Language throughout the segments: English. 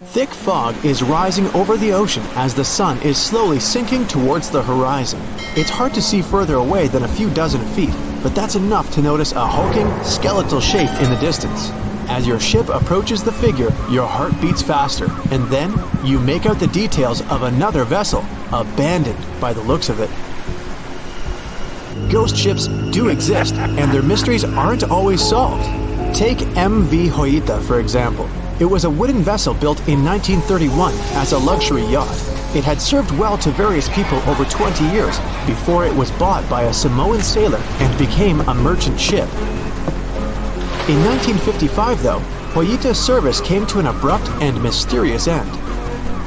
Thick fog is rising over the ocean as the sun is slowly sinking towards the horizon. It's hard to see further away than a few dozen feet, but that's enough to notice a hulking, skeletal shape in the distance. As your ship approaches the figure, your heart beats faster, and then you make out the details of another vessel, abandoned by the looks of it. Ghost ships do exist, and their mysteries aren't always solved. Take MV Hoita, for example. It was a wooden vessel built in 1931 as a luxury yacht. It had served well to various people over 20 years before it was bought by a Samoan sailor and became a merchant ship. In 1955, though, Hoita's service came to an abrupt and mysterious end.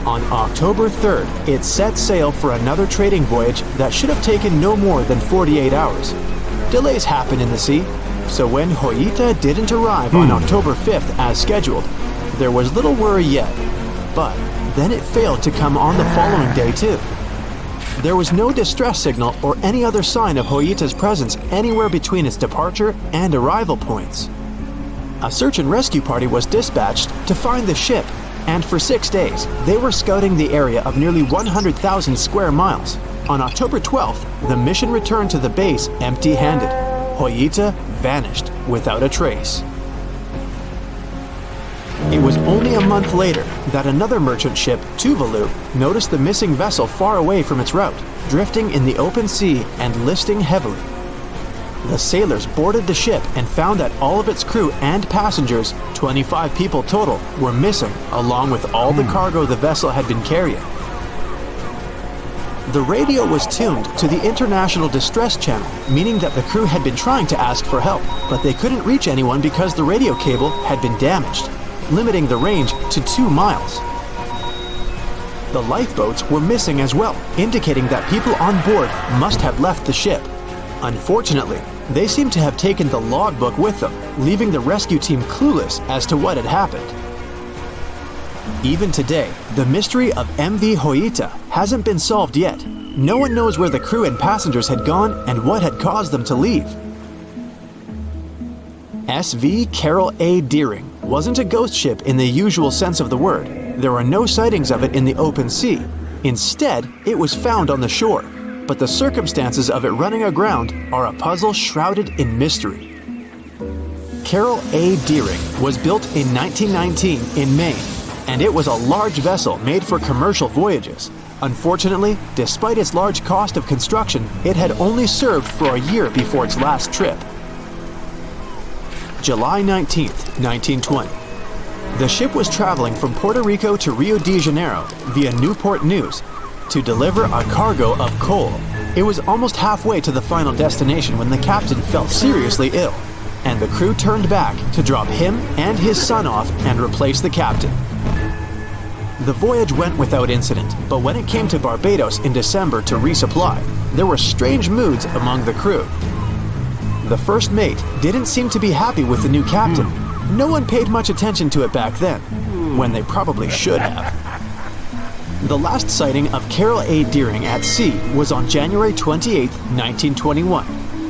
On October 3rd, it set sail for another trading voyage that should have taken no more than 48 hours. Delays happen in the sea, so when Hoita didn't arrive on October 5th as scheduled, there was little worry yet. But then it failed to come on the following day too. There was no distress signal or any other sign of Hoita's presence anywhere between its departure and arrival points. A search and rescue party was dispatched to find the ship, and for 6 days, they were scouting the area of nearly 100,000 square miles. On October 12th, the mission returned to the base empty-handed. Hoita vanished without a trace. It was only a month later that another merchant ship, Tuvalu, noticed the missing vessel far away from its route, drifting in the open sea and listing heavily. The sailors boarded the ship and found that all of its crew and passengers, 25 people total, were missing, along with all the cargo the vessel had been carrying. The radio was tuned to the International Distress Channel, meaning that the crew had been trying to ask for help, but they couldn't reach anyone because the radio cable had been damaged, limiting the range to 2 miles. The lifeboats were missing as well, indicating that people on board must have left the ship. Unfortunately, they seem to have taken the logbook with them, leaving the rescue team clueless as to what had happened. Even today, the mystery of MV Hoita hasn't been solved yet. No one knows where the crew and passengers had gone and what had caused them to leave. SV Carol A. Deering wasn't a ghost ship in the usual sense of the word. There are no sightings of it in the open sea. Instead, it was found on the shore, but the circumstances of it running aground are a puzzle shrouded in mystery. Carol A. Deering was built in 1919 in Maine, and it was a large vessel made for commercial voyages. Unfortunately, despite its large cost of construction, it had only served for a year before its last trip. July 19, 1920. The ship was traveling from Puerto Rico to Rio de Janeiro via Newport News to deliver a cargo of coal. It was almost halfway to the final destination when the captain fell seriously ill, and the crew turned back to drop him and his son off and replace the captain. The voyage went without incident, but when it came to Barbados in December to resupply, there were strange moods among the crew. The first mate didn't seem to be happy with the new captain. No one paid much attention to it back then, when they probably should have. The last sighting of Carol A. Deering at sea was on January 28, 1921,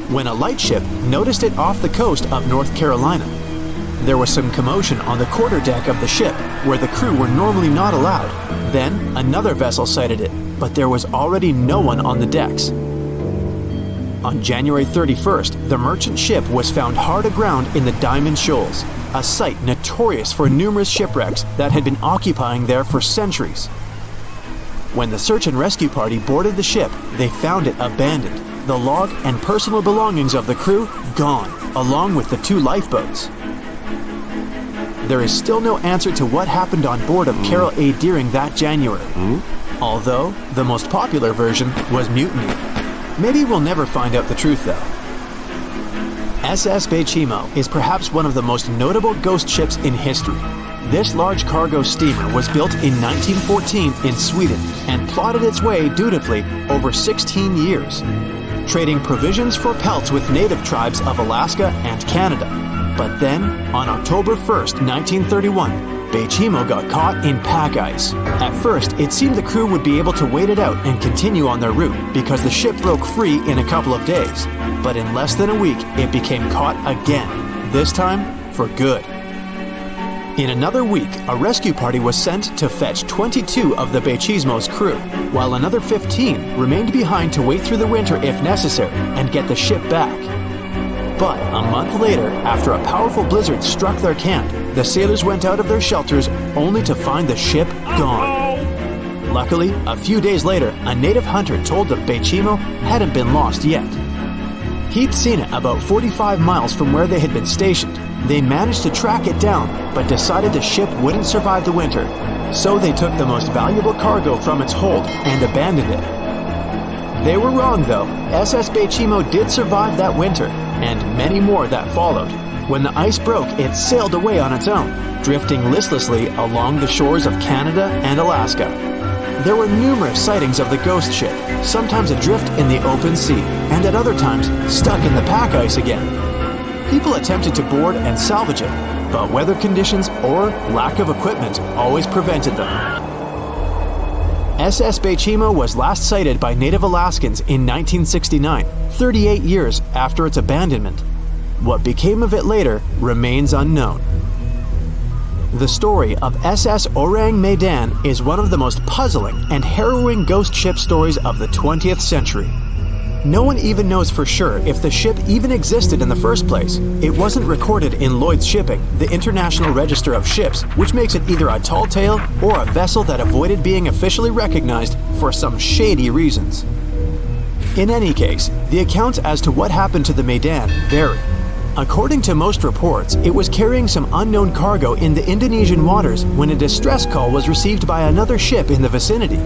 when a lightship noticed it off the coast of North Carolina. There was some commotion on the quarterdeck of the ship, where the crew were normally not allowed. Then, another vessel sighted it, but there was already no one on the decks. On January 31st, the merchant ship was found hard aground in the Diamond Shoals, a site notorious for numerous shipwrecks that had been occupying there for centuries. When the search and rescue party boarded the ship, they found it abandoned, the log and personal belongings of the crew gone, along with the 2 lifeboats. There is still no answer to what happened on board of Carol A. Deering that January, although the most popular version was mutiny. Maybe we'll never find out the truth though. SS Bechimo is perhaps one of the most notable ghost ships in history. This large cargo steamer was built in 1914 in Sweden and plodded its way dutifully over 16 years, trading provisions for pelts with native tribes of Alaska and Canada. But then, on October 1st, 1931, Bechimo got caught in pack ice. At first, it seemed the crew would be able to wait it out and continue on their route because the ship broke free in a couple of days. But in less than a week, it became caught again, this time for good. In another week, a rescue party was sent to fetch 22 of the Bechismo's crew, while another 15 remained behind to wait through the winter if necessary and get the ship back. But a month later, after a powerful blizzard struck their camp, the sailors went out of their shelters only to find the ship gone. Luckily, a few days later, a native hunter told the Bechismo hadn't been lost yet. He'd seen it about 45 miles from where they had been stationed. They managed to track it down, but decided the ship wouldn't survive the winter. So they took the most valuable cargo from its hold and abandoned it. They were wrong though. SS Bechismo did survive that winter, and many more that followed. When the ice broke, it sailed away on its own, drifting listlessly along the shores of Canada and Alaska. There were numerous sightings of the ghost ship, sometimes adrift in the open sea, and at other times stuck in the pack ice again. People attempted to board and salvage it, but weather conditions or lack of equipment always prevented them. SS Bechismo was last sighted by native Alaskans in 1969, 38 years after its abandonment. What became of it later remains unknown. The story of SS Orang Medan is one of the most puzzling and harrowing ghost ship stories of the 20th century. No one even knows for sure if the ship even existed in the first place. It wasn't recorded in Lloyd's Shipping, the International Register of Ships, which makes it either a tall tale or a vessel that avoided being officially recognized for some shady reasons. In any case, the accounts as to what happened to the Medan vary. According to most reports, it was carrying some unknown cargo in the Indonesian waters when a distress call was received by another ship in the vicinity.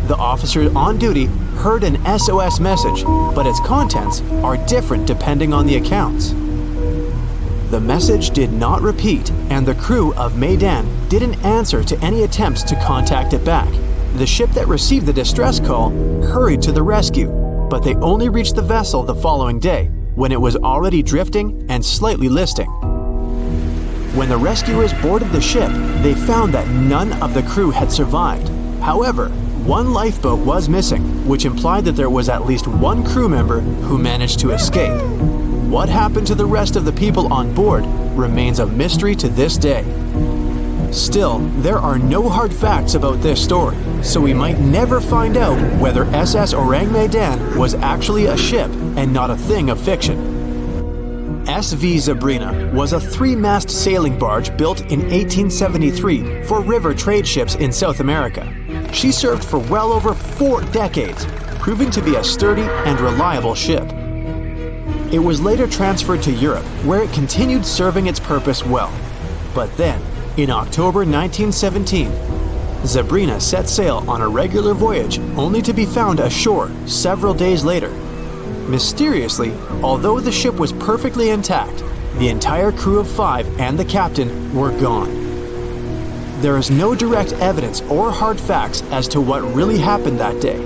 The officer on duty heard an SOS message, but its contents are different depending on the accounts. The message did not repeat, and the crew of Medan didn't answer to any attempts to contact it back. The ship that received the distress call hurried to the rescue, but they only reached the vessel the following day, when it was already drifting and slightly listing. When the rescuers boarded the ship, they found that none of the crew had survived. However, one lifeboat was missing, which implied that there was at least one crew member who managed to escape. What happened to the rest of the people on board remains a mystery to this day. Still, there are no hard facts about this story, so we might never find out whether SS Orang Medan was actually a ship and not a thing of fiction. SV Zabrina was a three-mast sailing barge built in 1873 for river trade ships in South America. She served for well over 4 decades, proving to be a sturdy and reliable ship. It was later transferred to Europe, where it continued serving its purpose well. But then, in October 1917, Zabrina set sail on a regular voyage only to be found ashore several days later. Mysteriously, although the ship was perfectly intact, the entire crew of 5 and the captain were gone. There is no direct evidence or hard facts as to what really happened that day.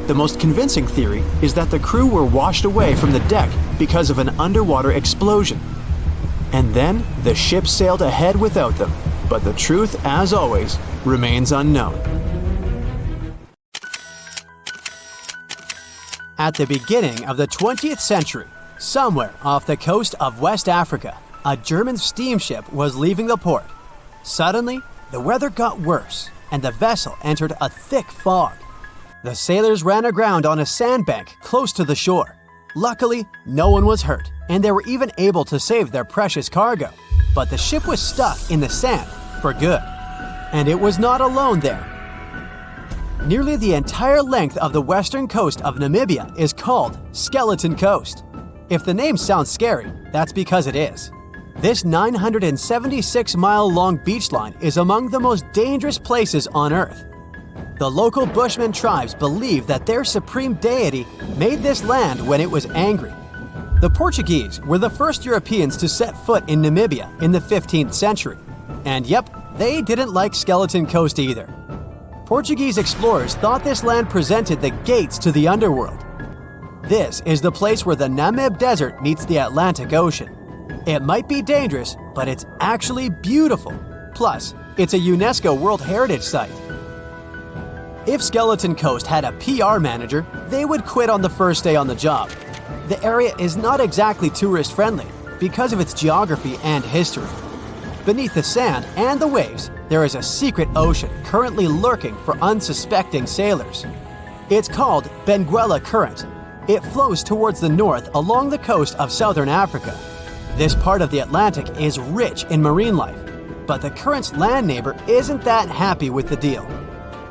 The most convincing theory is that the crew were washed away from the deck because of an underwater explosion. And then the ship sailed ahead without them, but the truth, as always, remains unknown. At the beginning of the 20th century, somewhere off the coast of West Africa, a German steamship was leaving the port. Suddenly, the weather got worse, and the vessel entered a thick fog. The sailors ran aground on a sandbank close to the shore. Luckily, no one was hurt, and they were even able to save their precious cargo. But the ship was stuck in the sand for good. And it was not alone there. Nearly the entire length of the western coast of Namibia is called Skeleton Coast. If the name sounds scary, that's because it is. This 976-mile-long beach line is among the most dangerous places on Earth. The local Bushman tribes believe that their supreme deity made this land when it was angry. The Portuguese were the first Europeans to set foot in Namibia in the 15th century. And yep, they didn't like Skeleton Coast either. Portuguese explorers thought this land presented the gates to the underworld. This is the place where the Namib Desert meets the Atlantic Ocean. It might be dangerous, but it's actually beautiful. Plus, it's a UNESCO World Heritage Site. If Skeleton Coast had a PR manager, they would quit on the first day on the job. The area is not exactly tourist-friendly because of its geography and history. beneath the sand and the waves, there is a secret ocean currently lurking for unsuspecting sailors. It's called Benguela Current. It flows towards the north along the coast of southern Africa. This part of the Atlantic is rich in marine life, but the current's land neighbor isn't that happy with the deal.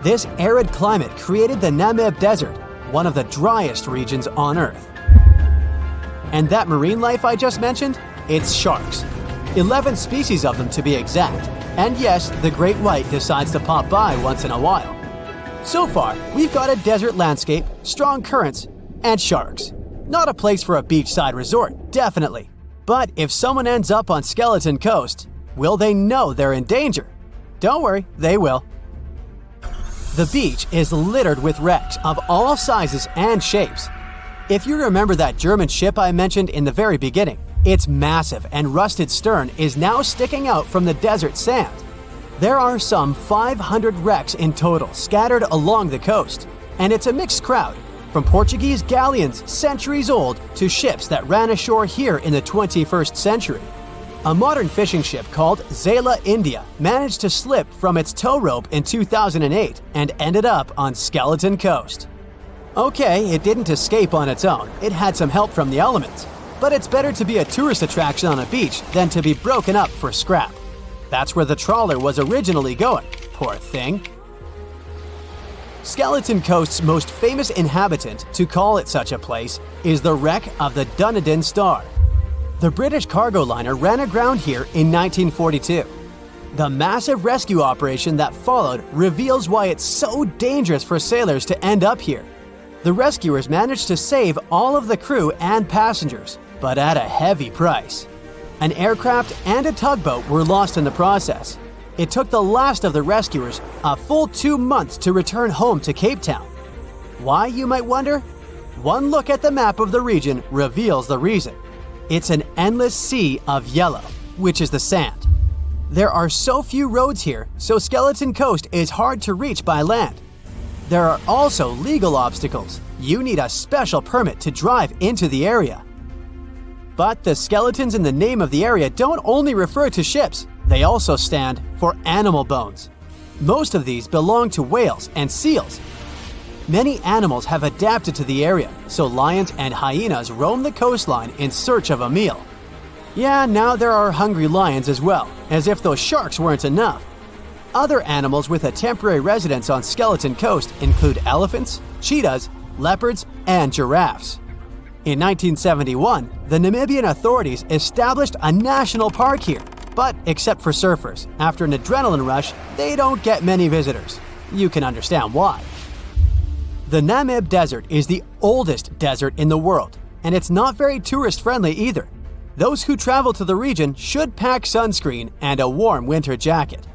This arid climate created the Namib Desert, one of the driest regions on Earth. And that marine life I just mentioned? It's sharks. 11 species of them to be exact. And yes, the great white decides to pop by once in a while. So far, we've got a desert landscape, strong currents, and sharks. Not a place for a beachside resort, definitely. But if someone ends up on Skeleton Coast, will they know they're in danger? Don't worry, they will. The beach is littered with wrecks of all sizes and shapes. If you remember that German ship I mentioned in the very beginning, its massive and rusted stern is now sticking out from the desert sand. There are some 500 wrecks in total scattered along the coast, and it's a mixed crowd, from Portuguese galleons centuries old to ships that ran ashore here in the 21st century. A modern fishing ship called Zela India managed to slip from its tow rope in 2008 and ended up on Skeleton Coast. Okay, it didn't escape on its own, it had some help from the elements. But it's better to be a tourist attraction on a beach than to be broken up for scrap. That's where the trawler was originally going, poor thing. Skeleton Coast's most famous inhabitant, to call it such a place, is the wreck of the Dunedin Star. The British cargo liner ran aground here in 1942. The massive rescue operation that followed reveals why it's so dangerous for sailors to end up here. The rescuers managed to save all of the crew and passengers, but at a heavy price. An aircraft and a tugboat were lost in the process. It took the last of the rescuers a full 2 months to return home to Cape Town. Why, you might wonder? One look at the map of the region reveals the reason. It's an endless sea of yellow, which is the sand. There are so few roads here, so Skeleton Coast is hard to reach by land. There are also legal obstacles. You need a special permit to drive into the area. But the skeletons in the name of the area don't only refer to ships, they also stand for animal bones. Most of these belong to whales and seals. Many animals have adapted to the area, so lions and hyenas roam the coastline in search of a meal. Yeah, now there are hungry lions as well, as if those sharks weren't enough. Other animals with a temporary residence on Skeleton Coast include elephants, cheetahs, leopards, and giraffes. In 1971, the Namibian authorities established a national park here, but except for surfers, after an adrenaline rush, they don't get many visitors. You can understand why. The Namib Desert is the oldest desert in the world, and it's not very tourist-friendly either. Those who travel to the region should pack sunscreen and a warm winter jacket.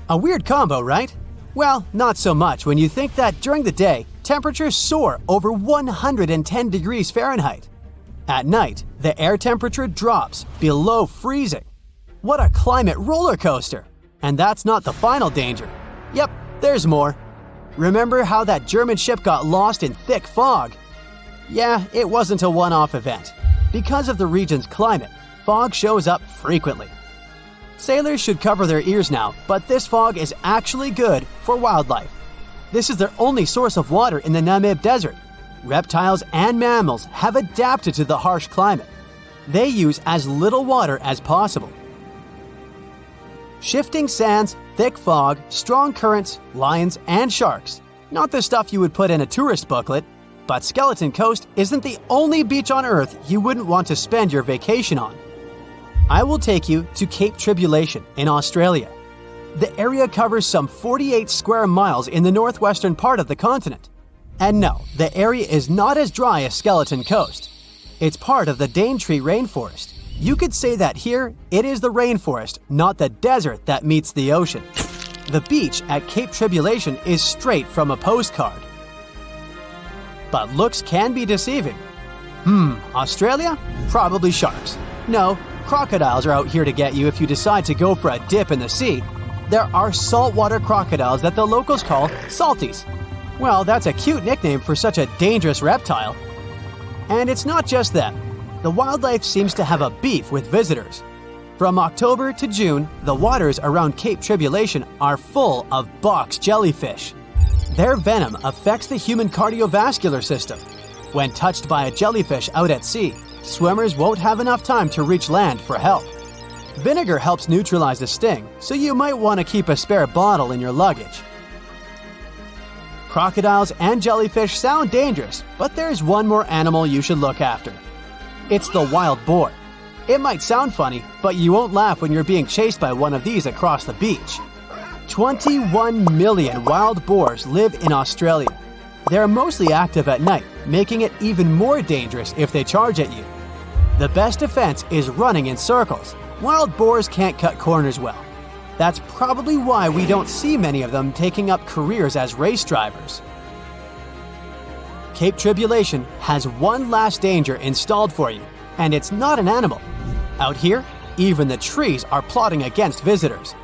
A weird combo, right? Well, not so much when you think that during the day, temperatures soar over 110 degrees Fahrenheit. At night, the air temperature drops below freezing. What a climate roller coaster! And that's not the final danger. Yep, there's more. Remember how that German ship got lost in thick fog? Yeah, it wasn't a one-off event. Because of the region's climate, fog shows up frequently. Sailors should cover their ears now, but this fog is actually good for wildlife. This is their only source of water in the Namib Desert. Reptiles and mammals have adapted to the harsh climate. They use as little water as possible. Shifting sands, thick fog, strong currents, lions, and sharks. Not the stuff you would put in a tourist booklet, but Skeleton Coast isn't the only beach on Earth you wouldn't want to spend your vacation on. I will take you to Cape Tribulation in Australia. The area covers some 48 square miles in the northwestern part of the continent. And no, the area is not as dry as Skeleton Coast. It's part of the Daintree rainforest. You could say that here, it is the rainforest, not the desert that meets the ocean. The beach at Cape Tribulation is straight from a postcard. But looks can be deceiving. Australia? Probably sharks. No, crocodiles are out here to get you if you decide to go for a dip in the sea. There are saltwater crocodiles that the locals call salties. Well, that's a cute nickname for such a dangerous reptile. And it's not just them. The wildlife seems to have a beef with visitors. From October to June, the waters around Cape Tribulation are full of box jellyfish. Their venom affects the human cardiovascular system. When touched by a jellyfish out at sea, swimmers won't have enough time to reach land for help. Vinegar helps neutralize the sting, so you might want to keep a spare bottle in your luggage. Crocodiles and jellyfish sound dangerous, but there's one more animal you should look after. It's the wild boar. It might sound funny, but you won't laugh when you're being chased by one of these across the beach. 21 million wild boars live in Australia. They're mostly active at night, making it even more dangerous if they charge at you. The best defense is running in circles. Wild boars can't cut corners well. That's probably why we don't see many of them taking up careers as race drivers. Cape Tribulation has one last danger installed for you, and it's not an animal. Out here, even the trees are plotting against visitors.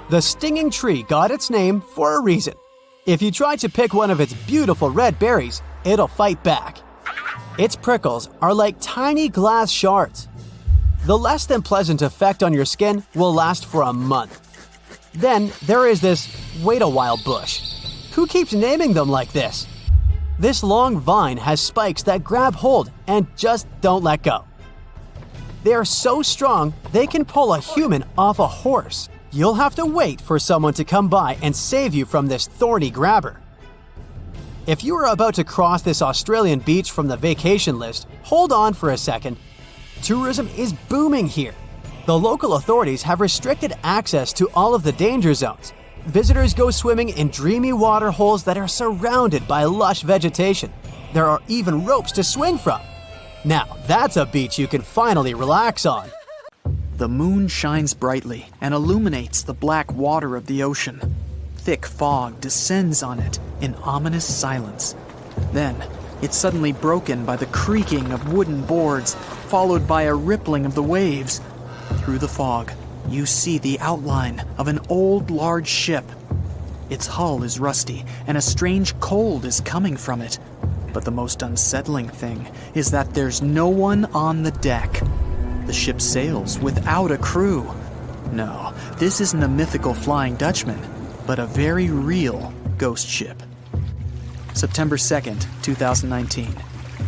The stinging tree got its name for a reason. If you try to pick one of its beautiful red berries, it'll fight back. Its prickles are like tiny glass shards. The less than pleasant effect on your skin will last for a month. Then there is this wait a while bush. Who keeps naming them like this? This long vine has spikes that grab hold and just don't let go. They are so strong they can pull a human off a horse. You'll have to wait for someone to come by and save you from this thorny grabber. If you are about to cross this Australian beach from the vacation list, hold on for a second. Tourism is booming here. The local authorities have restricted access to all of the danger zones. Visitors go swimming in dreamy water holes that are surrounded by lush vegetation. There are even ropes to swing from. Now, that's a beach you can finally relax on. The moon shines brightly and illuminates the black water of the ocean. Thick fog descends on it in ominous silence. Then, it's suddenly broken by the creaking of wooden boards, followed by a rippling of the waves. Through the fog, you see the outline of an old, large ship. Its hull is rusty, and a strange cold is coming from it. But the most unsettling thing is that there's no one on the deck. The ship sails without a crew. No, this isn't a mythical Flying Dutchman, but a very real ghost ship. September 2nd, 2019.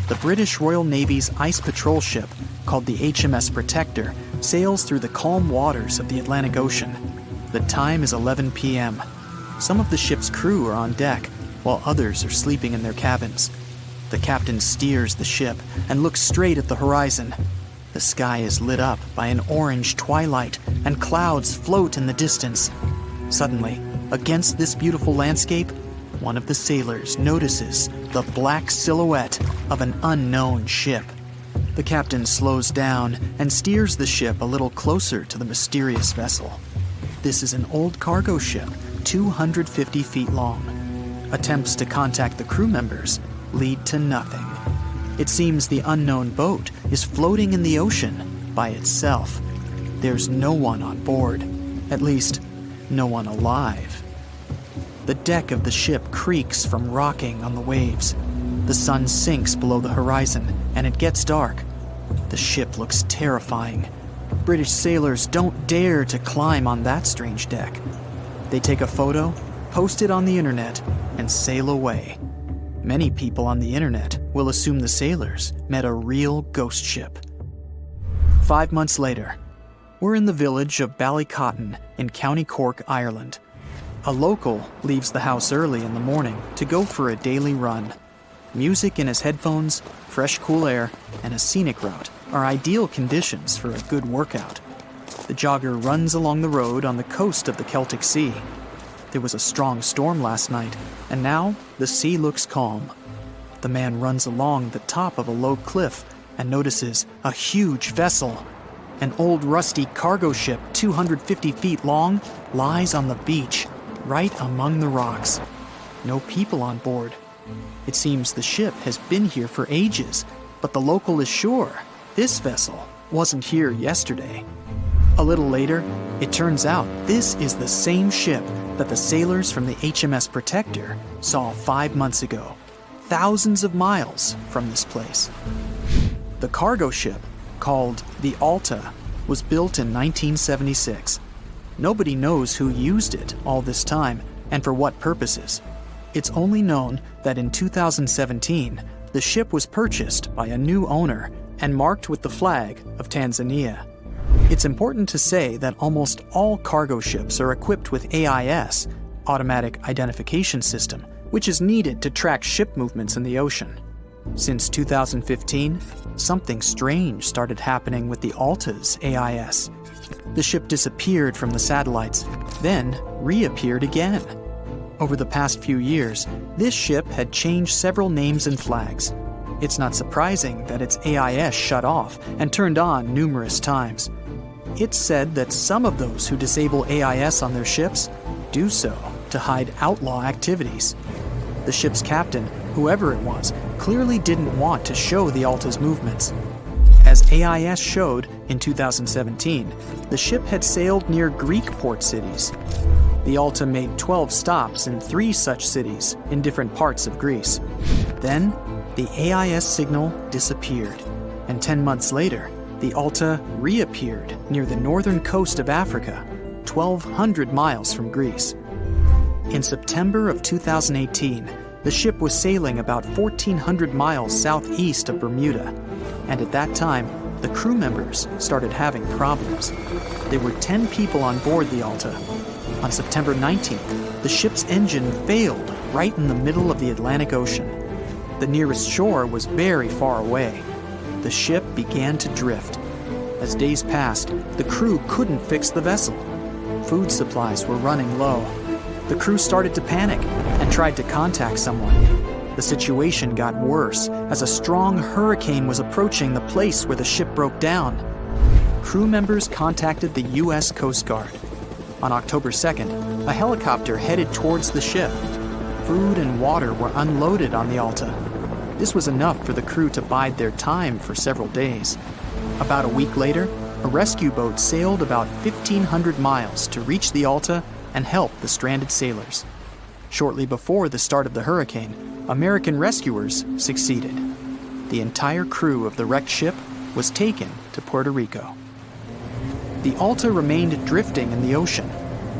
The British Royal Navy's ice patrol ship, called the HMS Protector, sails through the calm waters of the Atlantic Ocean. The time is 11 p.m. Some of the ship's crew are on deck, while others are sleeping in their cabins. The captain steers the ship and looks straight at the horizon. The sky is lit up by an orange twilight, and clouds float in the distance. Suddenly, against this beautiful landscape, one of the sailors notices the black silhouette of an unknown ship. The captain slows down and steers the ship a little closer to the mysterious vessel. This is an old cargo ship, 250 feet long. Attempts to contact the crew members lead to nothing. It seems the unknown boat is floating in the ocean by itself. There's no one on board, at least, no one alive. The deck of the ship creaks from rocking on the waves. The sun sinks below the horizon, and it gets dark. The ship looks terrifying. British sailors don't dare to climb on that strange deck. They take a photo, post it on the internet, and sail away. Many people on the internet will assume the sailors met a real ghost ship. 5 months later, we're in the village of Ballycotton in County Cork, Ireland. A local leaves the house early in the morning to go for a daily run. Music in his headphones, fresh cool air, and a scenic route are ideal conditions for a good workout. The jogger runs along the road on the coast of the Celtic Sea. There was a strong storm last night, and now the sea looks calm. The man runs along the top of a low cliff and notices a huge vessel. An old rusty cargo ship 250 feet long lies on the beach, right among the rocks. No people on board. It seems the ship has been here for ages, but the local is sure this vessel wasn't here yesterday. A little later, it turns out this is the same ship that the sailors from the HMS Protector saw 5 months ago, thousands of miles from this place. The cargo ship, called the Alta, was built in 1976. Nobody knows who used it all this time and for what purposes. It's only known that in 2017, the ship was purchased by a new owner and marked with the flag of Tanzania. It's important to say that almost all cargo ships are equipped with AIS, Automatic Identification System, which is needed to track ship movements in the ocean. Since 2015, something strange started happening with the Alta's AIS. The ship disappeared from the satellites, then reappeared again. Over the past few years, this ship had changed several names and flags. It's not surprising that its AIS shut off and turned on numerous times. It's said that some of those who disable AIS on their ships do so to hide outlaw activities. The ship's captain, whoever it was, clearly didn't want to show the Alta's movements. As AIS showed in 2017, the ship had sailed near Greek port cities. The Alta made 12 stops in 3 such cities in different parts of Greece. Then, the AIS signal disappeared, and 10 months later, the Alta reappeared near the northern coast of Africa, 1,200 miles from Greece. In September of 2018, the ship was sailing about 1,400 miles southeast of Bermuda, and at that time, the crew members started having problems. There were 10 people on board the Alta. On September 19th, the ship's engine failed right in the middle of the Atlantic Ocean. The nearest shore was very far away. The ship began to drift. As days passed, the crew couldn't fix the vessel. Food supplies were running low. The crew started to panic and tried to contact someone. The situation got worse as a strong hurricane was approaching the place where the ship broke down. Crew members contacted the U.S. Coast Guard. On October 2nd, a helicopter headed towards the ship. Food and water were unloaded on the Alta. This was enough for the crew to bide their time for several days. About a week later, a rescue boat sailed about 1,500 miles to reach the Alta and help the stranded sailors. Shortly before the start of the hurricane, American rescuers succeeded. The entire crew of the wrecked ship was taken to Puerto Rico. The Alta remained drifting in the ocean.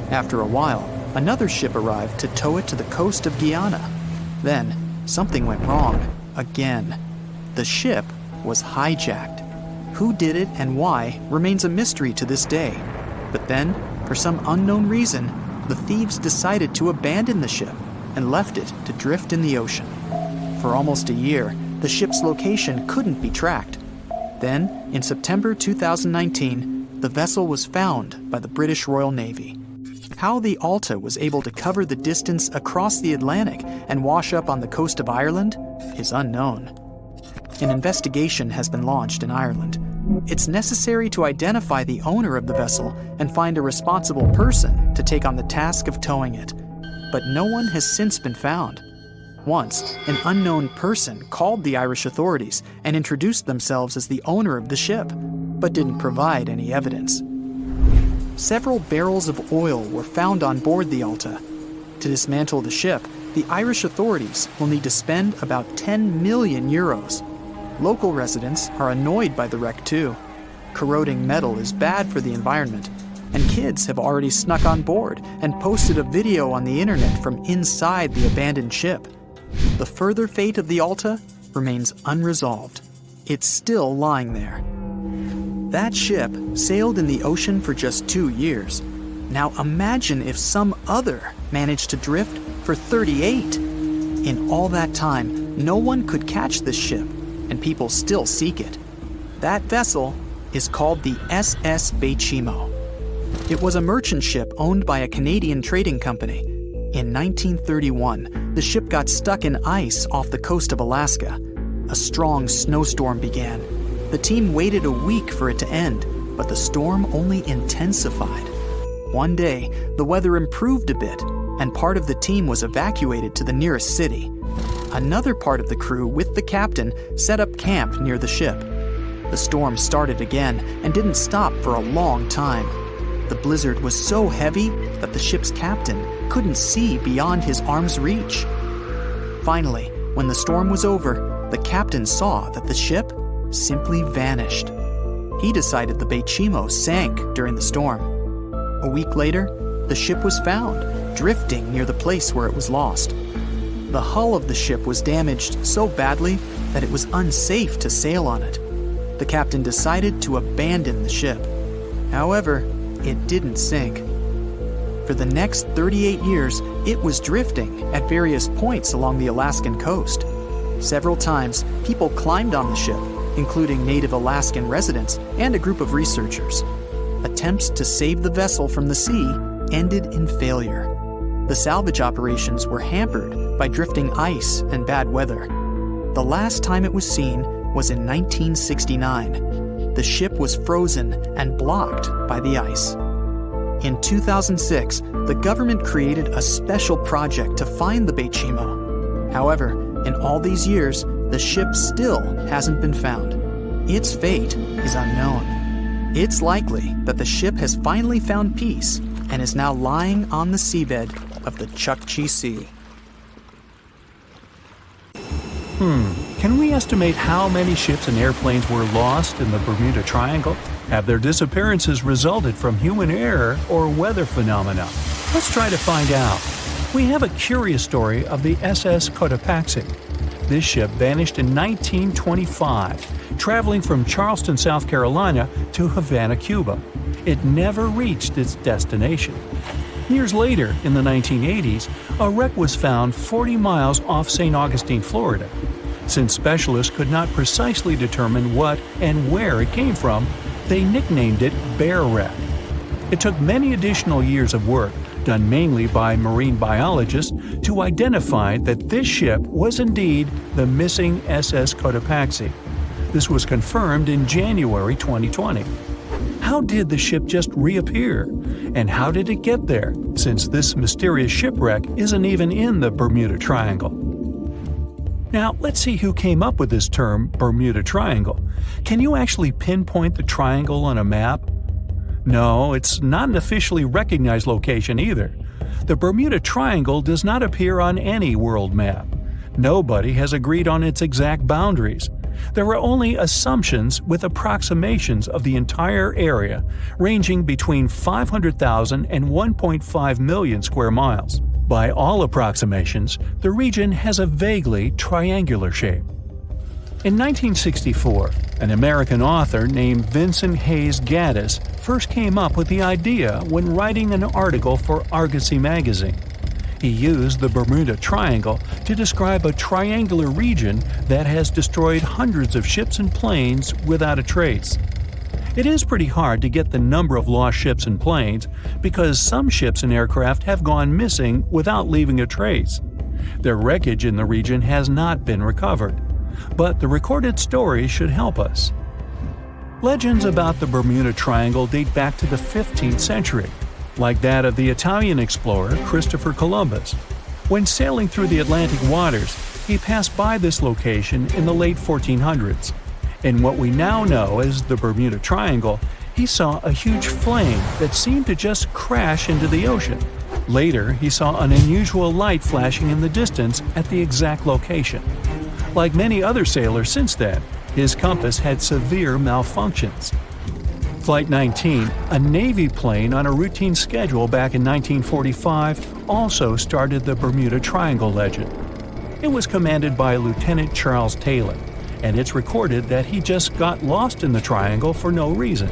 After a while, another ship arrived to tow it to the coast of Guyana. Then, something went wrong again. The ship was hijacked. Who did it and why remains a mystery to this day. But then, for some unknown reason, the thieves decided to abandon the ship and left it to drift in the ocean. For almost a year, the ship's location couldn't be tracked. Then, in September 2019, the vessel was found by the British Royal Navy. How the Alta was able to cover the distance across the Atlantic and wash up on the coast of Ireland is unknown. An investigation has been launched in Ireland. It's necessary to identify the owner of the vessel and find a responsible person to take on the task of towing it. But no one has since been found. Once, an unknown person called the Irish authorities and introduced themselves as the owner of the ship, but didn't provide any evidence. Several barrels of oil were found on board the Alta. To dismantle the ship, the Irish authorities will need to spend about 10 million euros. Local residents are annoyed by the wreck too. Corroding metal is bad for the environment, and kids have already snuck on board and posted a video on the internet from inside the abandoned ship. The further fate of the Alta remains unresolved. It's still lying there. That ship sailed in the ocean for just 2 years. Now imagine if some other managed to drift for 38. In all that time, no one could catch this ship, and people still seek it. That vessel is called the SS Bechimo. It was a merchant ship owned by a Canadian trading company. In 1931, the ship got stuck in ice off the coast of Alaska. A strong snowstorm began. The team waited a week for it to end, but the storm only intensified. One day, the weather improved a bit, and part of the team was evacuated to the nearest city. Another part of the crew, with the captain, set up camp near the ship. The storm started again and didn't stop for a long time. The blizzard was so heavy that the ship's captain couldn't see beyond his arm's reach. Finally, when the storm was over, the captain saw that the ship simply vanished. He decided the Bechimo sank during the storm. A week later, the ship was found, drifting near the place where it was lost. The hull of the ship was damaged so badly that it was unsafe to sail on it. The captain decided to abandon the ship. However, it didn't sink. For the next 38 years, it was drifting at various points along the Alaskan coast. Several times, people climbed on the ship, including native Alaskan residents and a group of researchers. Attempts to save the vessel from the sea ended in failure. The salvage operations were hampered by drifting ice and bad weather. The last time it was seen was in 1969. The ship was frozen and blocked by the ice. In 2006, the government created a special project to find the Bechimo. However, in all these years, the ship still hasn't been found. Its fate is unknown. It's likely that the ship has finally found peace and is now lying on the seabed of the Chukchi Sea. Can we estimate how many ships and airplanes were lost in the Bermuda Triangle? Have their disappearances resulted from human error or weather phenomena? Let's try to find out. We have a curious story of the SS Cotopaxi. This ship vanished in 1925, traveling from Charleston, South Carolina to Havana, Cuba. It never reached its destination. Years later, in the 1980s, a wreck was found 40 miles off St. Augustine, Florida. Since specialists could not precisely determine what and where it came from, they nicknamed it Bear Wreck. It took many additional years of work, done mainly by marine biologists, to identify that this ship was indeed the missing SS Cotopaxi. This was confirmed in January 2020. How did the ship just reappear? And how did it get there, since this mysterious shipwreck isn't even in the Bermuda Triangle? Now, let's see who came up with this term, Bermuda Triangle. Can you actually pinpoint the triangle on a map? No, it's not an officially recognized location either. The Bermuda Triangle does not appear on any world map. Nobody has agreed on its exact boundaries. There are only assumptions with approximations of the entire area, ranging between 500,000 and 1.5 million square miles. By all approximations, the region has a vaguely triangular shape. In 1964, an American author named Vincent Hayes Gaddis first came up with the idea when writing an article for Argosy magazine. He used the Bermuda Triangle to describe a triangular region that has destroyed hundreds of ships and planes without a trace. It is pretty hard to get the number of lost ships and planes because some ships and aircraft have gone missing without leaving a trace. Their wreckage in the region has not been recovered, but the recorded stories should help us. Legends about the Bermuda Triangle date back to the 15th century, like that of the Italian explorer Christopher Columbus. When sailing through the Atlantic waters, he passed by this location in the late 1400s. In what we now know as the Bermuda Triangle, he saw a huge flame that seemed to just crash into the ocean. Later, he saw an unusual light flashing in the distance at the exact location. Like many other sailors since then, his compass had severe malfunctions. Flight 19, a Navy plane on a routine schedule back in 1945, also started the Bermuda Triangle legend. It was commanded by Lieutenant Charles Taylor, and it's recorded that he just got lost in the triangle for no reason.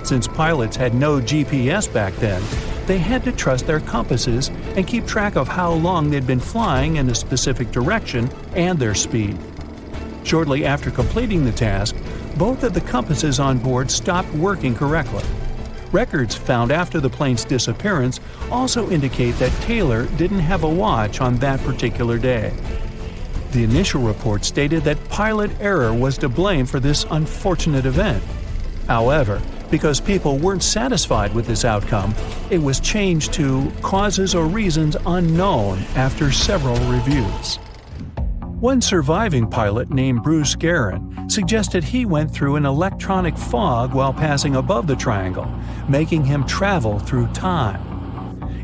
Since pilots had no GPS back then, they had to trust their compasses and keep track of how long they'd been flying in a specific direction and their speed. Shortly after completing the task, both of the compasses on board stopped working correctly. Records found after the plane's disappearance also indicate that Taylor didn't have a watch on that particular day. The initial report stated that pilot error was to blame for this unfortunate event. However, because people weren't satisfied with this outcome, it was changed to causes or reasons unknown after several reviews. One surviving pilot named Bruce Guerin suggested he went through an electronic fog while passing above the triangle, making him travel through time.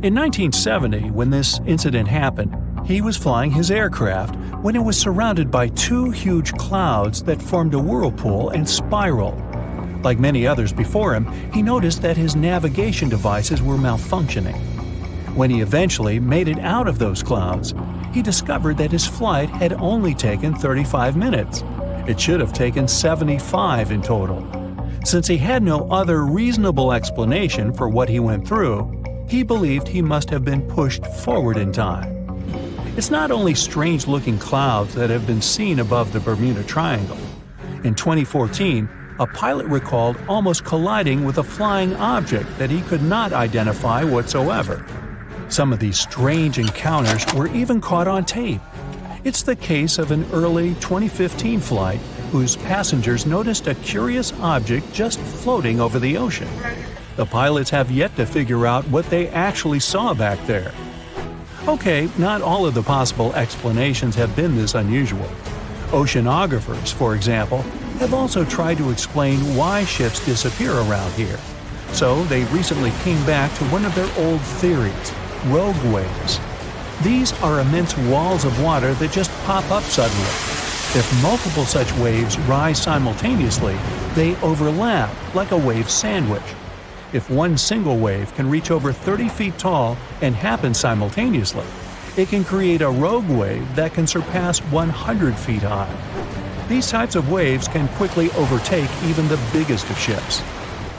In 1970, when this incident happened, he was flying his aircraft when it was surrounded by two huge clouds that formed a whirlpool and spiraled. Like many others before him, he noticed that his navigation devices were malfunctioning. When he eventually made it out of those clouds, he discovered that his flight had only taken 35 minutes. It should have taken 75 in total. Since he had no other reasonable explanation for what he went through, he believed he must have been pushed forward in time. It's not only strange-looking clouds that have been seen above the Bermuda Triangle. In 2014, a pilot recalled almost colliding with a flying object that he could not identify whatsoever. Some of these strange encounters were even caught on tape. It's the case of an early 2015 flight whose passengers noticed a curious object just floating over the ocean. The pilots have yet to figure out what they actually saw back there. Okay, not all of the possible explanations have been this unusual. Oceanographers, for example, have also tried to explain why ships disappear around here. So they recently came back to one of their old theories: rogue waves. These are immense walls of water that just pop up suddenly. If multiple such waves rise simultaneously, they overlap like a wave sandwich. If one single wave can reach over 30 feet tall and happen simultaneously, it can create a rogue wave that can surpass 100 feet high. These types of waves can quickly overtake even the biggest of ships.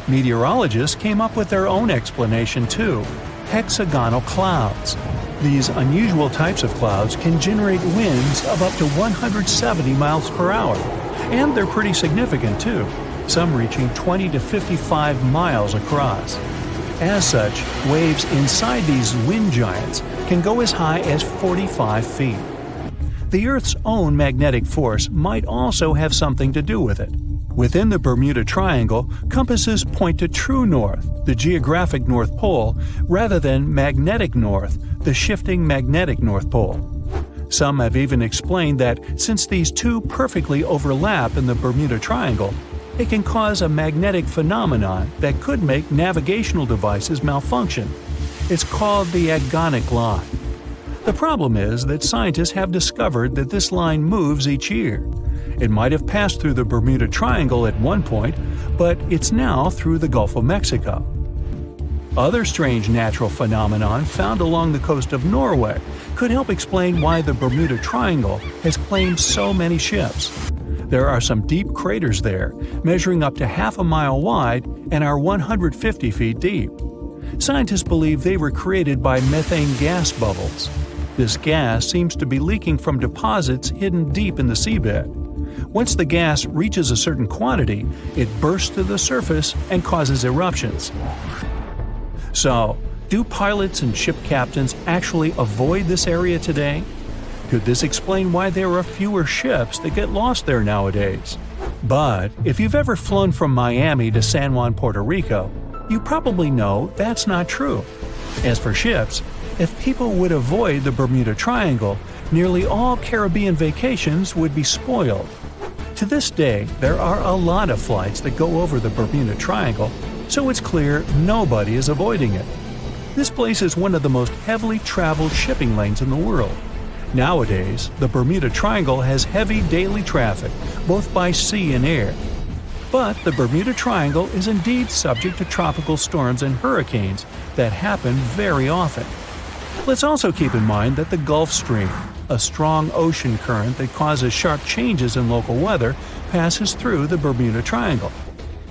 Meteorologists came up with their own explanation too: hexagonal clouds. These unusual types of clouds can generate winds of up to 170 miles per hour. And they're pretty significant too, some reaching 20 to 55 miles across. As such, waves inside these wind giants can go as high as 45 feet. The Earth's own magnetic force might also have something to do with it. Within the Bermuda Triangle, compasses point to true north, the geographic North Pole, rather than magnetic north, the shifting magnetic North Pole. Some have even explained that since these two perfectly overlap in the Bermuda Triangle, it can cause a magnetic phenomenon that could make navigational devices malfunction. It's called the agonic line. The problem is that scientists have discovered that this line moves each year. It might have passed through the Bermuda Triangle at one point, but it's now through the Gulf of Mexico. Other strange natural phenomenon found along the coast of Norway could help explain why the Bermuda Triangle has claimed so many ships. There are some deep craters there, measuring up to half a mile wide and are 150 feet deep. Scientists believe they were created by methane gas bubbles. This gas seems to be leaking from deposits hidden deep in the seabed. Once the gas reaches a certain quantity, it bursts to the surface and causes eruptions. So, do pilots and ship captains actually avoid this area today? Could this explain why there are fewer ships that get lost there nowadays? But if you've ever flown from Miami to San Juan, Puerto Rico, you probably know that's not true. As for ships, if people would avoid the Bermuda Triangle, nearly all Caribbean vacations would be spoiled. To this day, there are a lot of flights that go over the Bermuda Triangle, so it's clear nobody is avoiding it. This place is one of the most heavily traveled shipping lanes in the world. Nowadays, the Bermuda Triangle has heavy daily traffic, both by sea and air. But the Bermuda Triangle is indeed subject to tropical storms and hurricanes that happen very often. Let's also keep in mind that the Gulf Stream, a strong ocean current that causes sharp changes in local weather, passes through the Bermuda Triangle.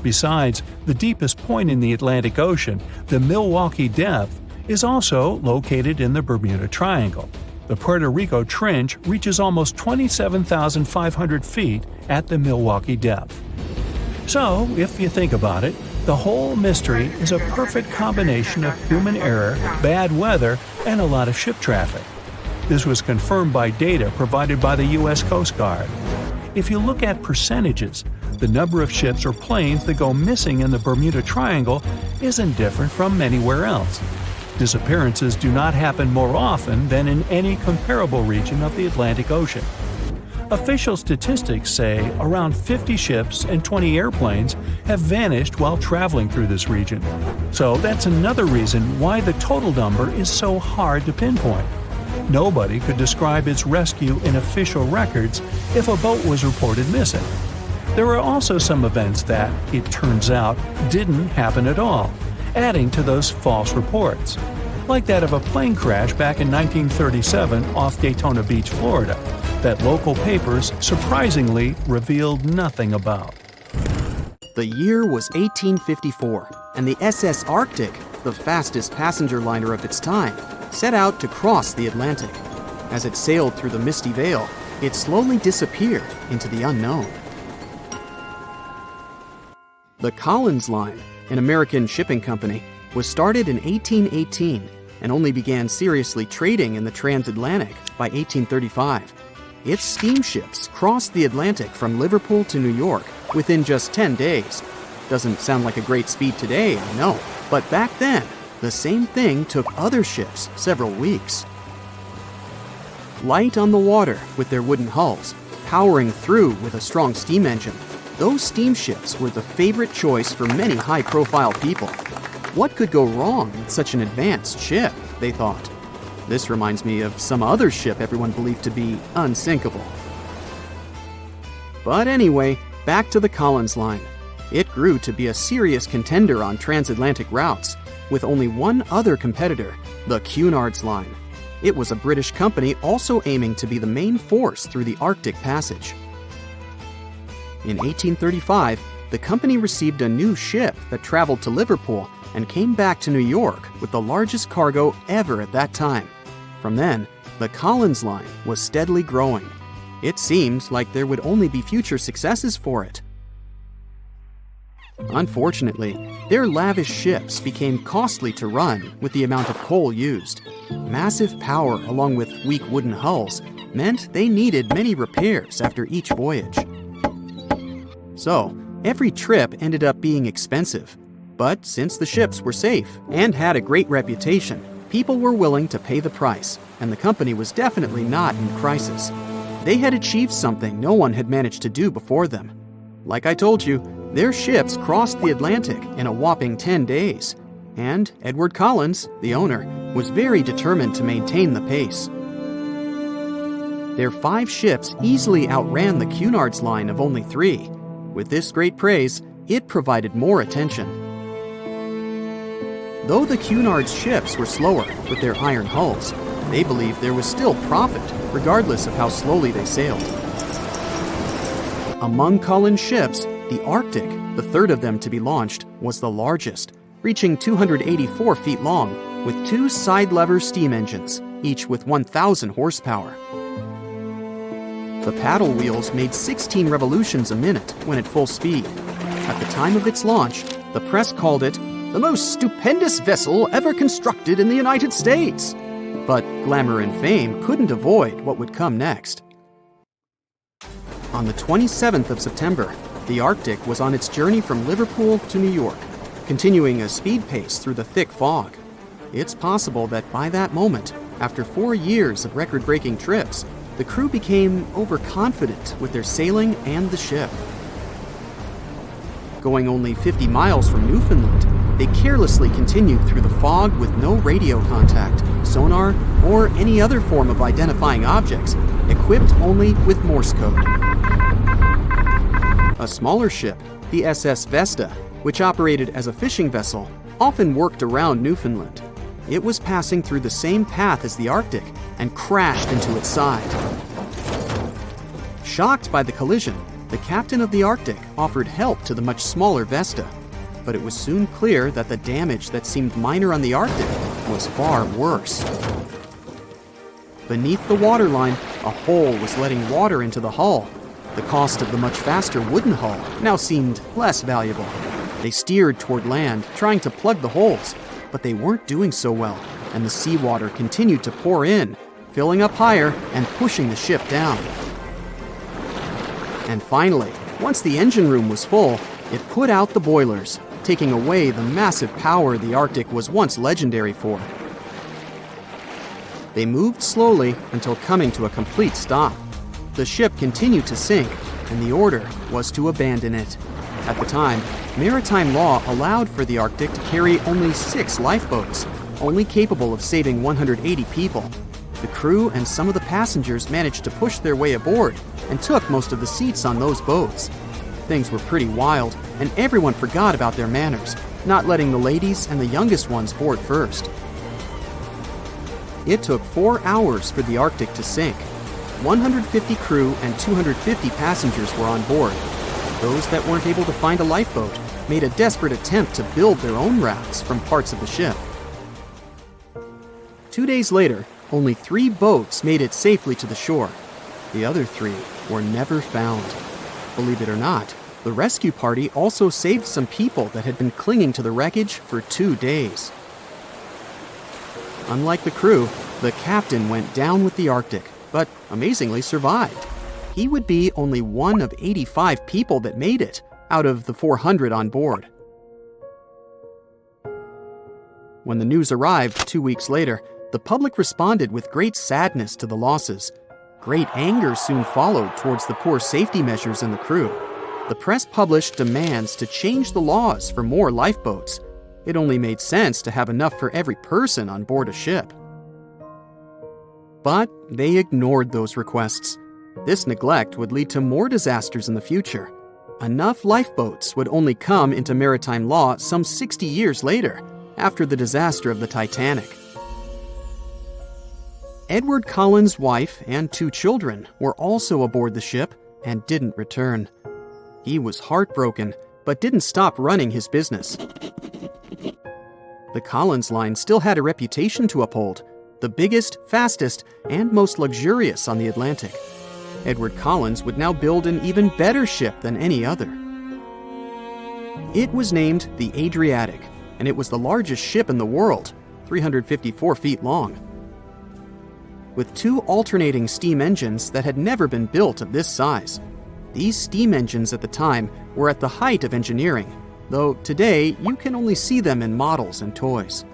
Besides, the deepest point in the Atlantic Ocean, the Milwaukee Depth, is also located in the Bermuda Triangle. The Puerto Rico Trench reaches almost 27,500 feet at the Milwaukee Depth. So, if you think about it, the whole mystery is a perfect combination of human error, bad weather, and a lot of ship traffic. This was confirmed by data provided by the U.S. Coast Guard. If you look at percentages, the number of ships or planes that go missing in the Bermuda Triangle isn't different from anywhere else. Disappearances do not happen more often than in any comparable region of the Atlantic Ocean. Official statistics say around 50 ships and 20 airplanes have vanished while traveling through this region. So that's another reason why the total number is so hard to pinpoint. Nobody could describe its rescue in official records if a boat was reported missing. There are also some events that, it turns out, didn't happen at all, adding to those false reports, like that of a plane crash back in 1937 off Daytona Beach, Florida, that local papers surprisingly revealed nothing about. The year was 1854, and the SS Arctic, the fastest passenger liner of its time, set out to cross the Atlantic. As it sailed through the misty veil, it slowly disappeared into the unknown. The Collins Line, an American shipping company, was started in 1818 and only began seriously trading in the transatlantic by 1835. Its steamships crossed the Atlantic from Liverpool to New York within just 10 days. Doesn't sound like a great speed today, I know, but back then, the same thing took other ships several weeks. Light on the water with their wooden hulls, powering through with a strong steam engine, those steamships were the favorite choice for many high-profile people. What could go wrong with such an advanced ship, they thought. This reminds me of some other ship everyone believed to be unsinkable. But anyway, back to the Collins Line. It grew to be a serious contender on transatlantic routes, with only one other competitor, the Cunard's Line. It was a British company also aiming to be the main force through the Arctic Passage. In 1835, the company received a new ship that traveled to Liverpool and came back to New York with the largest cargo ever at that time. From then, the Collins Line was steadily growing. It seemed like there would only be future successes for it. Unfortunately, their lavish ships became costly to run with the amount of coal used. Massive power along with weak wooden hulls meant they needed many repairs after each voyage. So, every trip ended up being expensive. But since the ships were safe and had a great reputation, people were willing to pay the price, and the company was definitely not in crisis. They had achieved something no one had managed to do before them. Like I told you, their ships crossed the Atlantic in a whopping 10 days, and Edward Collins, the owner, was very determined to maintain the pace. Their 5 ships easily outran the Cunard's Line of only 3. With this great praise, it provided more attention. Though the Cunard's ships were slower with their iron hulls, they believed there was still profit, regardless of how slowly they sailed. Among Collins' ships, the Arctic, the third of them to be launched, was the largest, reaching 284 feet long, with 2 side-lever steam engines, each with 1,000 horsepower. The paddle wheels made 16 revolutions a minute when at full speed. At the time of its launch, the press called it the most stupendous vessel ever constructed in the United States. But glamour and fame couldn't avoid what would come next. On the 27th of September, the Arctic was on its journey from Liverpool to New York, continuing a speed pace through the thick fog. It's possible that by that moment, after 4 years of record-breaking trips, the crew became overconfident with their sailing and the ship. Going only 50 miles from Newfoundland, they carelessly continued through the fog with no radio contact, sonar, or any other form of identifying objects, equipped only with Morse code. A smaller ship, the SS Vesta, which operated as a fishing vessel, often worked around Newfoundland. It was passing through the same path as the Arctic and crashed into its side. Shocked by the collision, the captain of the Arctic offered help to the much smaller Vesta, but it was soon clear that the damage that seemed minor on the Arctic was far worse. Beneath the waterline, a hole was letting water into the hull. The cost of the much faster wooden hull now seemed less valuable. They steered toward land, trying to plug the holes, but they weren't doing so well, and the seawater continued to pour in, filling up higher and pushing the ship down. And finally, once the engine room was full, it put out the boilers, taking away the massive power the Arctic was once legendary for. They moved slowly until coming to a complete stop. The ship continued to sink, and the order was to abandon it. At the time, maritime law allowed for the Arctic to carry only 6 lifeboats, only capable of saving 180 people. The crew and some of the passengers managed to push their way aboard and took most of the seats on those boats. Things were pretty wild, and everyone forgot about their manners, not letting the ladies and the youngest ones board first. It took 4 hours for the Arctic to sink. 150 crew and 250 passengers were on board. Those that weren't able to find a lifeboat made a desperate attempt to build their own rafts from parts of the ship. 2 days later, only 3 boats made it safely to the shore. The other 3 were never found. Believe it or not, the rescue party also saved some people that had been clinging to the wreckage for 2 days. Unlike the crew, the captain went down with the Arctic, but amazingly survived. He would be only one of 85 people that made it out of the 400 on board. When the news arrived 2 weeks later, the public responded with great sadness to the losses. Great anger soon followed towards the poor safety measures in the crew. The press published demands to change the laws for more lifeboats. It only made sense to have enough for every person on board a ship. But they ignored those requests. This neglect would lead to more disasters in the future. Enough lifeboats would only come into maritime law some 60 years later, after the disaster of the Titanic. Edward Cullen's wife and 2 children were also aboard the ship and didn't return. He was heartbroken, but didn't stop running his business. The Collins line still had a reputation to uphold, the biggest, fastest, and most luxurious on the Atlantic. Edward Collins would now build an even better ship than any other. It was named the Adriatic, and it was the largest ship in the world, 354 feet long. With 2 alternating steam engines that had never been built of this size. These steam engines at the time were at the height of engineering, though today you can only see them in models and toys.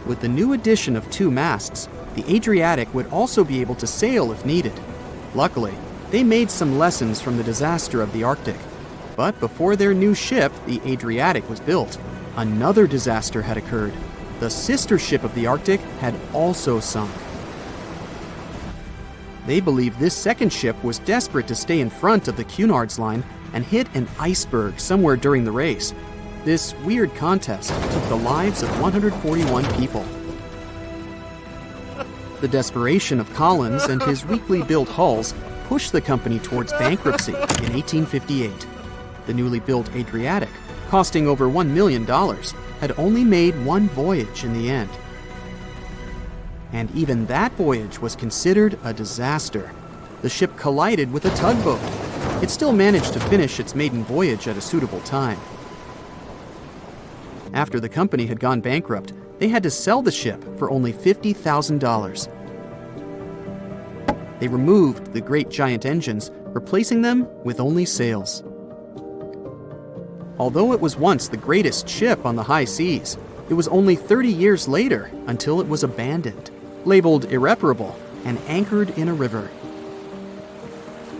With the new addition of 2 masts, the Adriatic would also be able to sail if needed. Luckily, they made some lessons from the disaster of the Arctic. But before their new ship, the Adriatic, was built, another disaster had occurred. The sister ship of the Arctic had also sunk. They believe this second ship was desperate to stay in front of the Cunard's line and hit an iceberg somewhere during the race. This weird contest took the lives of 141 people. The desperation of Collins and his weakly built hulls pushed the company towards bankruptcy in 1858. The newly built Adriatic, costing over $1 million, had only made 1 voyage in the end. And even that voyage was considered a disaster. The ship collided with a tugboat. It still managed to finish its maiden voyage at a suitable time. After the company had gone bankrupt, they had to sell the ship for only $50,000. They removed the great giant engines, replacing them with only sails. Although it was once the greatest ship on the high seas, it was only 30 years later until it was abandoned, labeled irreparable, and anchored in a river.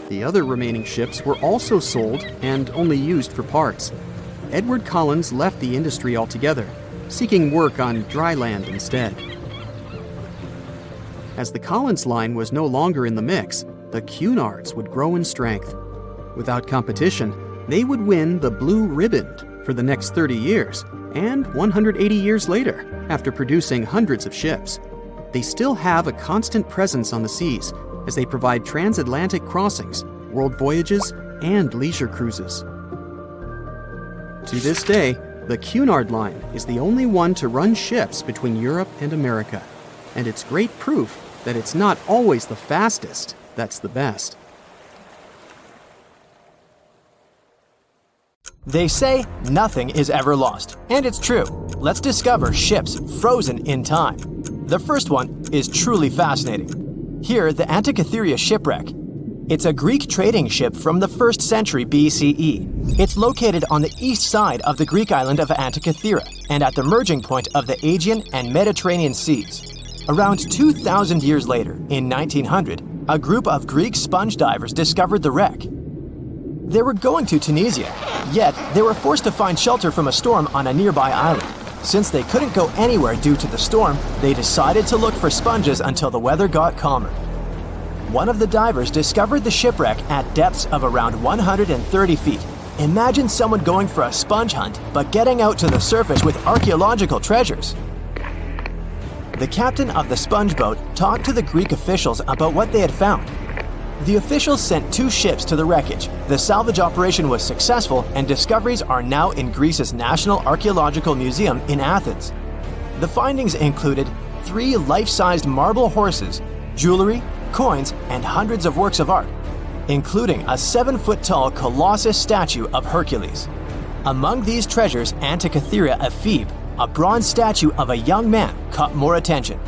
The other remaining ships were also sold and only used for parts. Edward Collins left the industry altogether, seeking work on dry land instead. As the Collins line was no longer in the mix, the Cunards would grow in strength. Without competition, they would win the Blue Ribbon for the next 30 years, and 180 years later, after producing hundreds of ships. They still have a constant presence on the seas as they provide transatlantic crossings, world voyages, and leisure cruises. To this day, the Cunard line is the only one to run ships between Europe and America, and it's great proof that it's not always the fastest that's the best. They say nothing is ever lost, and it's true. Let's discover ships frozen in time. The first one is truly fascinating. Here, the Antia Shipwreck. It's a Greek trading ship from the 1st century BCE. It's located on the east side of the Greek island of Antikythera and at the merging point of the Aegean and Mediterranean seas. Around 2,000 years later, in 1900, a group of Greek sponge divers discovered the wreck. They were going to Tunisia, yet they were forced to find shelter from a storm on a nearby island. Since they couldn't go anywhere due to the storm, they decided to look for sponges until the weather got calmer. one of the divers discovered the shipwreck at depths of around 130 feet. Imagine someone going for a sponge hunt, but getting out to the surface with archaeological treasures. The captain of the sponge boat talked to the Greek officials about what they had found. The officials sent 2 ships to the wreckage. The salvage operation was successful, and discoveries are now in Greece's National Archaeological Museum in Athens. The findings included 3 life-sized marble horses, jewelry, coins, and hundreds of works of art, including a 7-foot-tall colossus statue of Hercules. Among these treasures, Antikythera ephebe, a bronze statue of a young man, caught more attention.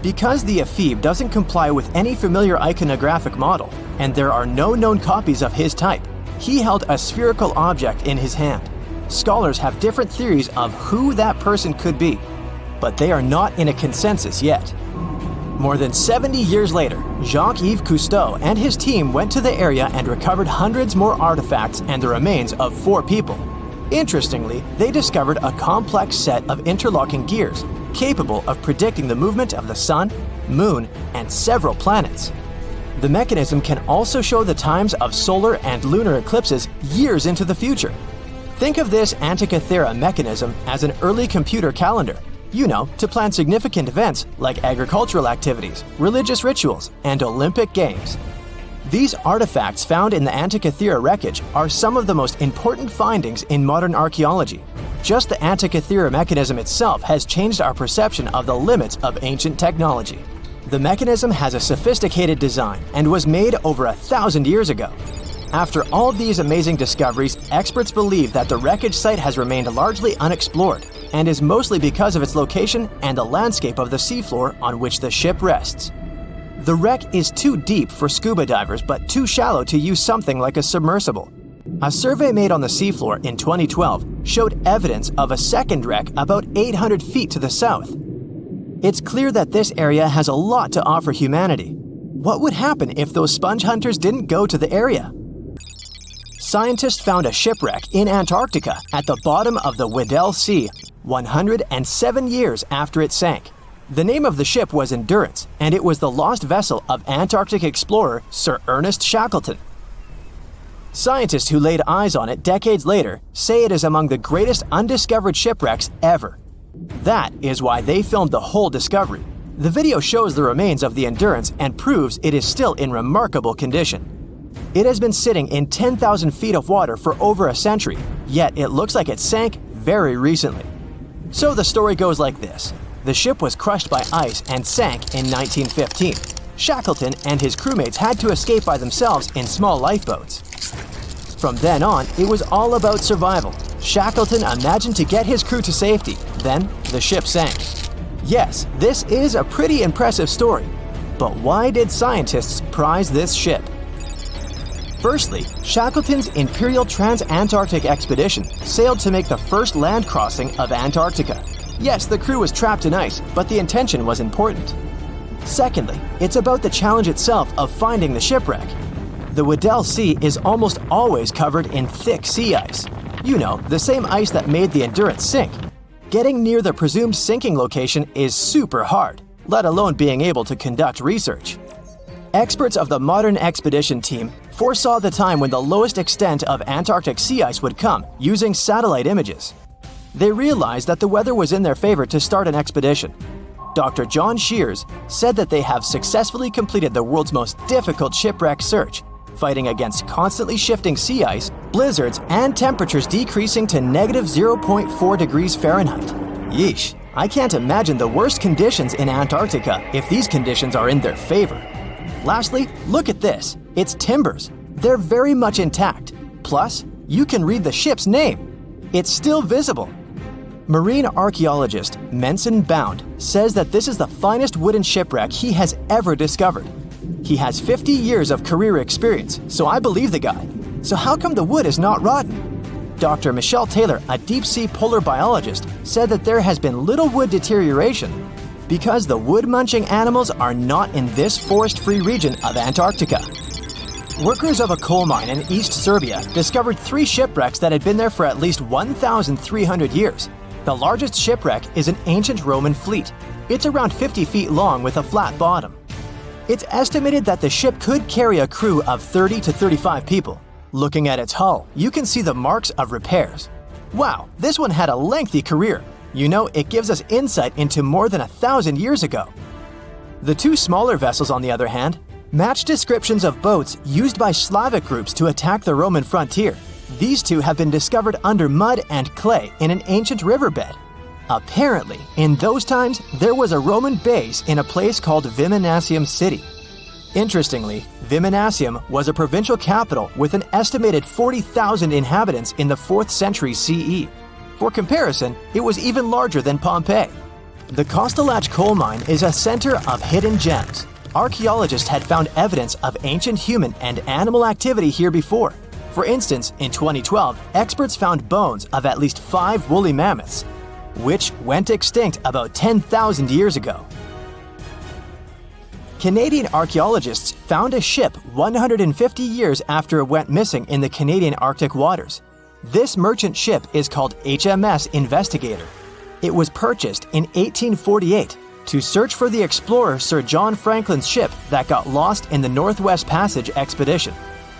Because the ephebe doesn't comply with any familiar iconographic model, and there are no known copies of his type, he held a spherical object in his hand. Scholars have different theories of who that person could be, but they are not in a consensus yet. More than 70 years later, Jacques-Yves Cousteau and his team went to the area and recovered hundreds more artifacts and the remains of 4 people. Interestingly, they discovered a complex set of interlocking gears, capable of predicting the movement of the sun, moon, and several planets. The mechanism can also show the times of solar and lunar eclipses years into the future. Think of this Antikythera mechanism as an early computer calendar, to plan significant events like agricultural activities, religious rituals, and Olympic Games. These artifacts found in the Antikythera wreckage are some of the most important findings in modern archaeology. Just the Antikythera mechanism itself has changed our perception of the limits of ancient technology. The mechanism has a sophisticated design and was made over 1,000 years ago. After all these amazing discoveries, experts believe that the wreckage site has remained largely unexplored, and is mostly because of its location and the landscape of the seafloor on which the ship rests. The wreck is too deep for scuba divers but too shallow to use something like a submersible. A survey made on the seafloor in 2012 showed evidence of a second wreck about 800 feet to the south. It's clear that this area has a lot to offer humanity. What would happen if those sponge hunters didn't go to the area? Scientists found a shipwreck in Antarctica at the bottom of the Weddell Sea, 107 years after it sank. The name of the ship was Endurance, and it was the lost vessel of Antarctic explorer Sir Ernest Shackleton. Scientists who laid eyes on it decades later say it is among the greatest undiscovered shipwrecks ever. That is why they filmed the whole discovery. The video shows the remains of the Endurance and proves it is still in remarkable condition. It has been sitting in 10,000 feet of water for over a century, yet it looks like it sank very recently. So the story goes like this. The ship was crushed by ice and sank in 1915. Shackleton and his crewmates had to escape by themselves in small lifeboats. From then on, it was all about survival. Shackleton imagined to get his crew to safety. Then, the ship sank. Yes, this is a pretty impressive story. But why did scientists prize this ship? Firstly, Shackleton's Imperial Trans-Antarctic Expedition sailed to make the first land crossing of Antarctica. Yes, the crew was trapped in ice, but the intention was important. Secondly, it's about the challenge itself of finding the shipwreck. The Weddell Sea is almost always covered in thick sea ice. The same ice that made the Endurance sink. Getting near the presumed sinking location is super hard, let alone being able to conduct research. Experts of the modern expedition team foresaw the time when the lowest extent of Antarctic sea ice would come using satellite images. They realized that the weather was in their favor to start an expedition. Dr. John Shears said that they have successfully completed the world's most difficult shipwreck search, fighting against constantly shifting sea ice, blizzards, and temperatures decreasing to -0.4 degrees Fahrenheit. Yeesh, I can't imagine the worst conditions in Antarctica if these conditions are in their favor. Lastly, look at this. It's timbers. They're very much intact. Plus, you can read the ship's name. It's still visible. Marine archaeologist Menson Bound says that this is the finest wooden shipwreck he has ever discovered. He has 50 years of career experience, so I believe the guy. So how come the wood is not rotten? Dr. Michelle Taylor, a deep-sea polar biologist, said that there has been little wood deterioration because the wood-munching animals are not in this forest-free region of Antarctica. Workers of a coal mine in East Serbia discovered 3 shipwrecks that had been there for at least 1,300 years. The largest shipwreck is an ancient Roman fleet. It's around 50 feet long with a flat bottom. It's estimated that the ship could carry a crew of 30 to 35 people. Looking at its hull, you can see the marks of repairs. Wow, this one had a lengthy career. You know, it gives us insight into more than 1,000 years ago. The two smaller vessels, on the other hand, match descriptions of boats used by Slavic groups to attack the Roman frontier. These two have been discovered under mud and clay in an ancient riverbed. Apparently, in those times, there was a Roman base in a place called Viminacium City. Interestingly, Viminacium was a provincial capital with an estimated 40,000 inhabitants in the 4th century CE. For comparison, it was even larger than Pompeii. The Kostelach coal mine is a center of hidden gems. Archaeologists had found evidence of ancient human and animal activity here before. For instance, in 2012, experts found bones of at least 5 woolly mammoths, which went extinct about 10,000 years ago. Canadian archaeologists found a ship 150 years after it went missing in the Canadian Arctic waters. This merchant ship is called HMS Investigator. It was purchased in 1848 to search for the explorer Sir John Franklin's ship that got lost in the Northwest Passage expedition.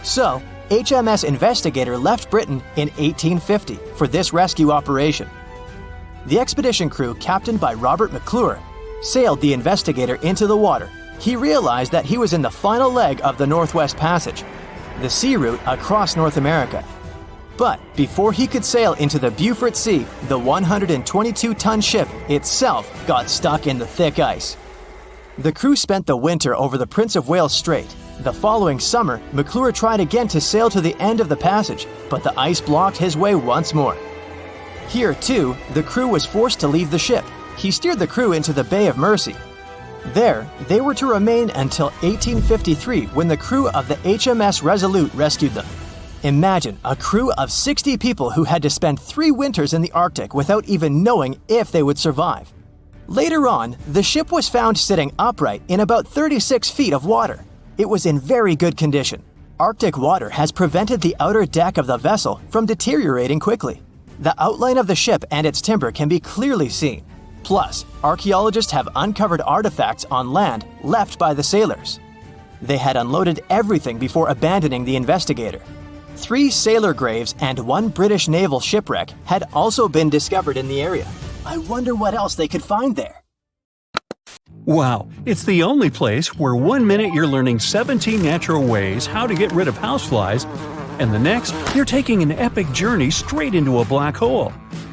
So, HMS Investigator left Britain in 1850 for this rescue operation. The expedition crew, captained by Robert McClure, sailed the Investigator into the water. He realized that he was in the final leg of the Northwest Passage, the sea route across North America. But before he could sail into the Beaufort Sea, the 122-ton ship itself got stuck in the thick ice. The crew spent the winter over the Prince of Wales Strait. The following summer, McClure tried again to sail to the end of the passage, but the ice blocked his way once more. Here, too, the crew was forced to leave the ship. He steered the crew into the Bay of Mercy. There, they were to remain until 1853 when the crew of the HMS Resolute rescued them. Imagine a crew of 60 people who had to spend 3 winters in the Arctic without even knowing if they would survive. Later on, the ship was found sitting upright in about 36 feet of water. It was in very good condition. Arctic water has prevented the outer deck of the vessel from deteriorating quickly. The outline of the ship and its timber can be clearly seen. Plus, archaeologists have uncovered artifacts on land left by the sailors. They had unloaded everything before abandoning the Investigator. 3 sailor graves and 1 British naval shipwreck had also been discovered in the area. I wonder what else they could find there. Wow, it's the only place where 1 minute you're learning 17 natural ways how to get rid of houseflies, and the next, you're taking an epic journey straight into a black hole.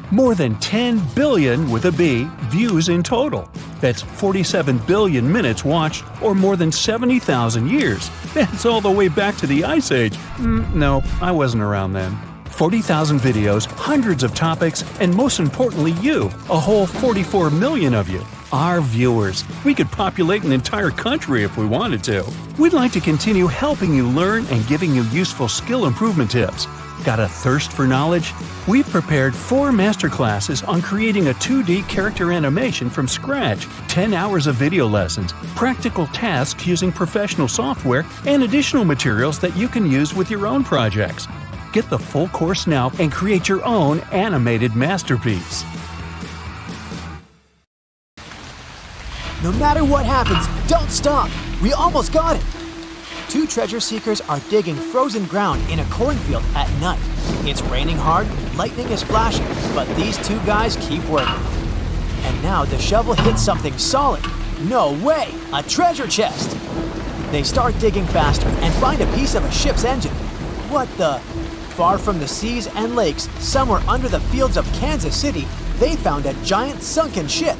More than 10 billion, with a B, views in total. That's 47 billion minutes watched, or more than 70,000 years. That's all the way back to the Ice Age. No, I wasn't around then. 40,000 videos, hundreds of topics, and most importantly you, a whole 44 million of you. Our viewers. We could populate an entire country if we wanted to. We'd like to continue helping you learn and giving you useful skill improvement tips. Got a thirst for knowledge? We've prepared 4 masterclasses on creating a 2D character animation from scratch, 10 hours of video lessons, practical tasks using professional software, and additional materials that you can use with your own projects. Get the full course now and create your own animated masterpiece. No matter what happens, don't stop! We almost got it! 2 treasure seekers are digging frozen ground in a cornfield at night. It's raining hard, lightning is flashing, but these 2 guys keep working. And now the shovel hits something solid. No way! A treasure chest! They start digging faster and find a piece of a ship's engine. What the? Far from the seas and lakes, somewhere under the fields of Kansas City, they found a giant sunken ship.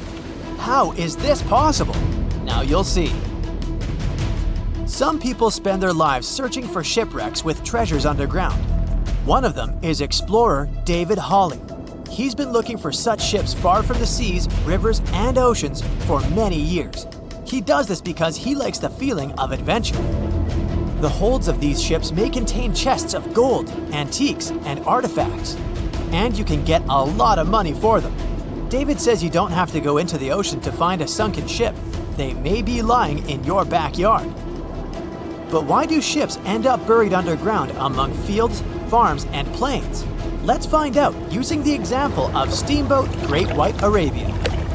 How is this possible? Now you'll see. Some people spend their lives searching for shipwrecks with treasures underground. One of them is explorer David Hawley. He's been looking for such ships far from the seas, rivers, and oceans for many years. He does this because he likes the feeling of adventure. The holds of these ships may contain chests of gold, antiques, and artifacts. And you can get a lot of money for them. David says you don't have to go into the ocean to find a sunken ship. They may be lying in your backyard. But why do ships end up buried underground among fields, farms, and plains? Let's find out using the example of steamboat Great White Arabia.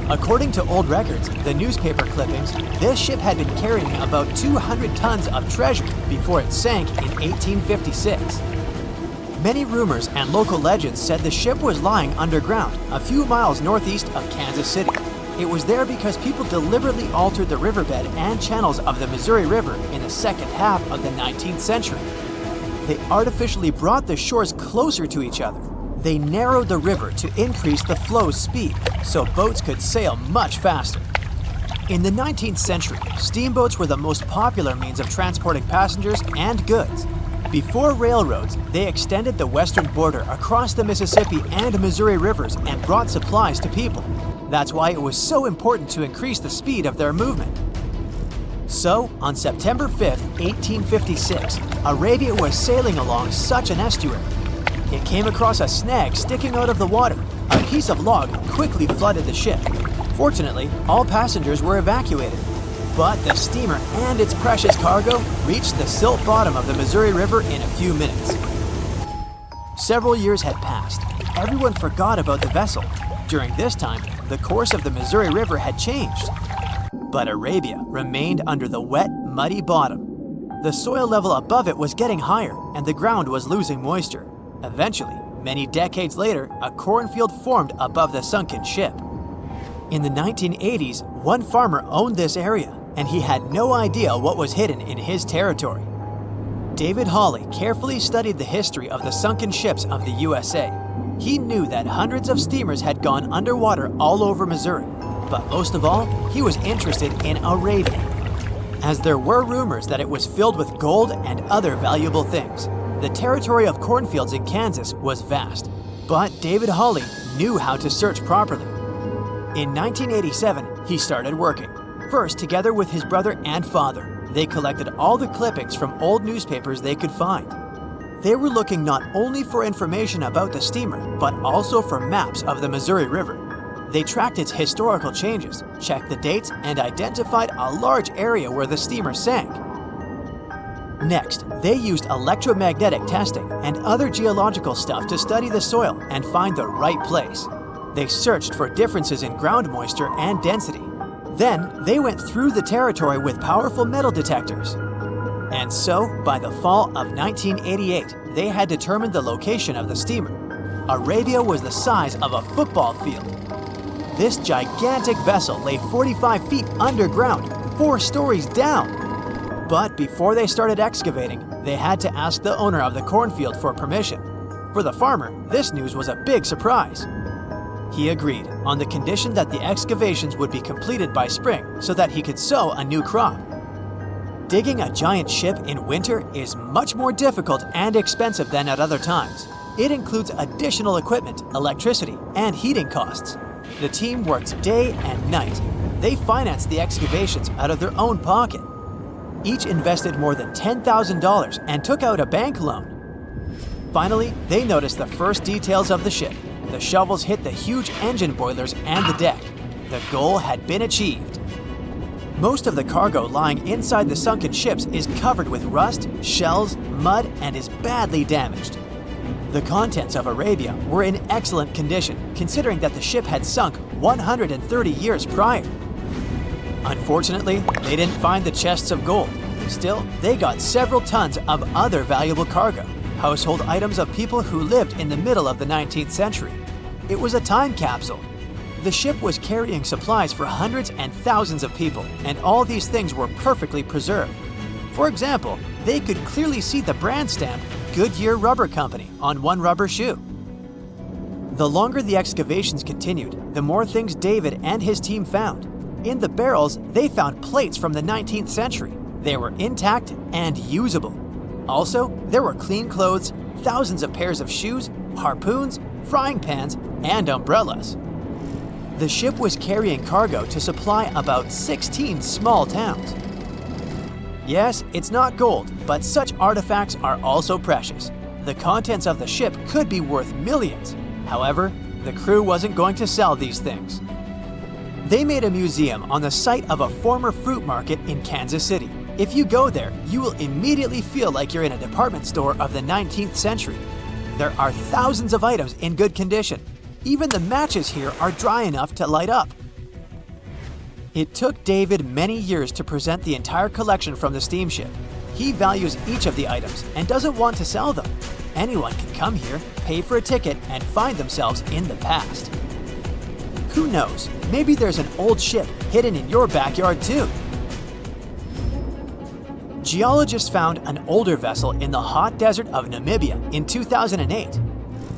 According to old records, the newspaper clippings, this ship had been carrying about 200 tons of treasure before it sank in 1856. Many rumors and local legends said the ship was lying underground a few miles northeast of Kansas City. It was there because people deliberately altered the riverbed and channels of the Missouri River in the second half of the 19th century. They artificially brought the shores closer to each other. They narrowed the river to increase the flow's speed so boats could sail much faster. In the 19th century, steamboats were the most popular means of transporting passengers and goods. Before railroads, they extended the western border across the Mississippi and Missouri rivers and brought supplies to people. That's why it was so important to increase the speed of their movement. So, on September 5, 1856, Arabia was sailing along such an estuary. It came across a snag sticking out of the water. A piece of log quickly flooded the ship. Fortunately, all passengers were evacuated. But the steamer and its precious cargo reached the silt bottom of the Missouri River in a few minutes. Several years had passed. Everyone forgot about the vessel. During this time, the course of the Missouri River had changed. But Arabia remained under the wet, muddy bottom. The soil level above it was getting higher, and the ground was losing moisture. Eventually, many decades later, a cornfield formed above the sunken ship. In the 1980s, one farmer owned this area, and he had no idea what was hidden in his territory. David Hawley carefully studied the history of the sunken ships of the USA. He knew that hundreds of steamers had gone underwater all over Missouri, but most of all, he was interested in Arabia, as there were rumors that it was filled with gold and other valuable things. The territory of cornfields in Kansas was vast, but David Hawley knew how to search properly. In 1987, he started working. First, together with his brother and father, they collected all the clippings from old newspapers they could find. They were looking not only for information about the steamer, but also for maps of the Missouri River. They tracked its historical changes, checked the dates, and identified a large area where the steamer sank. Next, they used electromagnetic testing and other geological stuff to study the soil and find the right place. They searched for differences in ground moisture and density. Then, they went through the territory with powerful metal detectors. And so, by the fall of 1988, they had determined the location of the steamer. Arabia was the size of a football field. This gigantic vessel lay 45 feet underground, 4 stories down. But before they started excavating, they had to ask the owner of the cornfield for permission. For the farmer, this news was a big surprise. He agreed, on the condition that the excavations would be completed by spring so that he could sow a new crop. Digging a giant ship in winter is much more difficult and expensive than at other times. It includes additional equipment, electricity, and heating costs. The team worked day and night. They financed the excavations out of their own pocket. Each invested more than $10,000 and took out a bank loan. Finally, they noticed the first details of the ship. The shovels hit the huge engine boilers and the deck. The goal had been achieved. Most of the cargo lying inside the sunken ships is covered with rust, shells, mud, and is badly damaged. The contents of Arabia were in excellent condition, considering that the ship had sunk 130 years prior. Unfortunately, they didn't find the chests of gold. Still, they got several tons of other valuable cargo, household items of people who lived in the middle of the 19th century. It was a time capsule. The ship was carrying supplies for hundreds and thousands of people, and all these things were perfectly preserved. For example, they could clearly see the brand stamp Goodyear Rubber Company on one rubber shoe. The longer the excavations continued, the more things David and his team found. In the barrels, they found plates from the 19th century. They were intact and usable. Also, there were clean clothes, thousands of pairs of shoes, harpoons, frying pans, and umbrellas. The ship was carrying cargo to supply about 16 small towns. Yes, it's not gold, but such artifacts are also precious. The contents of the ship could be worth millions. However, the crew wasn't going to sell these things. They made a museum on the site of a former fruit market in Kansas City. If you go there, you will immediately feel like you're in a department store of the 19th century. There are thousands of items in good condition. Even the matches here are dry enough to light up. It took David many years to present the entire collection from the steamship. He values each of the items and doesn't want to sell them. Anyone can come here, pay for a ticket, and find themselves in the past. Who knows, maybe there's an old ship hidden in your backyard too. Geologists found an older vessel in the hot desert of Namibia in 2008.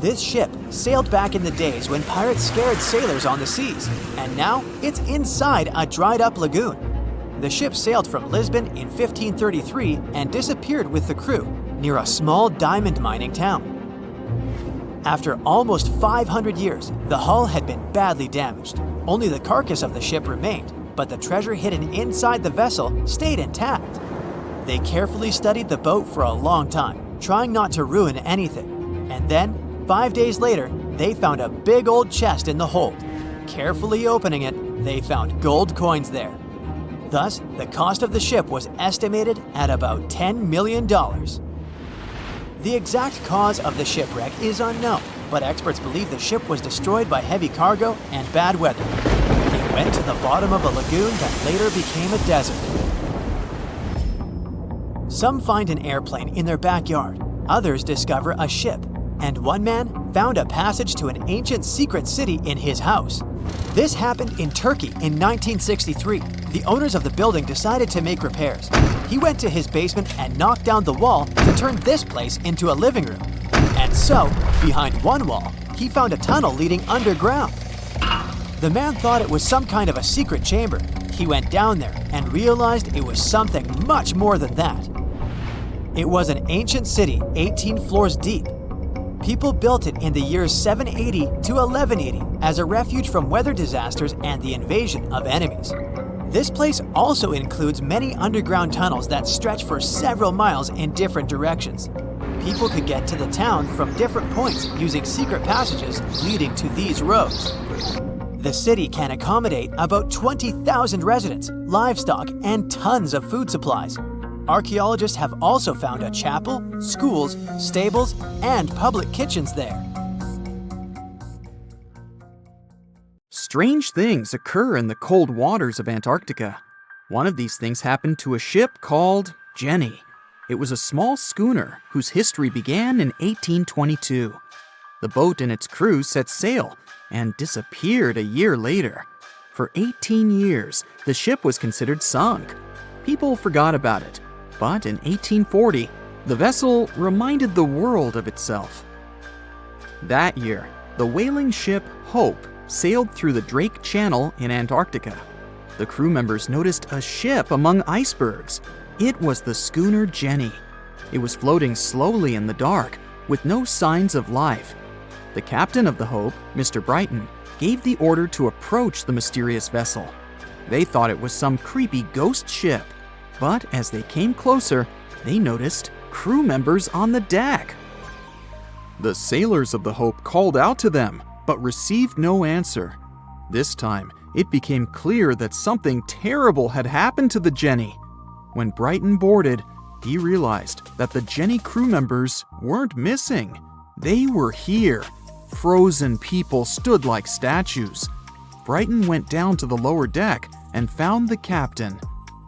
This ship sailed back in the days when pirates scared sailors on the seas, and now it's inside a dried-up lagoon. The ship sailed from Lisbon in 1533 and disappeared with the crew near a small diamond mining town. After almost 500 years, the hull had been badly damaged. Only the carcass of the ship remained, but the treasure hidden inside the vessel stayed intact. They carefully studied the boat for a long time, trying not to ruin anything. And then, 5 days later, they found a big old chest in the hold. Carefully opening it, they found gold coins there. Thus, the cost of the ship was estimated at about $10 million. The exact cause of the shipwreck is unknown, but experts believe the ship was destroyed by heavy cargo and bad weather. It went to the bottom of a lagoon that later became a desert. Some find an airplane in their backyard, others discover a ship, and one man found a passage to an ancient secret city in his house. This happened in Turkey in 1963. The owners of the building decided to make repairs. He went to his basement and knocked down the wall to turn this place into a living room. And so, behind one wall, he found a tunnel leading underground. The man thought it was some kind of a secret chamber. He went down there and realized it was something much more than that. It was an ancient city 18 floors deep. People built it in the years 780 to 1180 as a refuge from weather disasters and the invasion of enemies. This place also includes many underground tunnels that stretch for several miles in different directions. People could get to the town from different points using secret passages leading to these roads. The city can accommodate about 20,000 residents, livestock, and tons of food supplies. Archaeologists have also found a chapel, schools, stables, and public kitchens there. Strange things occur in the cold waters of Antarctica. One of these things happened to a ship called Jenny. It was a small schooner whose history began in 1822. The boat and its crew set sail and disappeared a year later. For 18 years, the ship was considered sunk. People forgot about it. But in 1840, the vessel reminded the world of itself. That year, the whaling ship Hope sailed through the Drake Channel in Antarctica. The crew members noticed a ship among icebergs. It was the schooner Jenny. It was floating slowly in the dark, with no signs of life. The captain of the Hope, Mr. Brighton, gave the order to approach the mysterious vessel. They thought it was some creepy ghost ship. But as they came closer, they noticed crew members on the deck. The sailors of the Hope called out to them, but received no answer. This time, it became clear that something terrible had happened to the Jenny. When Brighton boarded, he realized that the Jenny crew members weren't missing. They were here. Frozen people stood like statues. Brighton went down to the lower deck and found the captain.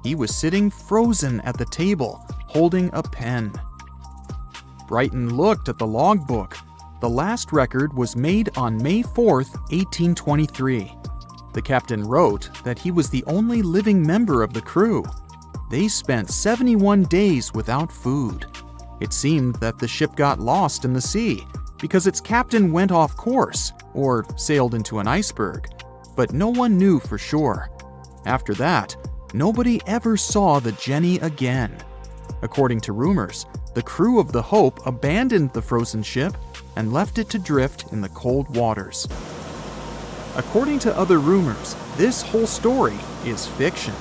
He was sitting frozen at the table, holding a pen. Brighton looked at the logbook. The last record was made on May 4th, 1823. The captain wrote that he was the only living member of the crew. They spent 71 days without food. It seemed that the ship got lost in the sea because its captain went off course or sailed into an iceberg, but no one knew for sure. After that, nobody ever saw the Jenny again. According to rumors, the crew of the Hope abandoned the frozen ship and left it to drift in the cold waters. According to other rumors, this whole story is fiction.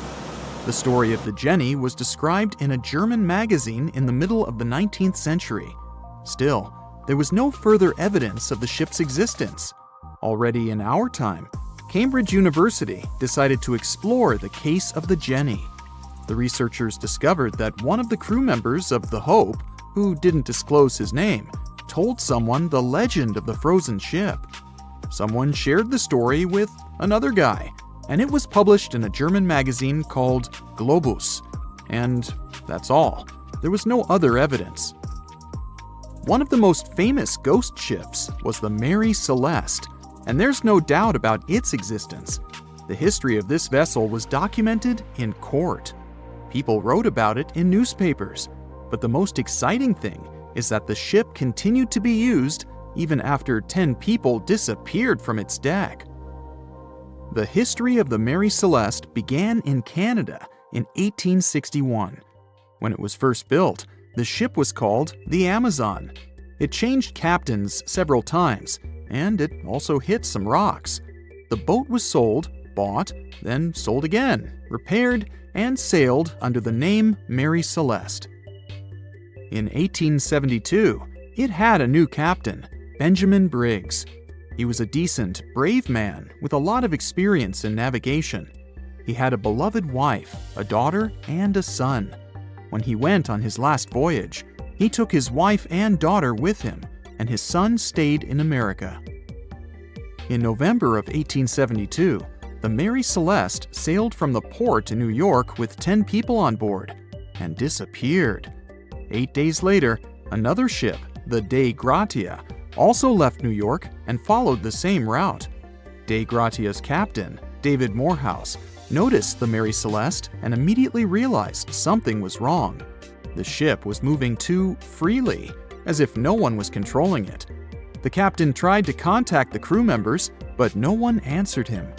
The story of the Jenny was described in a German magazine in the middle of the 19th century. Still, there was no further evidence of the ship's existence. Already in our time, Cambridge University decided to explore the case of the Jenny. The researchers discovered that one of the crew members of the Hope, who didn't disclose his name, told someone the legend of the frozen ship. Someone shared the story with another guy, and it was published in a German magazine called Globus. And that's all. There was no other evidence. One of the most famous ghost ships was the Mary Celeste, and there's no doubt about its existence. The history of this vessel was documented in court. People wrote about it in newspapers, but the most exciting thing is that the ship continued to be used even after 10 people disappeared from its deck. The history of the Mary Celeste began in Canada in 1861. When it was first built, the ship was called the Amazon. It changed captains several times, and it also hit some rocks. The boat was sold, bought, then sold again, repaired, and sailed under the name Mary Celeste. In 1872, it had a new captain, Benjamin Briggs. He was a decent, brave man with a lot of experience in navigation. He had a beloved wife, a daughter, and a son. When he went on his last voyage, he took his wife and daughter with him, and his son stayed in America. In November of 1872, the Mary Celeste sailed from the port in New York with 10 people on board and disappeared. 8 days later, another ship, the Dei Gratia, also left New York and followed the same route. Dei Gratia's captain, David Morehouse, noticed the Mary Celeste and immediately realized something was wrong. The ship was moving too freely, as if no one was controlling it. The captain tried to contact the crew members, but no one answered him.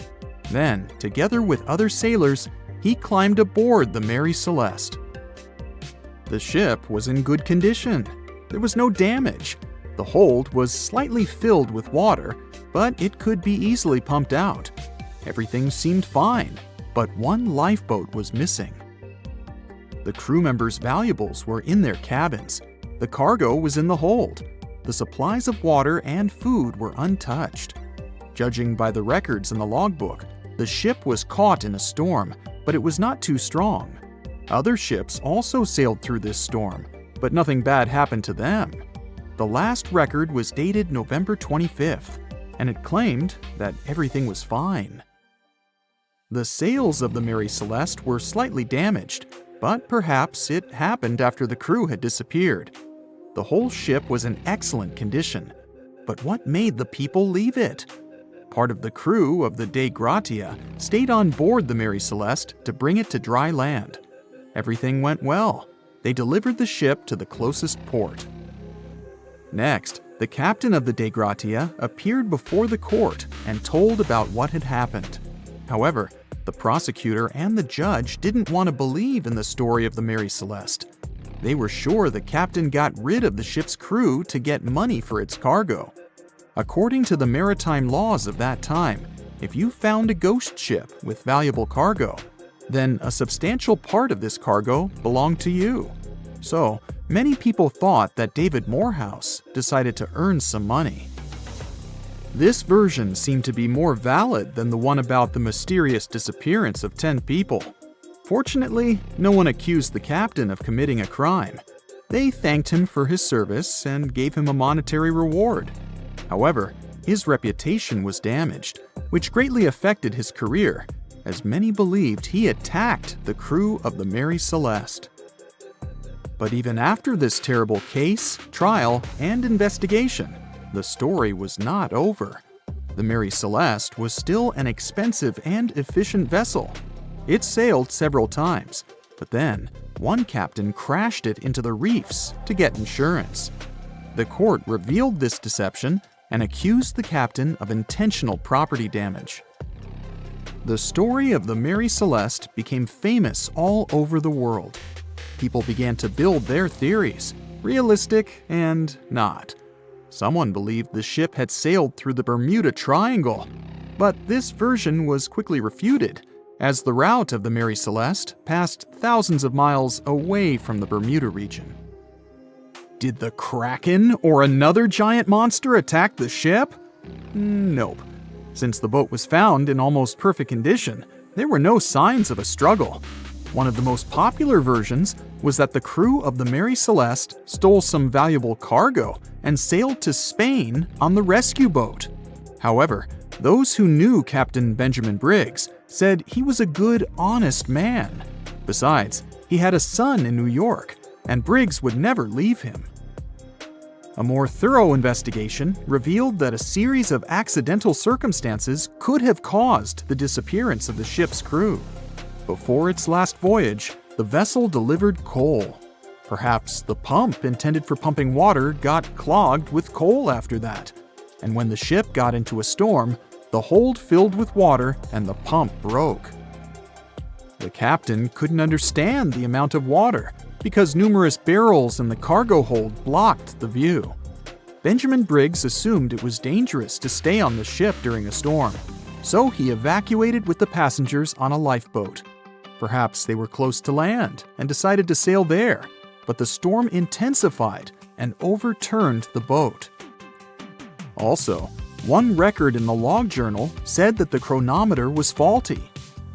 Then, together with other sailors, he climbed aboard the Mary Celeste. The ship was in good condition. There was no damage. The hold was slightly filled with water, but it could be easily pumped out. Everything seemed fine, but one lifeboat was missing. The crew members' valuables were in their cabins. The cargo was in the hold. The supplies of water and food were untouched. Judging by the records in the logbook, the ship was caught in a storm, but it was not too strong. Other ships also sailed through this storm, but nothing bad happened to them. The last record was dated November 25th, and it claimed that everything was fine. The sails of the Mary Celeste were slightly damaged, but perhaps it happened after the crew had disappeared. The whole ship was in excellent condition, but what made the people leave it? Part of the crew of the Dei Gratia stayed on board the Mary Celeste to bring it to dry land. Everything went well. They delivered the ship to the closest port. Next, the captain of the Dei Gratia appeared before the court and told about what had happened. However, the prosecutor and the judge didn't want to believe in the story of the Mary Celeste. They were sure the captain got rid of the ship's crew to get money for its cargo. According to the maritime laws of that time, if you found a ghost ship with valuable cargo, then a substantial part of this cargo belonged to you. So, many people thought that David Morehouse decided to earn some money. This version seemed to be more valid than the one about the mysterious disappearance of 10 people. Fortunately, no one accused the captain of committing a crime. They thanked him for his service and gave him a monetary reward. However, his reputation was damaged, which greatly affected his career, as many believed he attacked the crew of the Mary Celeste. But even after this terrible case, trial, and investigation, the story was not over. The Mary Celeste was still an expensive and efficient vessel. It sailed several times, but then one captain crashed it into the reefs to get insurance. The court revealed this deception and accused the captain of intentional property damage. The story of the Mary Celeste became famous all over the world. People began to build their theories, realistic and not. Someone believed the ship had sailed through the Bermuda Triangle, but this version was quickly refuted, as the route of the Mary Celeste passed thousands of miles away from the Bermuda region. Did the Kraken or another giant monster attack the ship? Nope. Since the boat was found in almost perfect condition, there were no signs of a struggle. One of the most popular versions was that the crew of the Mary Celeste stole some valuable cargo and sailed to Spain on the rescue boat. However, Those who knew Captain Benjamin Briggs said he was a good, honest man. Besides, he had a son in New York, and Briggs would never leave him. A more thorough investigation revealed that a series of accidental circumstances could have caused the disappearance of the ship's crew. Before its last voyage, the vessel delivered coal. Perhaps the pump intended for pumping water got clogged with coal after that, and when the ship got into a storm, the hold filled with water and the pump broke. The captain couldn't understand the amount of water because numerous barrels in the cargo hold blocked the view. Benjamin Briggs assumed it was dangerous to stay on the ship during a storm, so he evacuated with the passengers on a lifeboat. Perhaps they were close to land and decided to sail there, but the storm intensified and overturned the boat. Also, one record in the log journal said that the chronometer was faulty.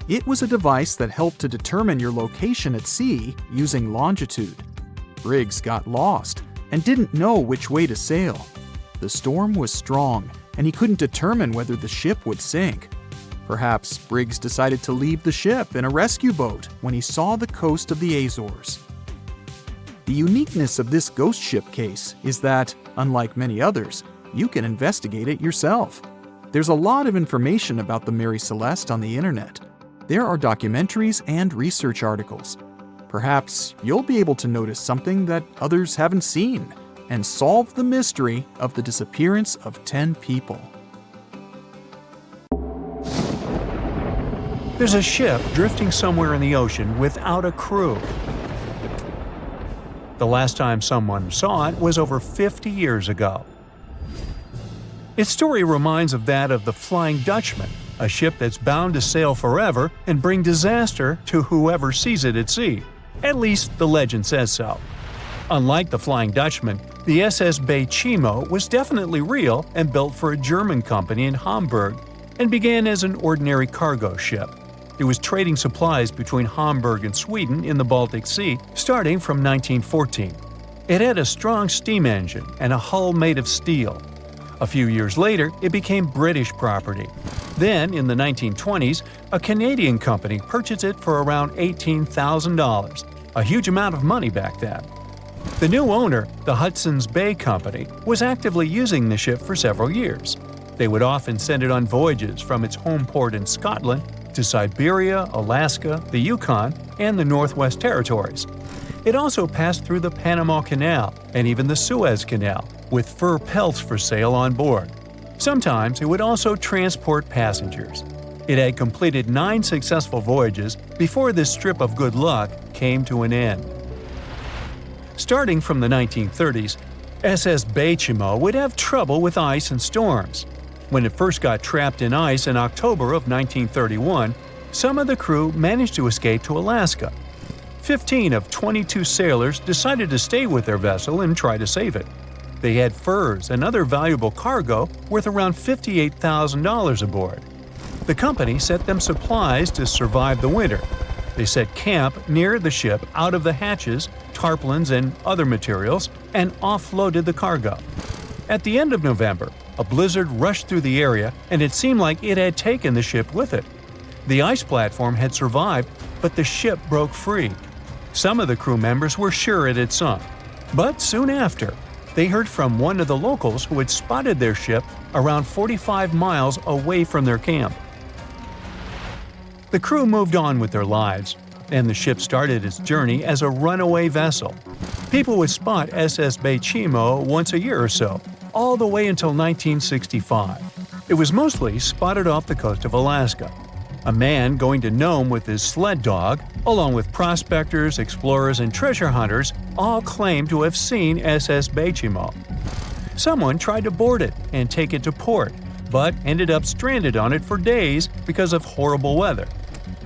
It was a device that helped to determine your location at sea using longitude. Briggs got lost and didn't know which way to sail. The storm was strong, and he couldn't determine whether the ship would sink. Perhaps Briggs decided to leave the ship in a rescue boat when he saw the coast of the Azores. The uniqueness of this ghost ship case is that, unlike many others, you can investigate it yourself. There's a lot of information about the Mary Celeste on the internet. There are documentaries and research articles. Perhaps you'll be able to notice something that others haven't seen and solve the mystery of the disappearance of 10 people. There's a ship drifting somewhere in the ocean without a crew. The last time someone saw it was over 50 years ago. Its story reminds of that of the Flying Dutchman, a ship that's bound to sail forever and bring disaster to whoever sees it at sea. At least the legend says so. Unlike the Flying Dutchman, the SS Bay Chimo was definitely real and built for a German company in Hamburg and began as an ordinary cargo ship. It was trading supplies between Hamburg and Sweden in the Baltic Sea starting from 1914. It had a strong steam engine and a hull made of steel. A few years later, it became British property. Then, in the 1920s, a Canadian company purchased it for around $18,000, a huge amount of money back then. The new owner, the Hudson's Bay Company, was actively using the ship for several years. They would often send it on voyages from its home port in Scotland to Siberia, Alaska, the Yukon, and the Northwest Territories. It also passed through the Panama Canal and even the Suez Canal, with fur pelts for sale on board. Sometimes it would also transport passengers. It had completed 9 successful voyages before this strip of good luck came to an end. Starting from the 1930s, SS Bay Chimo would have trouble with ice and storms. When it first got trapped in ice in October of 1931, some of the crew managed to escape to Alaska. 15 of 22 sailors decided to stay with their vessel and try to save it. They had furs and other valuable cargo worth around $58,000 aboard. The company sent them supplies to survive the winter. They set camp near the ship out of the hatches, tarpaulins, and other materials, and offloaded the cargo. At the end of November, a blizzard rushed through the area, and it seemed like it had taken the ship with it. The ice platform had survived, but the ship broke free. Some of the crew members were sure it had sunk. But soon after, they heard from one of the locals who had spotted their ship around 45 miles away from their camp. The crew moved on with their lives, and the ship started its journey as a runaway vessel. People would spot SS Bay Chimo once a year or so, all the way until 1965. It was mostly spotted off the coast of Alaska. A man going to Nome with his sled dog, along with prospectors, explorers, and treasure hunters, all claimed to have seen SS Bay Chimo. Someone tried to board it and take it to port, but ended up stranded on it for days because of horrible weather.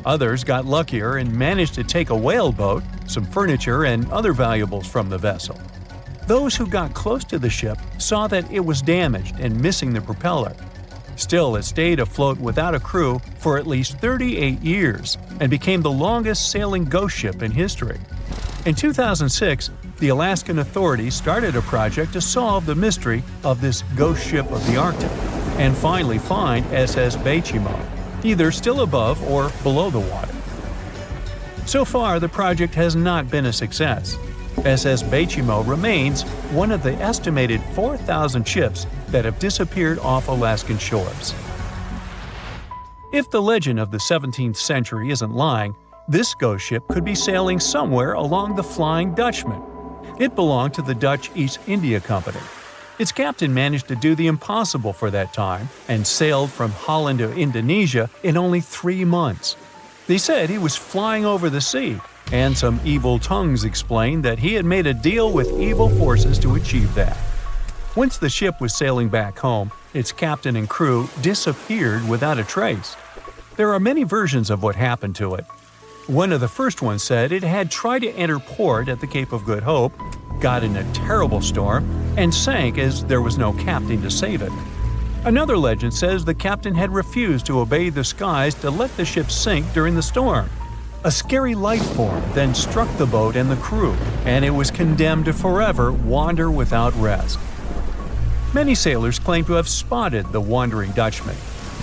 Others got luckier and managed to take a whaleboat, some furniture, and other valuables from the vessel. Those who got close to the ship saw that it was damaged and missing the propeller. Still, it stayed afloat without a crew for at least 38 years and became the longest sailing ghost ship in history. In 2006, the Alaskan authorities started a project to solve the mystery of this ghost ship of the Arctic. and finally find SS Bechimo, either still above or below the water. So far, the project has not been a success. SS Bechimo remains one of the estimated 4,000 ships that have disappeared off Alaskan shores. If the legend of the 17th century isn't lying, this ghost ship could be sailing somewhere along the Flying Dutchman. It belonged to the Dutch East India Company. Its captain managed to do the impossible for that time and sailed from Holland to Indonesia in only 3 months. They said he was flying over the sea, and some evil tongues explained that he had made a deal with evil forces to achieve that. Once the ship was sailing back home, its captain and crew disappeared without a trace. There are many versions of what happened to it. One of the first ones said it had tried to enter port at the Cape of Good Hope, got in a terrible storm, and sank as there was no captain to save it. Another legend says the captain had refused to obey the skies to let the ship sink during the storm. A scary life form then struck the boat and the crew, and it was condemned to forever wander without rest. Many sailors claim to have spotted the wandering Dutchman.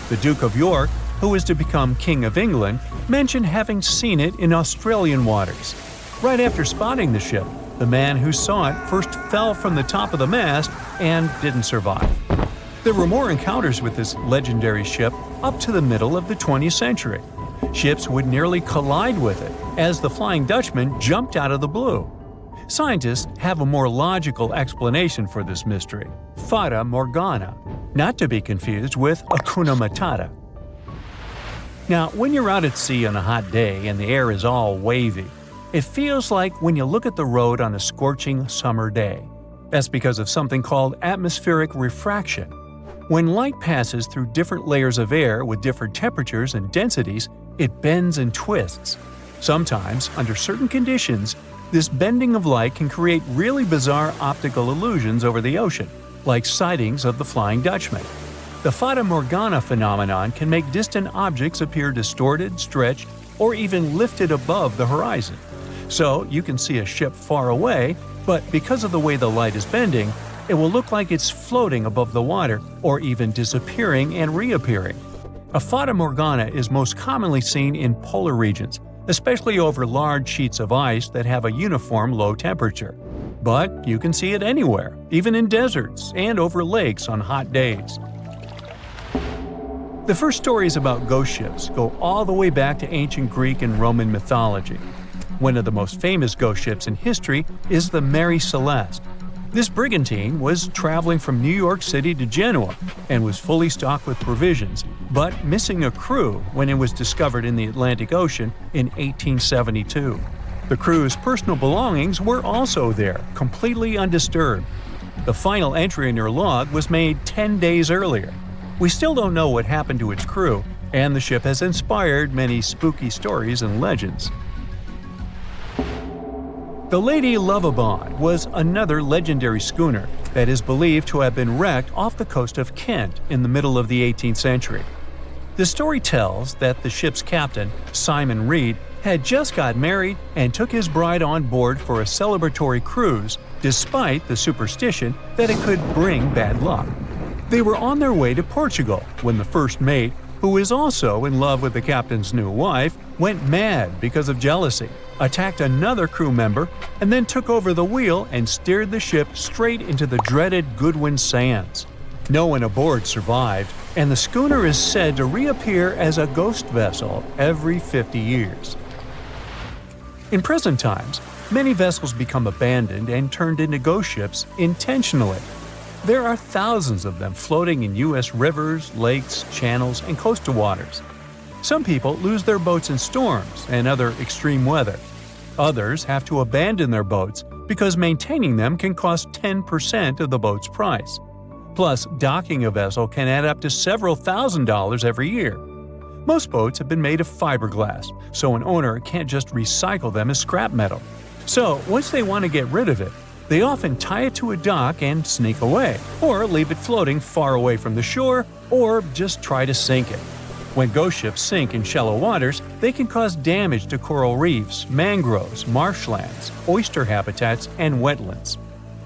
The Duke of York, who was to become King of England, mentioned having seen it in Australian waters. Right after spotting the ship, the man who saw it first fell from the top of the mast and didn't survive. There were more encounters with this legendary ship up to the middle of the 20th century. Ships would nearly collide with it as the Flying Dutchman jumped out of the blue. Scientists have a more logical explanation for this mystery: Fata Morgana, not to be confused with Hakuna Matata. Now, when you're out at sea on a hot day and the air is all wavy, it feels like when you look at the road on a scorching summer day. That's because of something called atmospheric refraction. When light passes through different layers of air with different temperatures and densities, it bends and twists. Sometimes, under certain conditions, this bending of light can create really bizarre optical illusions over the ocean, like sightings of the Flying Dutchman. The Fata Morgana phenomenon can make distant objects appear distorted, stretched, or even lifted above the horizon. So you can see a ship far away, but because of the way the light is bending, it will look like it's floating above the water or even disappearing and reappearing. A Fata Morgana is most commonly seen in polar regions, especially over large sheets of ice that have a uniform low temperature. But you can see it anywhere, even in deserts and over lakes on hot days. The first stories about ghost ships go all the way back to ancient Greek and Roman mythology. One of the most famous ghost ships in history is the Mary Celeste. This brigantine was traveling from New York City to Genoa and was fully stocked with provisions, but missing a crew when it was discovered in the Atlantic Ocean in 1872. The crew's personal belongings were also there, completely undisturbed. The final entry in their log was made 10 days earlier. We still don't know what happened to its crew, and the ship has inspired many spooky stories and legends. The Lady Lovibond was another legendary schooner that is believed to have been wrecked off the coast of Kent in the middle of the 18th century. The story tells that the ship's captain, Simon Reed, had just got married and took his bride on board for a celebratory cruise, despite the superstition that it could bring bad luck. They were on their way to Portugal when the first mate, who is also in love with the captain's new wife, went mad because of jealousy, attacked another crew member, and then took over the wheel and steered the ship straight into the dreaded Goodwin Sands. No one aboard survived, and the schooner is said to reappear as a ghost vessel every 50 years. In present times, many vessels become abandoned and turned into ghost ships intentionally. There are thousands of them floating in U.S. rivers, lakes, channels, and coastal waters. Some people lose their boats in storms and other extreme weather. Others have to abandon their boats because maintaining them can cost 10% of the boat's price. Plus, docking a vessel can add up to several $1,000s every year. Most boats have been made of fiberglass, so an owner can't just recycle them as scrap metal. So, once they want to get rid of it, they often tie it to a dock and sneak away, or leave it floating far away from the shore, or just try to sink it. When ghost ships sink in shallow waters, they can cause damage to coral reefs, mangroves, marshlands, oyster habitats, and wetlands.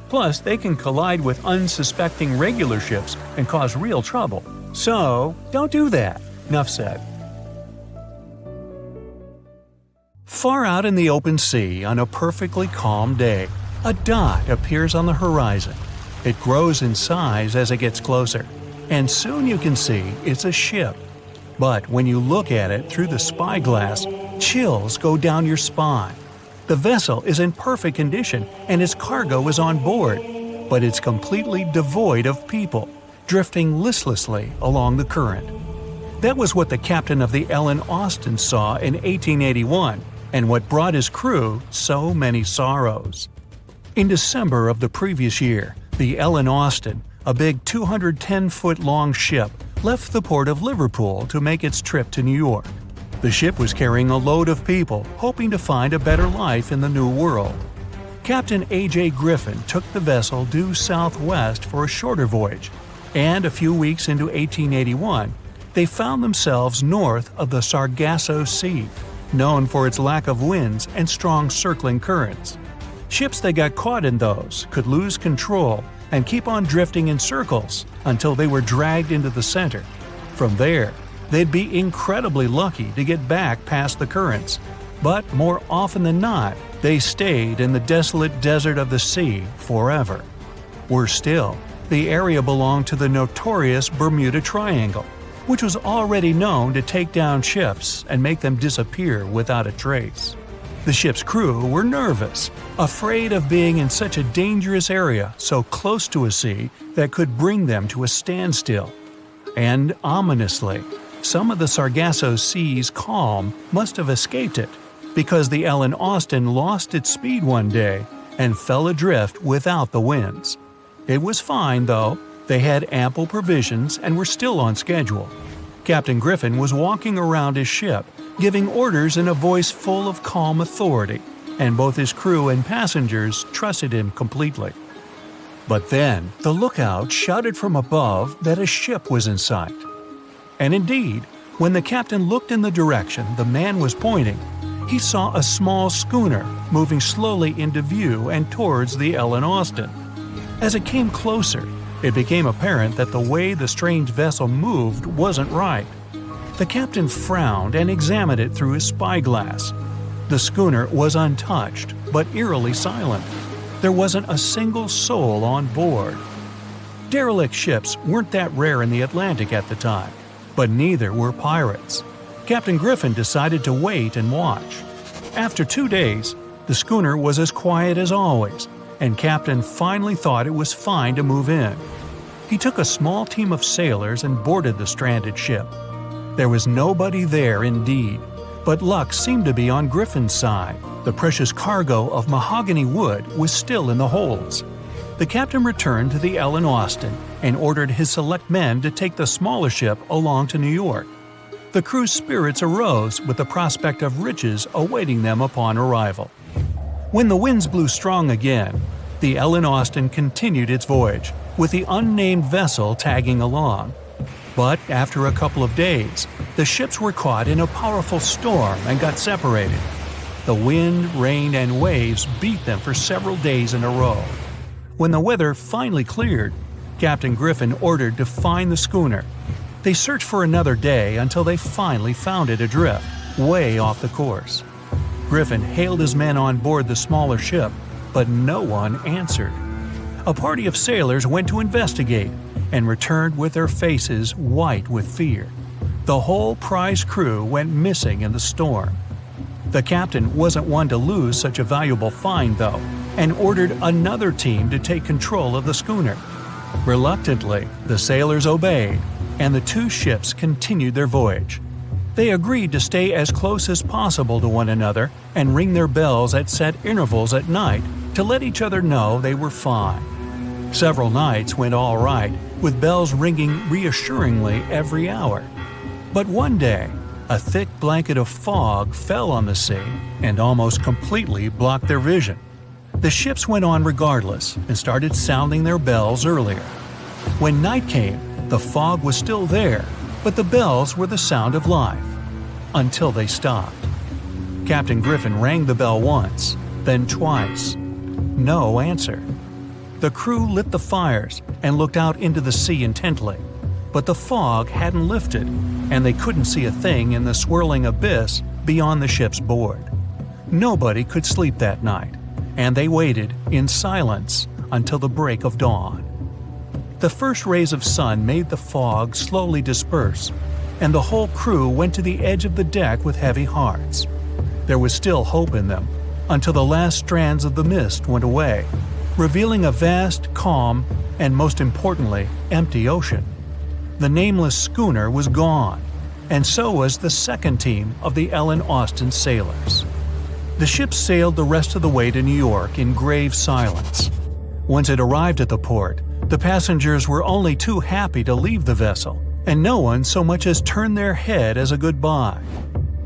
Plus, they can collide with unsuspecting regular ships and cause real trouble. So, don't do that. Enough said. Far out in the open sea on a perfectly calm day, a dot appears on the horizon. It grows in size as it gets closer, and soon you can see it's a ship. But when you look at it through the spyglass, chills go down your spine. The vessel is in perfect condition and its cargo is on board, but it's completely devoid of people, drifting listlessly along the current. That was what the captain of the Ellen Austin saw in 1881, and what brought his crew so many sorrows. In December of the previous year, the Ellen Austin, a big 210-foot-long ship, left the port of Liverpool to make its trip to New York. The ship was carrying a load of people hoping to find a better life in the New World. Captain A.J. Griffin took the vessel due southwest for a shorter voyage, and a few weeks into 1881, they found themselves north of the Sargasso Sea, known for its lack of winds and strong circling currents. Ships that got caught in those could lose control and keep on drifting in circles until they were dragged into the center. From there, they'd be incredibly lucky to get back past the currents, but more often than not, they stayed in the desolate desert of the sea forever. Worse still, the area belonged to the notorious Bermuda Triangle, which was already known to take down ships and make them disappear without a trace. The ship's crew were nervous, afraid of being in such a dangerous area so close to a sea that could bring them to a standstill. And ominously, some of the Sargasso Sea's calm must have escaped it, because the Ellen Austin lost its speed one day and fell adrift without the winds. It was fine, though. They had ample provisions and were still on schedule. Captain Griffin was walking around his ship, giving orders in a voice full of calm authority, and both his crew and passengers trusted him completely. But then, the lookout shouted from above that a ship was in sight. And indeed, when the captain looked in the direction the man was pointing, he saw a small schooner moving slowly into view and towards the Ellen Austin. As it came closer, it became apparent that the way the strange vessel moved wasn't right. The captain frowned and examined it through his spyglass. The schooner was untouched, but eerily silent. There wasn't a single soul on board. Derelict ships weren't that rare in the Atlantic at the time, but neither were pirates. Captain Griffin decided to wait and watch. After 2 days, the schooner was as quiet as always, and Captain finally thought it was fine to move in. He took a small team of sailors and boarded the stranded ship. There was nobody there indeed, but luck seemed to be on Griffin's side. The precious cargo of mahogany wood was still in the holds. The captain returned to the Ellen Austin and ordered his select men to take the smaller ship along to New York. The crew's spirits arose with the prospect of riches awaiting them upon arrival. When the winds blew strong again, the Ellen Austin continued its voyage, with the unnamed vessel tagging along. But after a couple of days, the ships were caught in a powerful storm and got separated. The wind, rain, and waves beat them for several days in a row. When the weather finally cleared, Captain Griffin ordered to find the schooner. They searched for another day until they finally found it adrift, way off the course. Griffin hailed his men on board the smaller ship, but no one answered. A party of sailors went to investigate and returned with their faces white with fear. The whole prize crew went missing in the storm. The captain wasn't one to lose such a valuable find, though, and ordered another team to take control of the schooner. Reluctantly, the sailors obeyed, and the two ships continued their voyage. They agreed to stay as close as possible to one another and ring their bells at set intervals at night to let each other know they were fine. Several nights went all right, with bells ringing reassuringly every hour. But one day, a thick blanket of fog fell on the sea and almost completely blocked their vision. The ships went on regardless and started sounding their bells earlier. When night came, the fog was still there, but the bells were the sound of life. Until they stopped. Captain Griffin rang the bell once, then twice. No answer. The crew lit the fires and looked out into the sea intently. but the fog hadn't lifted, and they couldn't see a thing in the swirling abyss beyond the ship's board. Nobody could sleep that night, and they waited in silence until the break of dawn. The first rays of sun made the fog slowly disperse, and the whole crew went to the edge of the deck with heavy hearts. There was still hope in them, until the last strands of the mist went away, revealing a vast, calm, and most importantly, empty ocean. The nameless schooner was gone, and so was the second team of the Ellen Austin sailors. The ship sailed the rest of the way to New York in grave silence. Once it arrived at the port, the passengers were only too happy to leave the vessel, and no one so much as turned their head as a goodbye.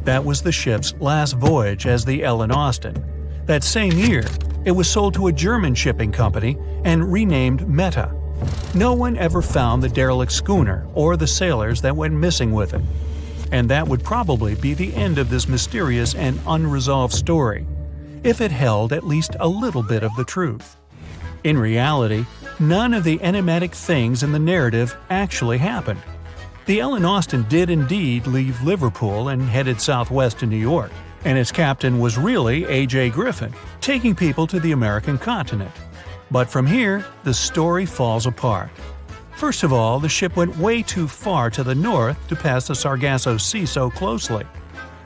That was the ship's last voyage as the Ellen Austin. That same year, it was sold to a German shipping company and renamed Meta. No one ever found the derelict schooner or the sailors that went missing with it. And that would probably be the end of this mysterious and unresolved story, if it held at least a little bit of the truth. In reality, none of the enigmatic things in the narrative actually happened. The Ellen Austin did indeed leave Liverpool and headed southwest to New York, and its captain was really A.J. Griffin, taking people to the American continent. But from here, the story falls apart. First of all, the ship went way too far to the north to pass the Sargasso Sea so closely.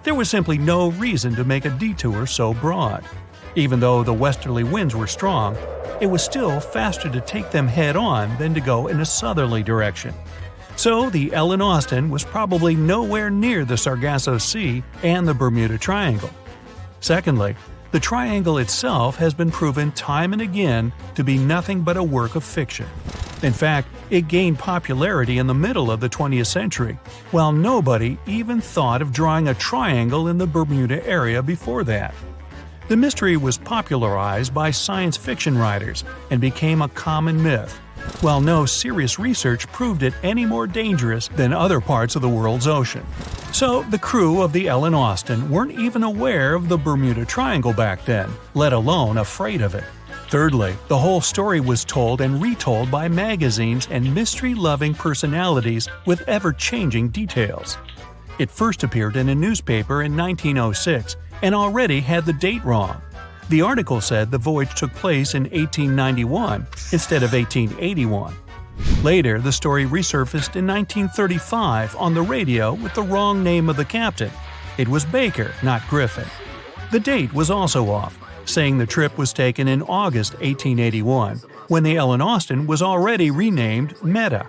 There was simply no reason to make a detour so broad. Even though the westerly winds were strong, it was still faster to take them head-on than to go in a southerly direction. So the Ellen Austin was probably nowhere near the Sargasso Sea and the Bermuda Triangle. Secondly, the triangle itself has been proven time and again to be nothing but a work of fiction. In fact, it gained popularity in the middle of the 20th century, while nobody even thought of drawing a triangle in the Bermuda area before that. The mystery was popularized by science fiction writers and became a common myth, while no serious research proved it any more dangerous than other parts of the world's ocean. So the crew of the Ellen Austin weren't even aware of the Bermuda Triangle back then, let alone afraid of it. Thirdly, the whole story was told and retold by magazines and mystery-loving personalities with ever-changing details. It first appeared in a newspaper in 1906 and already had the date wrong. The article said the voyage took place in 1891 instead of 1881. Later, the story resurfaced in 1935 on the radio with the wrong name of the captain. It was Baker, not Griffin. The date was also off, saying the trip was taken in August 1881, when the Ellen Austin was already renamed Meta.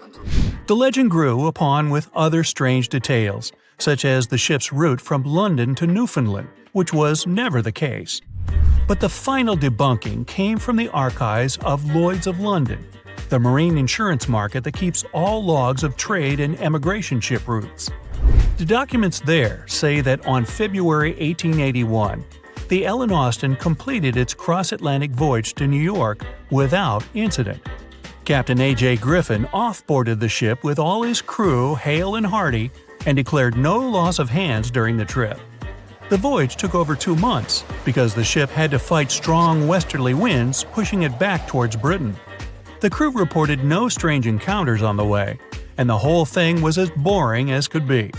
The legend grew upon with other strange details, such as the ship's route from London to Newfoundland, which was never the case. But the final debunking came from the archives of Lloyd's of London, the marine insurance market that keeps all logs of trade and emigration ship routes. The documents there say that on February 1881, the Ellen Austin completed its cross-Atlantic voyage to New York without incident. Captain A.J. Griffin offboarded the ship with all his crew hale and hearty and declared no loss of hands during the trip. The voyage took over 2 months because the ship had to fight strong westerly winds pushing it back towards Britain. The crew reported no strange encounters on the way, and the whole thing was as boring as could be.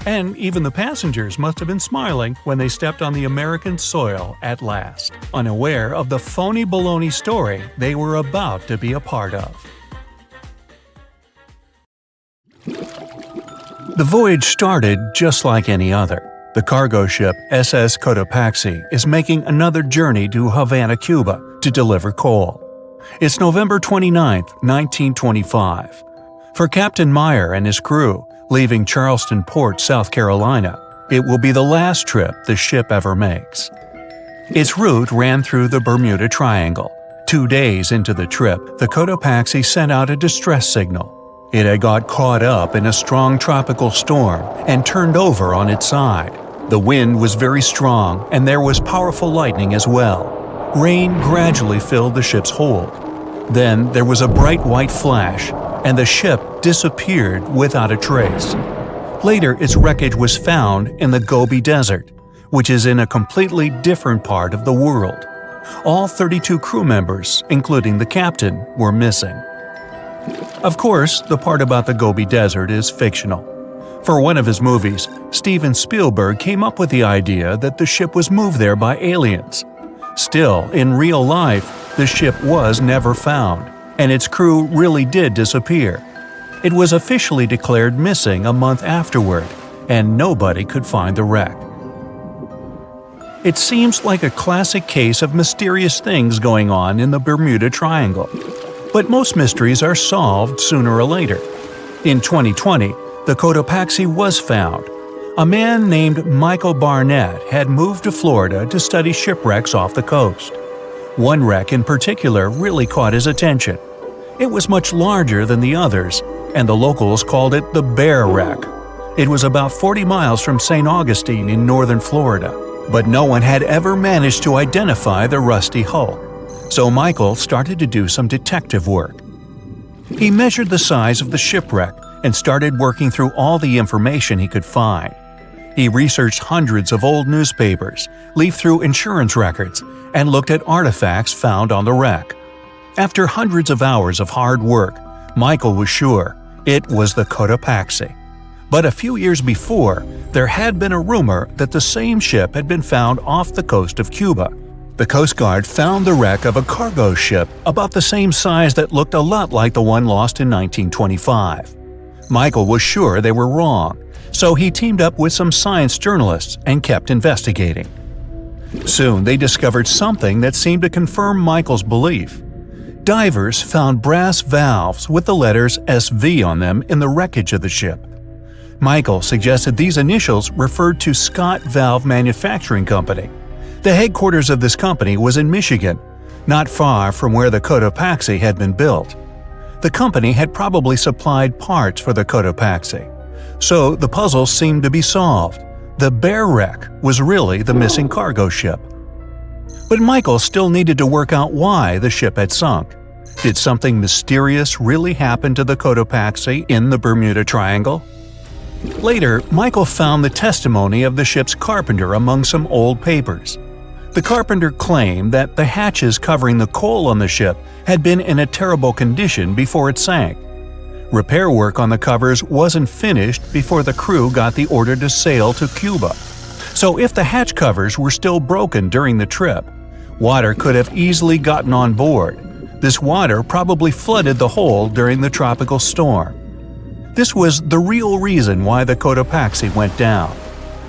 And even the passengers must have been smiling when they stepped on the American soil at last, unaware of the phony baloney story they were about to be a part of. The voyage started just like any other. The cargo ship SS Cotopaxi is making another journey to Havana, Cuba, to deliver coal. It's November 29, 1925. For Captain Meyer and his crew, leaving Charleston Port, South Carolina, it will be the last trip the ship ever makes. Its route ran through the Bermuda Triangle. 2 days into the trip, the Cotopaxi sent out a distress signal. It had got caught up in a strong tropical storm and turned over on its side. The wind was very strong and there was powerful lightning as well. Rain gradually filled the ship's hold. Then there was a bright white flash, and the ship disappeared without a trace. Later, its wreckage was found in the Gobi Desert, which is in a completely different part of the world. All 32 crew members, including the captain, were missing. Of course, the part about the Gobi Desert is fictional. For one of his movies, Steven Spielberg came up with the idea that the ship was moved there by aliens. Still, in real life, the ship was never found, and its crew really did disappear. It was officially declared missing a month afterward, and nobody could find the wreck. It seems like a classic case of mysterious things going on in the Bermuda Triangle. But most mysteries are solved sooner or later. In 2020, the Cotopaxi was found. A man named Michael Barnett had moved to Florida to study shipwrecks off the coast. One wreck in particular really caught his attention. It was much larger than the others, and the locals called it the Bear Wreck. It was about 40 miles from St. Augustine in northern Florida, but no one had ever managed to identify the rusty hull. So Michael started to do some detective work. He measured the size of the shipwreck and started working through all the information he could find. He researched hundreds of old newspapers, leafed through insurance records, and looked at artifacts found on the wreck. After hundreds of hours of hard work, Michael was sure it was the Cotopaxi. But a few years before, there had been a rumor that the same ship had been found off the coast of Cuba. The Coast Guard found the wreck of a cargo ship about the same size that looked a lot like the one lost in 1925. Michael was sure they were wrong, so he teamed up with some science journalists and kept investigating. Soon they discovered something that seemed to confirm Michael's belief. Divers found brass valves with the letters SV on them in the wreckage of the ship. Michael suggested these initials referred to Scott Valve Manufacturing Company. The headquarters of this company was in Michigan, not far from where the Cotopaxi had been built. The company had probably supplied parts for the Cotopaxi. So the puzzle seemed to be solved. The Bear Wreck was really the missing cargo ship. But Michael still needed to work out why the ship had sunk. Did something mysterious really happen to the Cotopaxi in the Bermuda Triangle? Later, Michael found the testimony of the ship's carpenter among some old papers. The carpenter claimed that the hatches covering the coal on the ship had been in a terrible condition before it sank. Repair work on the covers wasn't finished before the crew got the order to sail to Cuba. So if the hatch covers were still broken during the trip, water could have easily gotten on board. This water probably flooded the hold during the tropical storm. This was the real reason why the Cotopaxi went down.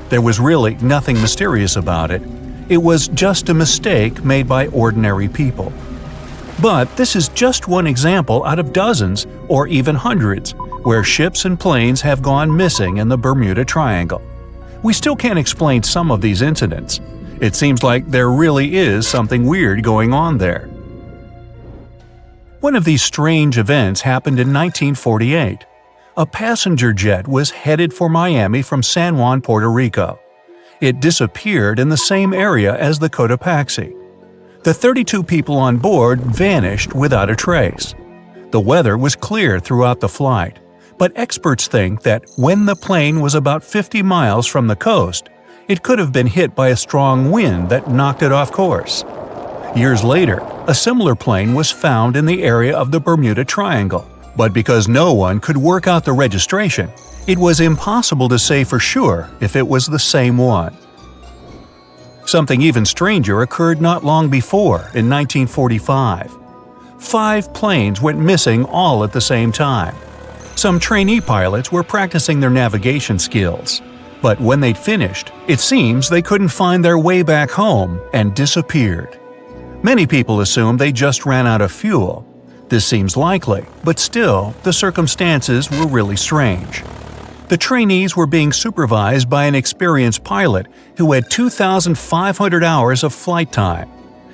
There was really nothing mysterious about it. It was just a mistake made by ordinary people. But this is just one example out of dozens, or even hundreds, where ships and planes have gone missing in the Bermuda Triangle. We still can't explain some of these incidents. It seems like there really is something weird going on there. One of these strange events happened in 1948. A passenger jet was headed for Miami from San Juan, Puerto Rico. It disappeared in the same area as the Cotopaxi. The 32 people on board vanished without a trace. The weather was clear throughout the flight, but experts think that when the plane was about 50 miles from the coast, it could have been hit by a strong wind that knocked it off course. Years later, a similar plane was found in the area of the Bermuda Triangle. But because no one could work out the registration, it was impossible to say for sure if it was the same one. Something even stranger occurred not long before, in 1945. 5 planes went missing all at the same time. Some trainee pilots were practicing their navigation skills. But when they'd finished, it seems they couldn't find their way back home and disappeared. Many people assume they just ran out of fuel. This seems likely, but still, the circumstances were really strange. The trainees were being supervised by an experienced pilot who had 2,500 hours of flight time.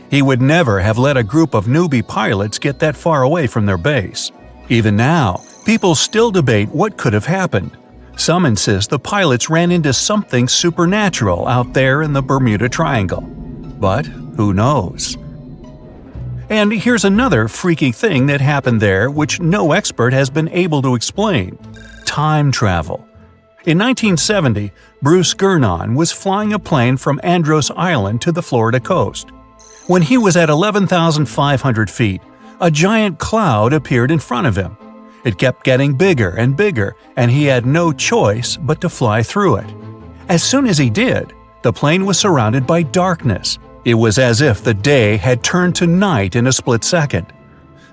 He would never have let a group of newbie pilots get that far away from their base. Even now, people still debate what could have happened. Some insist the pilots ran into something supernatural out there in the Bermuda Triangle. But who knows? And here's another freaky thing that happened there which no expert has been able to explain: time travel. In 1970, Bruce Gernon was flying a plane from Andros Island to the Florida coast. When he was at 11,500 feet, a giant cloud appeared in front of him. It kept getting bigger and bigger, and he had no choice but to fly through it. As soon as he did, the plane was surrounded by darkness. It was as if the day had turned to night in a split second.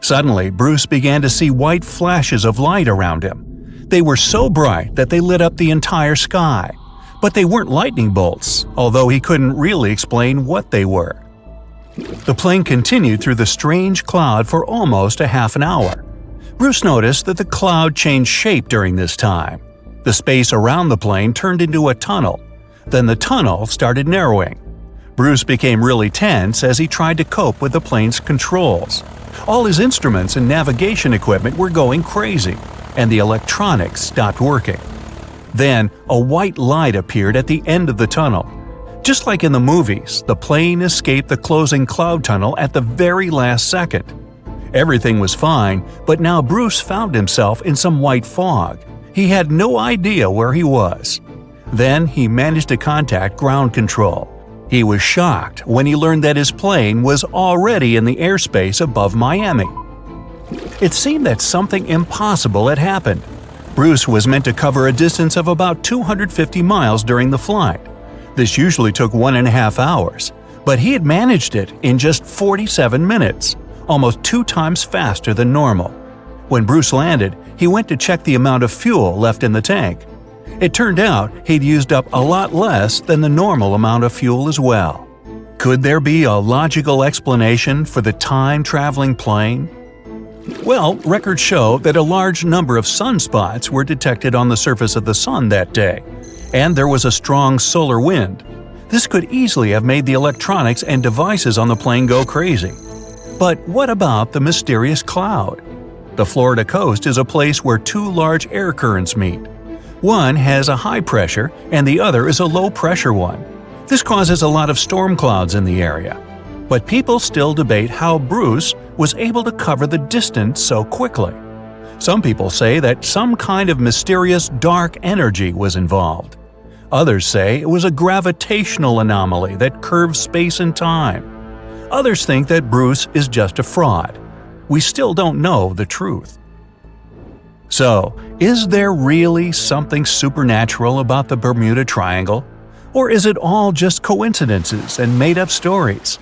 Suddenly, Bruce began to see white flashes of light around him. They were so bright that they lit up the entire sky. But they weren't lightning bolts, although he couldn't really explain what they were. The plane continued through the strange cloud for almost a half an hour. Bruce noticed that the cloud changed shape during this time. The space around the plane turned into a tunnel. Then the tunnel started narrowing. Bruce became really tense as he tried to cope with the plane's controls. All his instruments and navigation equipment were going crazy, and the electronics stopped working. Then, a white light appeared at the end of the tunnel. Just like in the movies, the plane escaped the closing cloud tunnel at the very last second. Everything was fine, but now Bruce found himself in some white fog. He had no idea where he was. Then he managed to contact ground control. He was shocked when he learned that his plane was already in the airspace above Miami. It seemed that something impossible had happened. Bruce was meant to cover a distance of about 250 miles during the flight. This usually took 1.5 hours, but he had managed it in just 47 minutes, almost 2 times faster than normal. When Bruce landed, he went to check the amount of fuel left in the tank. It turned out he'd used up a lot less than the normal amount of fuel as well. Could there be a logical explanation for the time-traveling plane? Well, records show that a large number of sunspots were detected on the surface of the sun that day, and there was a strong solar wind. This could easily have made the electronics and devices on the plane go crazy. But what about the mysterious cloud? The Florida coast is a place where 2 large air currents meet. One has a high pressure and the other is a low pressure one. This causes a lot of storm clouds in the area. But people still debate how Bruce was able to cover the distance so quickly. Some people say that some kind of mysterious dark energy was involved. Others say it was a gravitational anomaly that curves space and time. Others think that Bruce is just a fraud. We still don't know the truth. So, is there really something supernatural about the Bermuda Triangle? Or is it all just coincidences and made-up stories?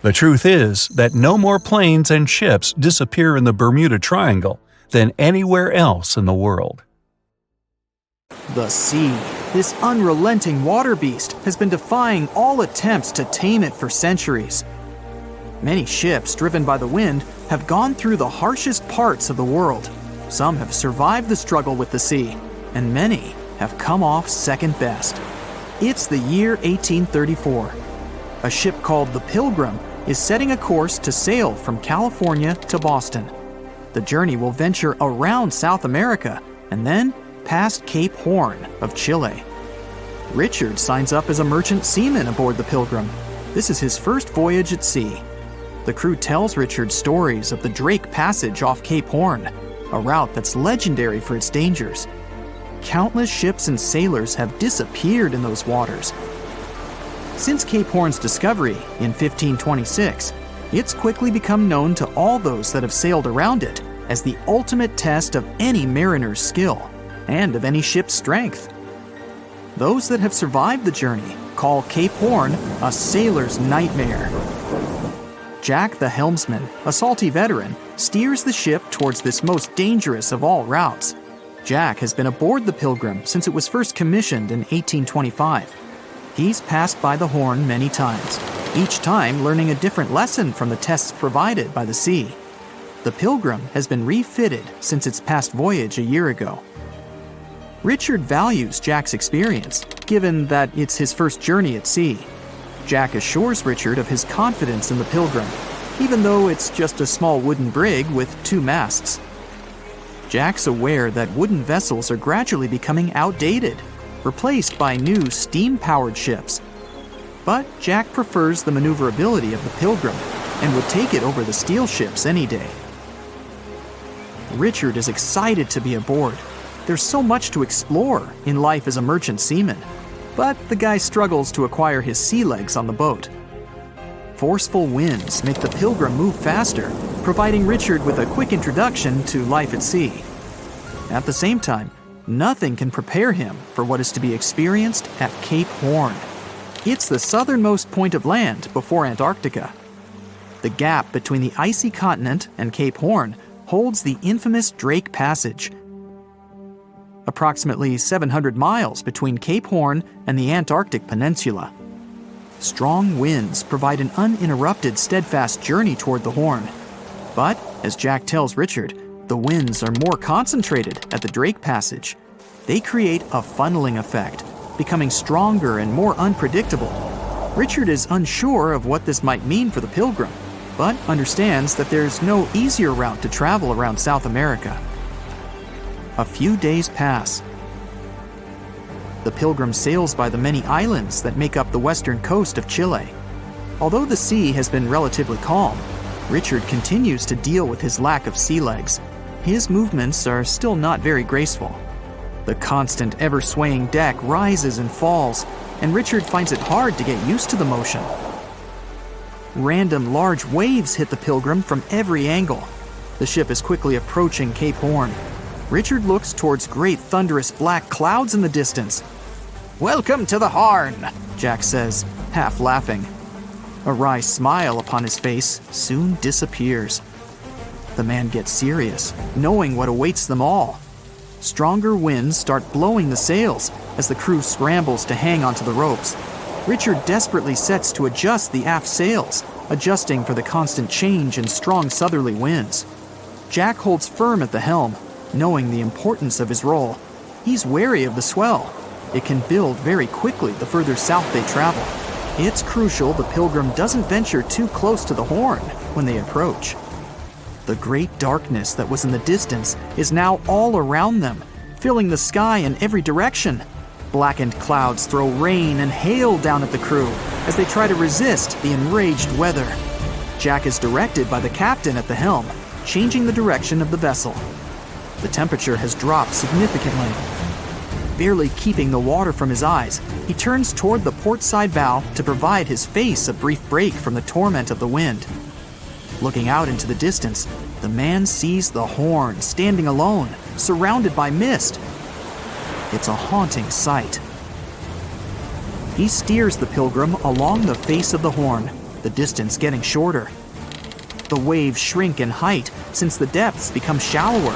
The truth is that no more planes and ships disappear in the Bermuda Triangle than anywhere else in the world. The sea, this unrelenting water beast, has been defying all attempts to tame it for centuries. Many ships driven by the wind have gone through the harshest parts of the world. Some have survived the struggle with the sea, and many have come off second best. It's the year 1834. A ship called the Pilgrim is setting a course to sail from California to Boston. The journey will venture around South America and then past Cape Horn of Chile. Richard signs up as a merchant seaman aboard the Pilgrim. This is his first voyage at sea. The crew tells Richard stories of the Drake Passage off Cape Horn, a route that's legendary for its dangers. Countless ships and sailors have disappeared in those waters. Since Cape Horn's discovery in 1526, it's quickly become known to all those that have sailed around it as the ultimate test of any mariner's skill and of any ship's strength. Those that have survived the journey call Cape Horn a sailor's nightmare. Jack the helmsman, a salty veteran, steers the ship towards this most dangerous of all routes. Jack has been aboard the Pilgrim since it was first commissioned in 1825. He's passed by the Horn many times, each time learning a different lesson from the tests provided by the sea. The Pilgrim has been refitted since its past voyage a year ago. Richard values Jack's experience, given that it's his first journey at sea. Jack assures Richard of his confidence in the Pilgrim, even though it's just a small wooden brig with 2 masts. Jack's aware that wooden vessels are gradually becoming outdated, replaced by new steam-powered ships. But Jack prefers the maneuverability of the Pilgrim and would take it over the steel ships any day. Richard is excited to be aboard. There's so much to explore in life as a merchant seaman, but the guy struggles to acquire his sea legs on the boat. Forceful winds make the Pilgrim move faster, providing Richard with a quick introduction to life at sea. At the same time, nothing can prepare him for what is to be experienced at Cape Horn. It's the southernmost point of land before Antarctica. The gap between the icy continent and Cape Horn holds the infamous Drake Passage. Approximately 700 miles between Cape Horn and the Antarctic Peninsula. Strong winds provide an uninterrupted, steadfast journey toward the Horn. But, as Jack tells Richard, the winds are more concentrated at the Drake Passage. They create a funneling effect, becoming stronger and more unpredictable. Richard is unsure of what this might mean for the Pilgrim, but understands that there's no easier route to travel around South America. A few days pass. The Pilgrim sails by the many islands that make up the western coast of Chile. Although the sea has been relatively calm, Richard continues to deal with his lack of sea legs. His movements are still not very graceful. The constant, ever-swaying deck rises and falls, and Richard finds it hard to get used to the motion. Random large waves hit the Pilgrim from every angle. The ship is quickly approaching Cape Horn. Richard looks towards great thunderous black clouds in the distance. "Welcome to the Horn," Jack says, half laughing. A wry smile upon his face soon disappears. The man gets serious, knowing what awaits them all. Stronger winds start blowing the sails as the crew scrambles to hang onto the ropes. Richard desperately sets to adjust the aft sails, adjusting for the constant change in strong southerly winds. Jack holds firm at the helm, knowing the importance of his role. He's wary of the swell. It can build very quickly the further south they travel. It's crucial the Pilgrim doesn't venture too close to the Horn when they approach. The great darkness that was in the distance is now all around them, filling the sky in every direction. Blackened clouds throw rain and hail down at the crew as they try to resist the enraged weather. Jack is directed by the captain at the helm, changing the direction of the vessel. The temperature has dropped significantly. Barely keeping the water from his eyes, he turns toward the port side bow to provide his face a brief break from the torment of the wind. Looking out into the distance, the man sees the Horn standing alone, surrounded by mist. It's a haunting sight. He steers the Pilgrim along the face of the Horn, the distance getting shorter. The waves shrink in height since the depths become shallower.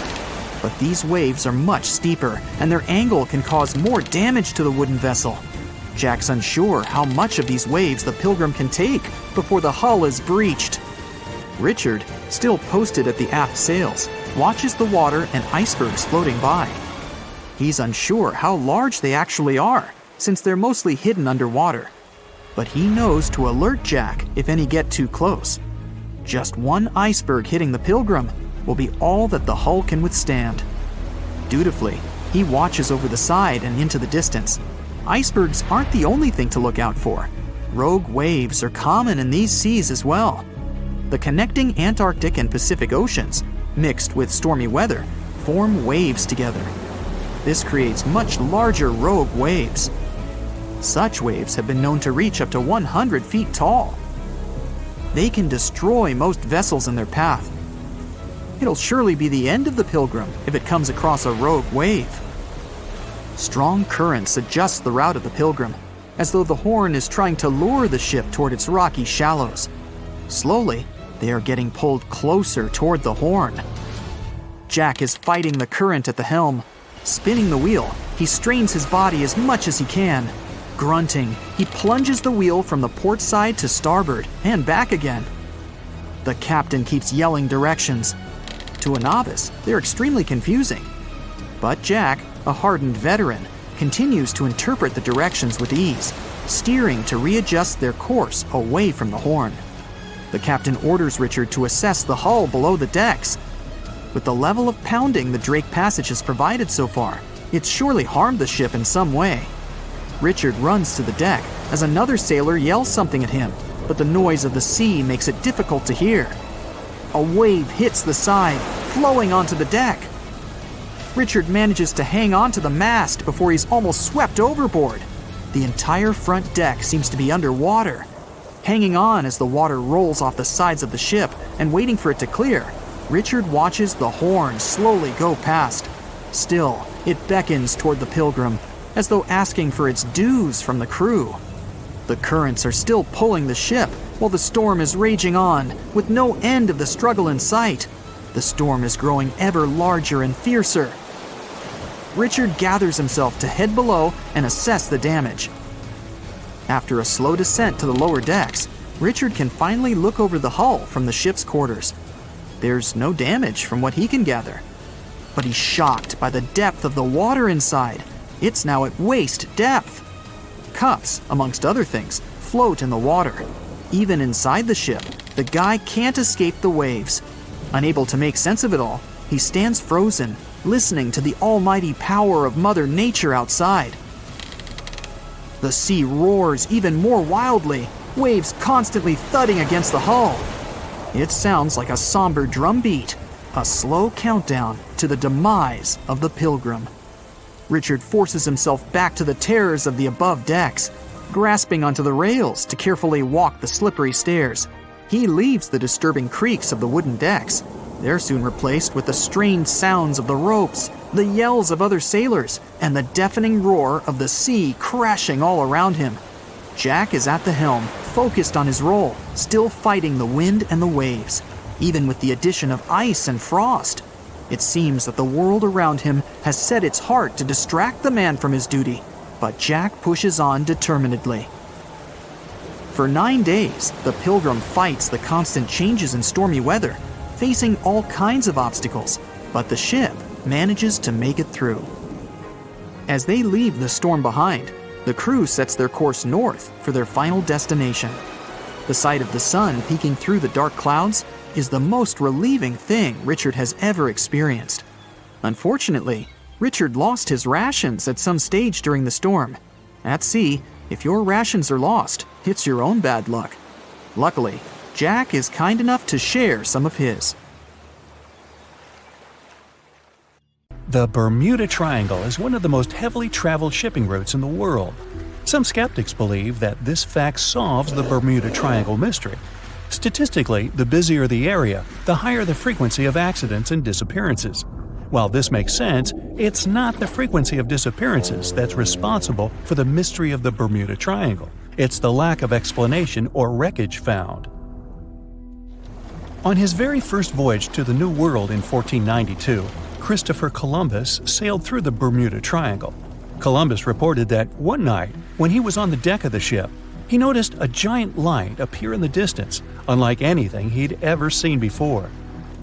But these waves are much steeper, and their angle can cause more damage to the wooden vessel. Jack's unsure how much of these waves the Pilgrim can take before the hull is breached. Richard, still posted at the aft sails, watches the water and icebergs floating by. He's unsure how large they actually are, since they're mostly hidden underwater. But he knows to alert Jack if any get too close. Just one iceberg hitting the Pilgrim will be all that the hull can withstand. Dutifully, he watches over the side and into the distance. Icebergs aren't the only thing to look out for. Rogue waves are common in these seas as well. The connecting Antarctic and Pacific Oceans, mixed with stormy weather, form waves together. This creates much larger rogue waves. Such waves have been known to reach up to 100 feet tall. They can destroy most vessels in their path. It'll surely be the end of the Pilgrim if it comes across a rogue wave. Strong currents adjust the route of the Pilgrim, as though the Horn is trying to lure the ship toward its rocky shallows. Slowly, they are getting pulled closer toward the Horn. Jack is fighting the current at the helm. Spinning the wheel, he strains his body as much as he can. Grunting, he plunges the wheel from the port side to starboard and back again. The captain keeps yelling directions. To a novice, they're extremely confusing. But Jack, a hardened veteran, continues to interpret the directions with ease, steering to readjust their course away from the Horn. The captain orders Richard to assess the hull below the decks. With the level of pounding the Drake Passage has provided so far, it's surely harmed the ship in some way. Richard runs to the deck as another sailor yells something at him, but the noise of the sea makes it difficult to hear. A wave hits the side, flowing onto the deck. Richard manages to hang onto the mast before he's almost swept overboard. The entire front deck seems to be underwater. Hanging on as the water rolls off the sides of the ship and waiting for it to clear, Richard watches the Horn slowly go past. Still, it beckons toward the Pilgrim, as though asking for its dues from the crew. The currents are still pulling the ship, while the storm is raging on, with no end of the struggle in sight. The storm is growing ever larger and fiercer. Richard gathers himself to head below and assess the damage. After a slow descent to the lower decks, Richard can finally look over the hull from the ship's quarters. There's no damage from what he can gather. But he's shocked by the depth of the water inside. It's now at waist depth. Cups, amongst other things, float in the water. Even inside the ship, the guy can't escape the waves. Unable to make sense of it all, he stands frozen, listening to the almighty power of Mother Nature outside. The sea roars even more wildly, waves constantly thudding against the hull. It sounds like a somber drum beat, a slow countdown to the demise of the Pilgrim. Richard forces himself back to the terrors of the above decks, grasping onto the rails to carefully walk the slippery stairs. He leaves the disturbing creaks of the wooden decks. They're soon replaced with the strained sounds of the ropes, the yells of other sailors, and the deafening roar of the sea crashing all around him. Jack is at the helm, focused on his role, still fighting the wind and the waves, even with the addition of ice and frost. It seems that the world around him has set its heart to distract the man from his duty, but Jack pushes on determinedly. For 9 days, the Pilgrim fights the constant changes in stormy weather, facing all kinds of obstacles, but the ship manages to make it through. As they leave the storm behind, the crew sets their course north for their final destination. The sight of the sun peeking through the dark clouds is the most relieving thing Richard has ever experienced. Unfortunately, Richard lost his rations at some stage during the storm. At sea, if your rations are lost, it's your own bad luck. Luckily, Jack is kind enough to share some of his. The Bermuda Triangle is one of the most heavily traveled shipping routes in the world. Some skeptics believe that this fact solves the Bermuda Triangle mystery. Statistically, the busier the area, the higher the frequency of accidents and disappearances. While this makes sense, it's not the frequency of disappearances that's responsible for the mystery of the Bermuda Triangle. It's the lack of explanation or wreckage found. On his very first voyage to the New World in 1492, Christopher Columbus sailed through the Bermuda Triangle. Columbus reported that one night, when he was on the deck of the ship, he noticed a giant light appear in the distance, unlike anything he'd ever seen before.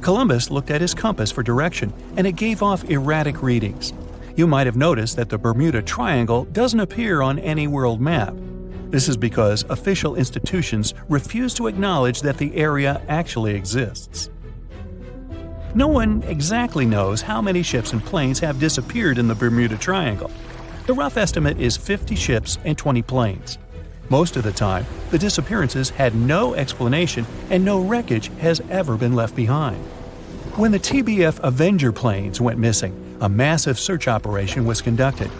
Columbus looked at his compass for direction, and it gave off erratic readings. You might have noticed that the Bermuda Triangle doesn't appear on any world map. This is because official institutions refuse to acknowledge that the area actually exists. No one exactly knows how many ships and planes have disappeared in the Bermuda Triangle. The rough estimate is 50 ships and 20 planes. Most of the time, the disappearances had no explanation and no wreckage has ever been left behind. When the TBF Avenger planes went missing, a massive search operation was conducted.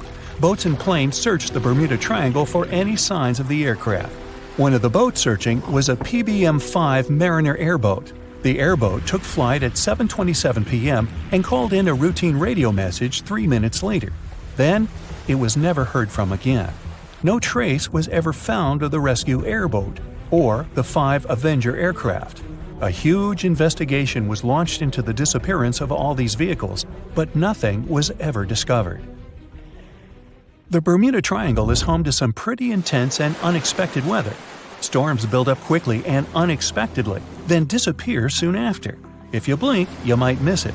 Boats and planes searched the Bermuda Triangle for any signs of the aircraft. One of the boats searching was a PBM-5 Mariner airboat. The airboat took flight at 7:27 p.m. and called in a routine radio message 3 minutes later. Then, it was never heard from again. No trace was ever found of the rescue airboat or the 5 Avenger aircraft. A huge investigation was launched into the disappearance of all these vehicles, but nothing was ever discovered. The Bermuda Triangle is home to some pretty intense and unexpected weather. Storms build up quickly and unexpectedly, then disappear soon after. If you blink, you might miss it.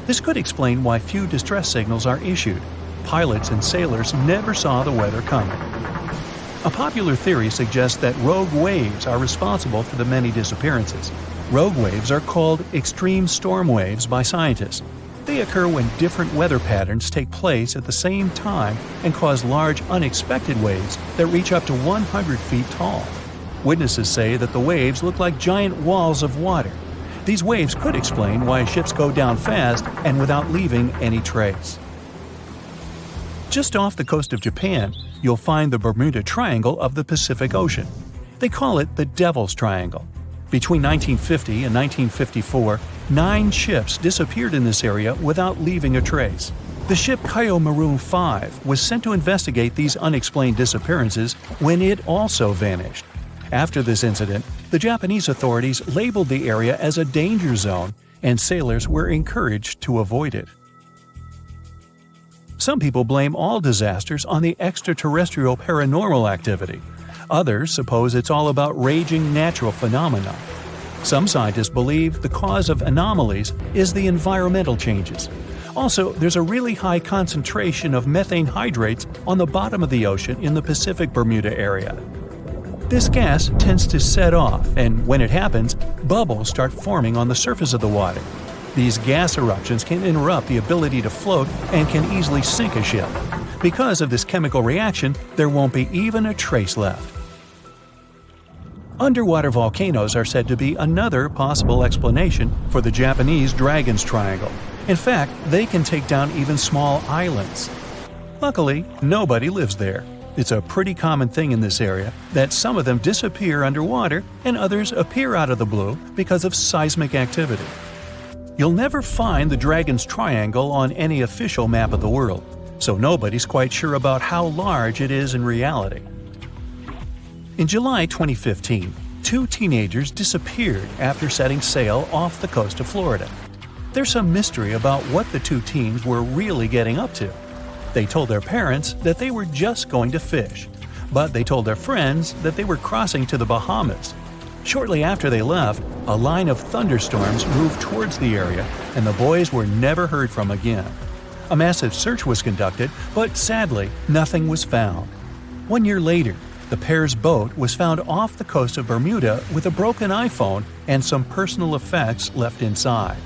This could explain why few distress signals are issued. Pilots and sailors never saw the weather coming. A popular theory suggests that rogue waves are responsible for the many disappearances. Rogue waves are called extreme storm waves by scientists. They occur when different weather patterns take place at the same time and cause large, unexpected waves that reach up to 100 feet tall. Witnesses say that the waves look like giant walls of water. These waves could explain why ships go down fast and without leaving any trace. Just off the coast of Japan, you'll find the Bermuda Triangle of the Pacific Ocean. They call it the Devil's Triangle. Between 1950 and 1954, 9 ships disappeared in this area without leaving a trace. The ship Maroon 5 was sent to investigate these unexplained disappearances when it also vanished. After this incident, the Japanese authorities labeled the area as a danger zone, and sailors were encouraged to avoid it. Some people blame all disasters on the extraterrestrial paranormal activity. Others suppose it's all about raging natural phenomena. Some scientists believe the cause of anomalies is the environmental changes. Also, there's a really high concentration of methane hydrates on the bottom of the ocean in the Pacific Bermuda area. This gas tends to set off, and when it happens, bubbles start forming on the surface of the water. These gas eruptions can interrupt the ability to float and can easily sink a ship. Because of this chemical reaction, there won't be even a trace left. Underwater volcanoes are said to be another possible explanation for the Japanese Dragon's Triangle. In fact, they can take down even small islands. Luckily, nobody lives there. It's a pretty common thing in this area that some of them disappear underwater and others appear out of the blue because of seismic activity. You'll never find the Dragon's Triangle on any official map of the world, so nobody's quite sure about how large it is in reality. In July 2015, 2 teenagers disappeared after setting sail off the coast of Florida. There's some mystery about what the 2 teens were really getting up to. They told their parents that they were just going to fish, but they told their friends that they were crossing to the Bahamas. Shortly after they left, a line of thunderstorms moved towards the area, and the boys were never heard from again. A massive search was conducted, but sadly, nothing was found. 1 year later, the pair's boat was found off the coast of Bermuda with a broken iPhone and some personal effects left inside.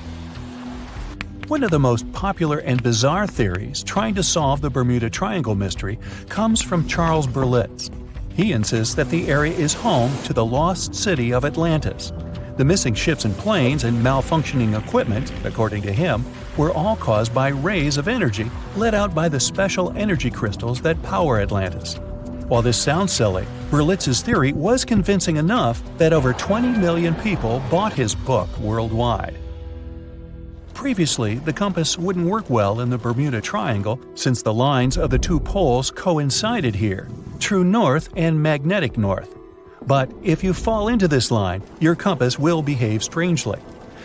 One of the most popular and bizarre theories trying to solve the Bermuda Triangle mystery comes from Charles Berlitz. He insists that the area is home to the lost city of Atlantis. The missing ships and planes and malfunctioning equipment, according to him, were all caused by rays of energy let out by the special energy crystals that power Atlantis. While this sounds silly, Berlitz's theory was convincing enough that over 20 million people bought his book worldwide. Previously, the compass wouldn't work well in the Bermuda Triangle since the lines of the 2 poles coincided here, true north and magnetic north. But if you fall into this line, your compass will behave strangely.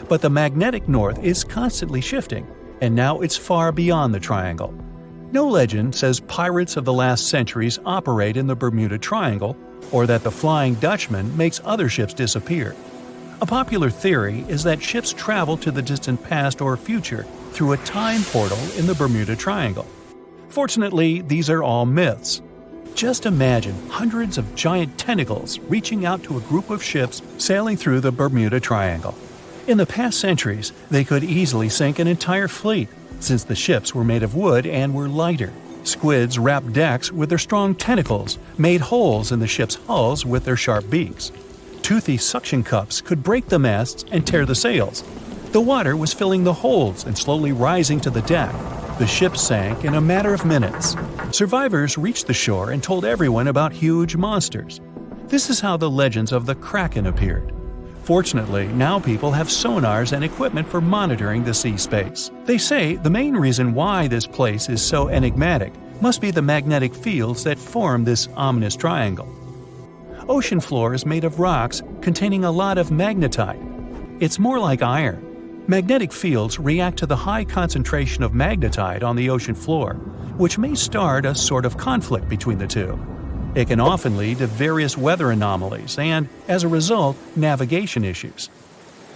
But the magnetic north is constantly shifting, and now it's far beyond the triangle. No legend says pirates of the last centuries operate in the Bermuda Triangle, or that the Flying Dutchman makes other ships disappear. A popular theory is that ships travel to the distant past or future through a time portal in the Bermuda Triangle. Fortunately, these are all myths. Just imagine hundreds of giant tentacles reaching out to a group of ships sailing through the Bermuda Triangle. In the past centuries, they could easily sink an entire fleet, since the ships were made of wood and were lighter. Squids wrapped decks with their strong tentacles, made holes in the ship's hulls with their sharp beaks. Toothy suction cups could break the masts and tear the sails. The water was filling the holds and slowly rising to the deck. The ship sank in a matter of minutes. Survivors reached the shore and told everyone about huge monsters. This is how the legends of the Kraken appeared. Fortunately, now people have sonars and equipment for monitoring the sea space. They say the main reason why this place is so enigmatic must be the magnetic fields that form this ominous triangle. Ocean floor is made of rocks containing a lot of magnetite. It's more like iron. Magnetic fields react to the high concentration of magnetite on the ocean floor, which may start a sort of conflict between the two. It can often lead to various weather anomalies and, as a result, navigation issues.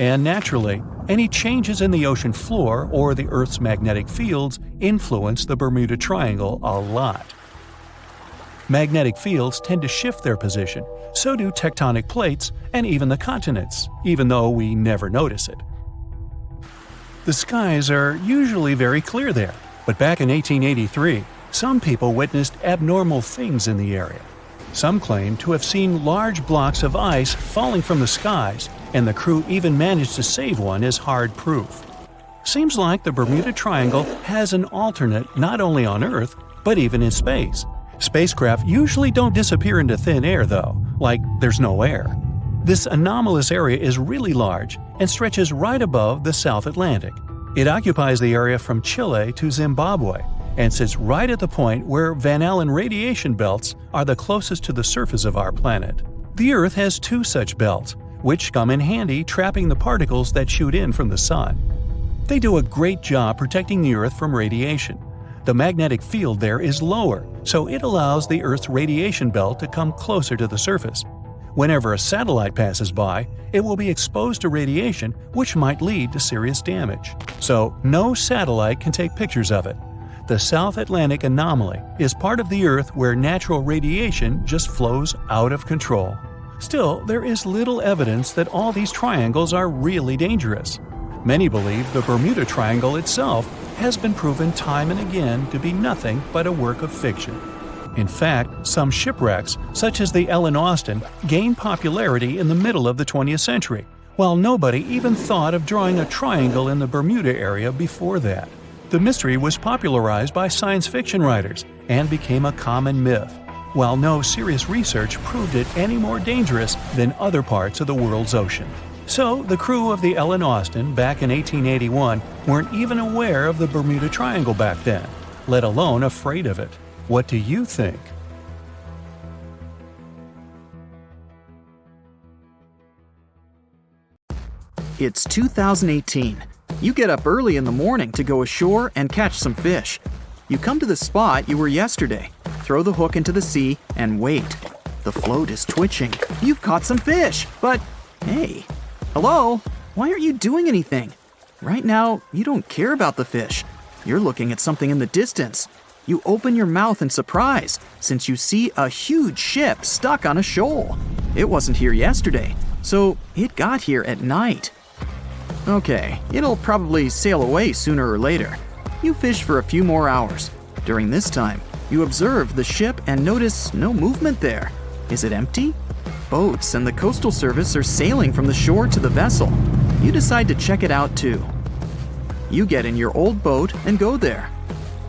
And naturally, any changes in the ocean floor or the Earth's magnetic fields influence the Bermuda Triangle a lot. Magnetic fields tend to shift their position, so do tectonic plates and even the continents, even though we never notice it. The skies are usually very clear there, but back in 1883, some people witnessed abnormal things in the area. Some claim to have seen large blocks of ice falling from the skies, and the crew even managed to save one as hard proof. Seems like the Bermuda Triangle has an alternate not only on Earth, but even in space. Spacecraft usually don't disappear into thin air, though, like there's no air. This anomalous area is really large and stretches right above the South Atlantic. It occupies the area from Chile to Zimbabwe and sits right at the point where Van Allen radiation belts are the closest to the surface of our planet. The Earth has two such belts, which come in handy trapping the particles that shoot in from the Sun. They do a great job protecting the Earth from radiation. The magnetic field there is lower, so it allows the Earth's radiation belt to come closer to the surface. Whenever a satellite passes by, it will be exposed to radiation, which might lead to serious damage. So, no satellite can take pictures of it. The South Atlantic anomaly is part of the Earth where natural radiation just flows out of control. Still, there is little evidence that all these triangles are really dangerous. Many believe the Bermuda Triangle itself has been proven time and again to be nothing but a work of fiction. In fact, some shipwrecks, such as the Ellen Austin, gained popularity in the middle of the 20th century, while nobody even thought of drawing a triangle in the Bermuda area before that. The mystery was popularized by science fiction writers and became a common myth, while no serious research proved it any more dangerous than other parts of the world's ocean. So, the crew of the Ellen Austin back in 1881 weren't even aware of the Bermuda Triangle back then, let alone afraid of it. What do you think? It's 2018. You get up early in the morning to go ashore and catch some fish. You come to the spot you were yesterday, throw the hook into the sea, and wait. The float is twitching. You've caught some fish, but hey, hello? Why aren't you doing anything? Right now, you don't care about the fish. You're looking at something in the distance. You open your mouth in surprise since you see a huge ship stuck on a shoal. It wasn't here yesterday, so it got here at night. Okay, it'll probably sail away sooner or later. You fish for a few more hours. During this time, you observe the ship and notice no movement there. Is it empty? Boats and the Coastal Service are sailing from the shore to the vessel. You decide to check it out too. You get in your old boat and go there.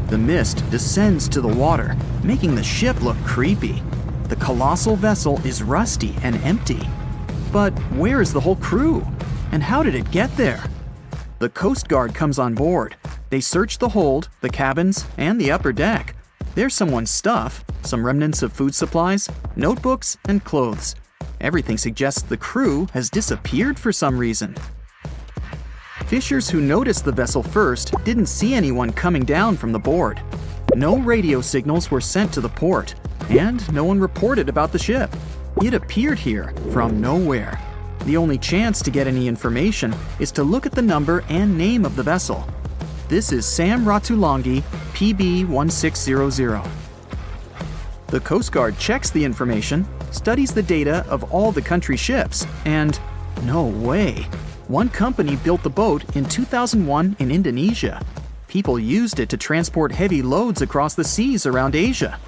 The mist descends to the water, making the ship look creepy. The colossal vessel is rusty and empty. But where is the whole crew? And how did it get there? The Coast Guard comes on board. They search the hold, the cabins, and the upper deck. There's someone's stuff, some remnants of food supplies, notebooks, and clothes. Everything suggests the crew has disappeared for some reason. Fishers who noticed the vessel first didn't see anyone coming down from the board. No radio signals were sent to the port, and no one reported about the ship. It appeared here from nowhere. The only chance to get any information is to look at the number and name of the vessel. This is Sam Ratulangi, PB 1600. The Coast Guard checks the information, studies the data of all the country ships, and no way. One company built the boat in 2001 in Indonesia. People used it to transport heavy loads across the seas around Asia.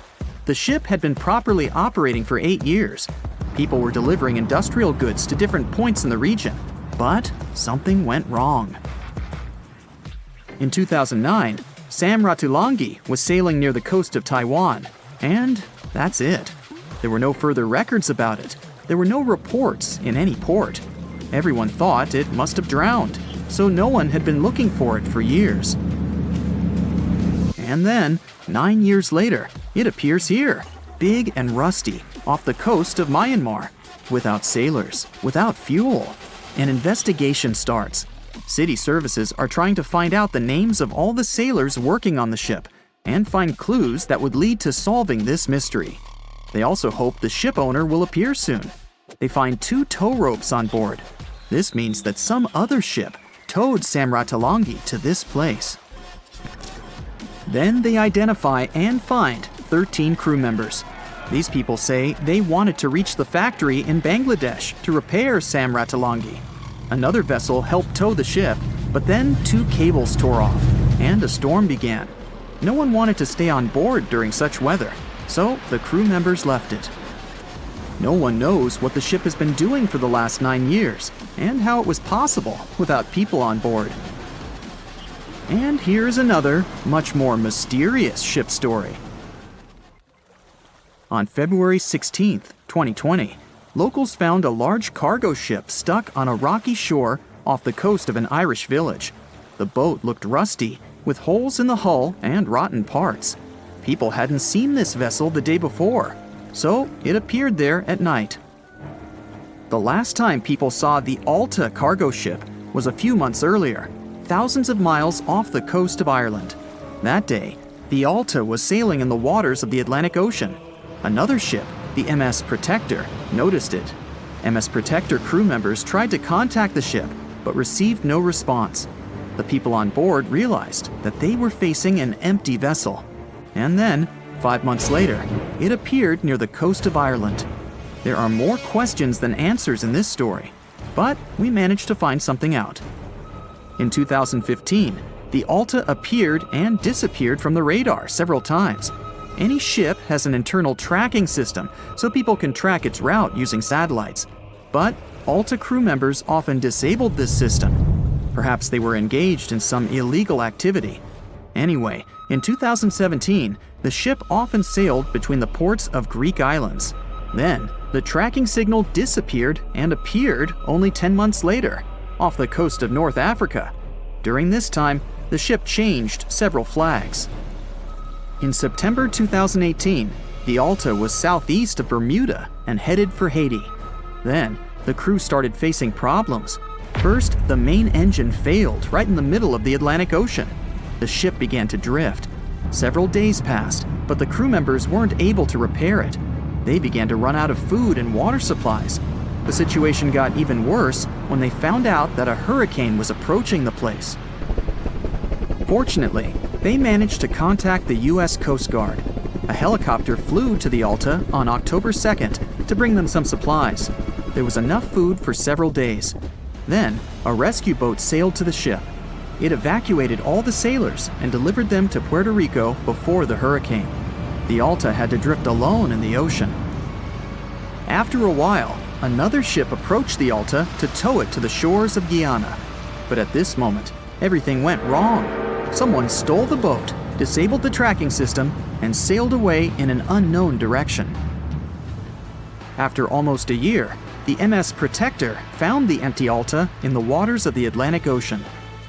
The ship had been properly operating for 8 years. People were delivering industrial goods to different points in the region, but something went wrong. In 2009, Sam Ratulangi was sailing near the coast of Taiwan, and that's it. There were no further records about it. There were no reports in any port. Everyone thought it must have drowned, so no one had been looking for it for years. And then, 9 years later, it appears here, big and rusty, off the coast of Myanmar, without sailors, without fuel. An investigation starts. City services are trying to find out the names of all the sailors working on the ship and find clues that would lead to solving this mystery. They also hope the ship owner will appear soon. They find 2 tow ropes on board. This means that some other ship towed Sam Ratulangi to this place. Then they identify and find 13 crew members. These people say they wanted to reach the factory in Bangladesh to repair Sam Ratulangi. Another vessel helped tow the ship, but then 2 cables tore off, and a storm began. No one wanted to stay on board during such weather, so the crew members left it. No one knows what the ship has been doing for the last 9 years, and how it was possible without people on board. And here's another, much more mysterious ship story. On February 16, 2020, locals found a large cargo ship stuck on a rocky shore off the coast of an Irish village. The boat looked rusty, with holes in the hull and rotten parts. People hadn't seen this vessel the day before, so it appeared there at night. The last time people saw the Alta cargo ship was a few months earlier, thousands of miles off the coast of Ireland. That day, the Alta was sailing in the waters of the Atlantic Ocean. Another ship, the MS Protector, noticed it. MS Protector crew members tried to contact the ship, but received no response. The people on board realized that they were facing an empty vessel. And then, 5 months later, it appeared near the coast of Ireland. There are more questions than answers in this story, but we managed to find something out. In 2015, the Alta appeared and disappeared from the radar several times. Any ship has an internal tracking system, so people can track its route using satellites. But Alta crew members often disabled this system. Perhaps they were engaged in some illegal activity. Anyway, in 2017, the ship often sailed between the ports of Greek islands. Then, the tracking signal disappeared and appeared only 10 months later, off the coast of North Africa. During this time, the ship changed several flags. In September 2018, the Alta was southeast of Bermuda and headed for Haiti. Then, the crew started facing problems. First, the main engine failed right in the middle of the Atlantic Ocean. The ship began to drift. Several days passed, but the crew members weren't able to repair it. They began to run out of food and water supplies. The situation got even worse when they found out that a hurricane was approaching the place. Fortunately, they managed to contact the U.S. Coast Guard. A helicopter flew to the Alta on October 2nd to bring them some supplies. There was enough food for several days. Then, a rescue boat sailed to the ship. It evacuated all the sailors and delivered them to Puerto Rico before the hurricane. The Alta had to drift alone in the ocean. After a while, another ship approached the Alta to tow it to the shores of Guyana. But at this moment, everything went wrong. Someone stole the boat, disabled the tracking system, and sailed away in an unknown direction. After almost a year, the MS Protector found the empty Alta in the waters of the Atlantic Ocean.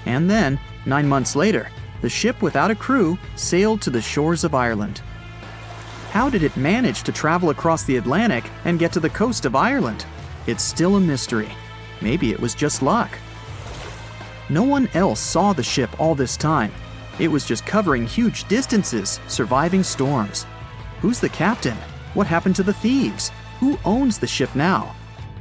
And then, 9 months later, the ship without a crew sailed to the shores of Ireland. How did it manage to travel across the Atlantic and get to the coast of Ireland? It's still a mystery. Maybe it was just luck. No one else saw the ship all this time. It was just covering huge distances, surviving storms. Who's the captain? What happened to the thieves? Who owns the ship now?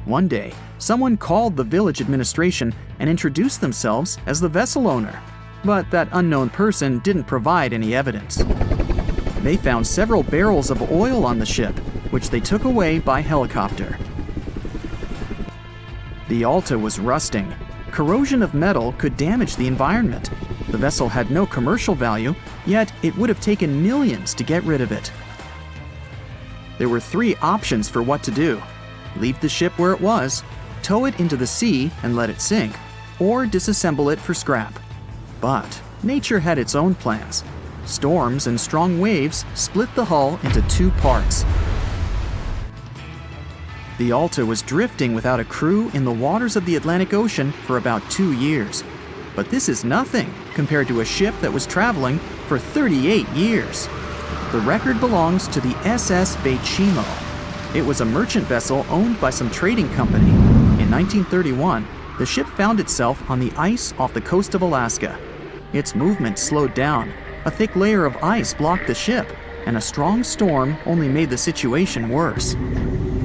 One day, someone called the village administration and introduced themselves as the vessel owner. But that unknown person didn't provide any evidence. They found several barrels of oil on the ship, which they took away by helicopter. The Alta was rusting. Corrosion of metal could damage the environment. The vessel had no commercial value, yet it would have taken millions to get rid of it. There were 3 options for what to do: leave the ship where it was, tow it into the sea and let it sink, or disassemble it for scrap. But nature had its own plans. Storms and strong waves split the hull into 2 parts. The Alta was drifting without a crew in the waters of the Atlantic Ocean for about 2 years. But this is nothing compared to a ship that was traveling for 38 years. The record belongs to the SS Bechimo. It was a merchant vessel owned by some trading company. In 1931, the ship found itself on the ice off the coast of Alaska. Its movement slowed down. A thick layer of ice blocked the ship, and a strong storm only made the situation worse.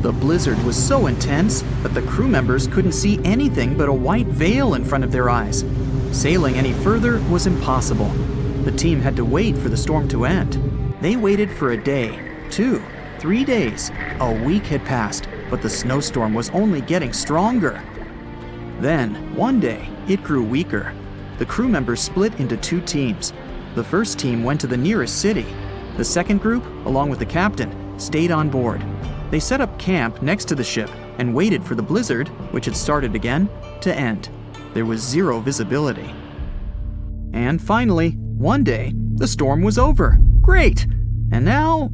The blizzard was so intense that the crew members couldn't see anything but a white veil in front of their eyes. Sailing any further was impossible. The team had to wait for the storm to end. They waited for a day, 2, 3 days. A week had passed, but the snowstorm was only getting stronger. Then, one day, it grew weaker. The crew members split into 2 teams. The first team went to the nearest city. The second group, along with the captain, stayed on board. They set up camp next to the ship and waited for the blizzard, which had started again, to end. There was 0 visibility. And finally, one day, the storm was over. Great! And now,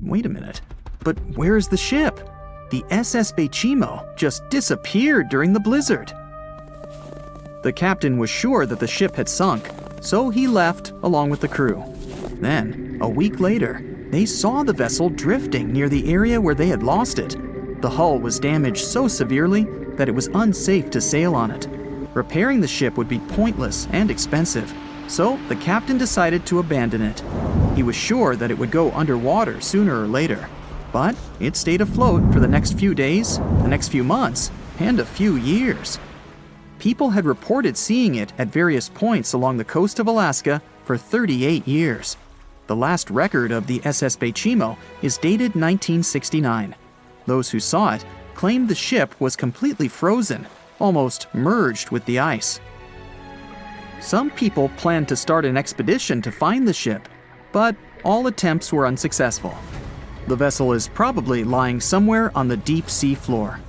wait a minute. But where is the ship? The SS Bechimo just disappeared during the blizzard. The captain was sure that the ship had sunk, so he left along with the crew. Then, a week later, they saw the vessel drifting near the area where they had lost it. The hull was damaged so severely that it was unsafe to sail on it. Repairing the ship would be pointless and expensive, so the captain decided to abandon it. He was sure that it would go underwater sooner or later, but it stayed afloat for the next few days, the next few months, and a few years. People had reported seeing it at various points along the coast of Alaska for 38 years. The last record of the SS Bechimo is dated 1969. Those who saw it claimed the ship was completely frozen, almost merged with the ice. Some people planned to start an expedition to find the ship, but all attempts were unsuccessful. The vessel is probably lying somewhere on the deep sea floor.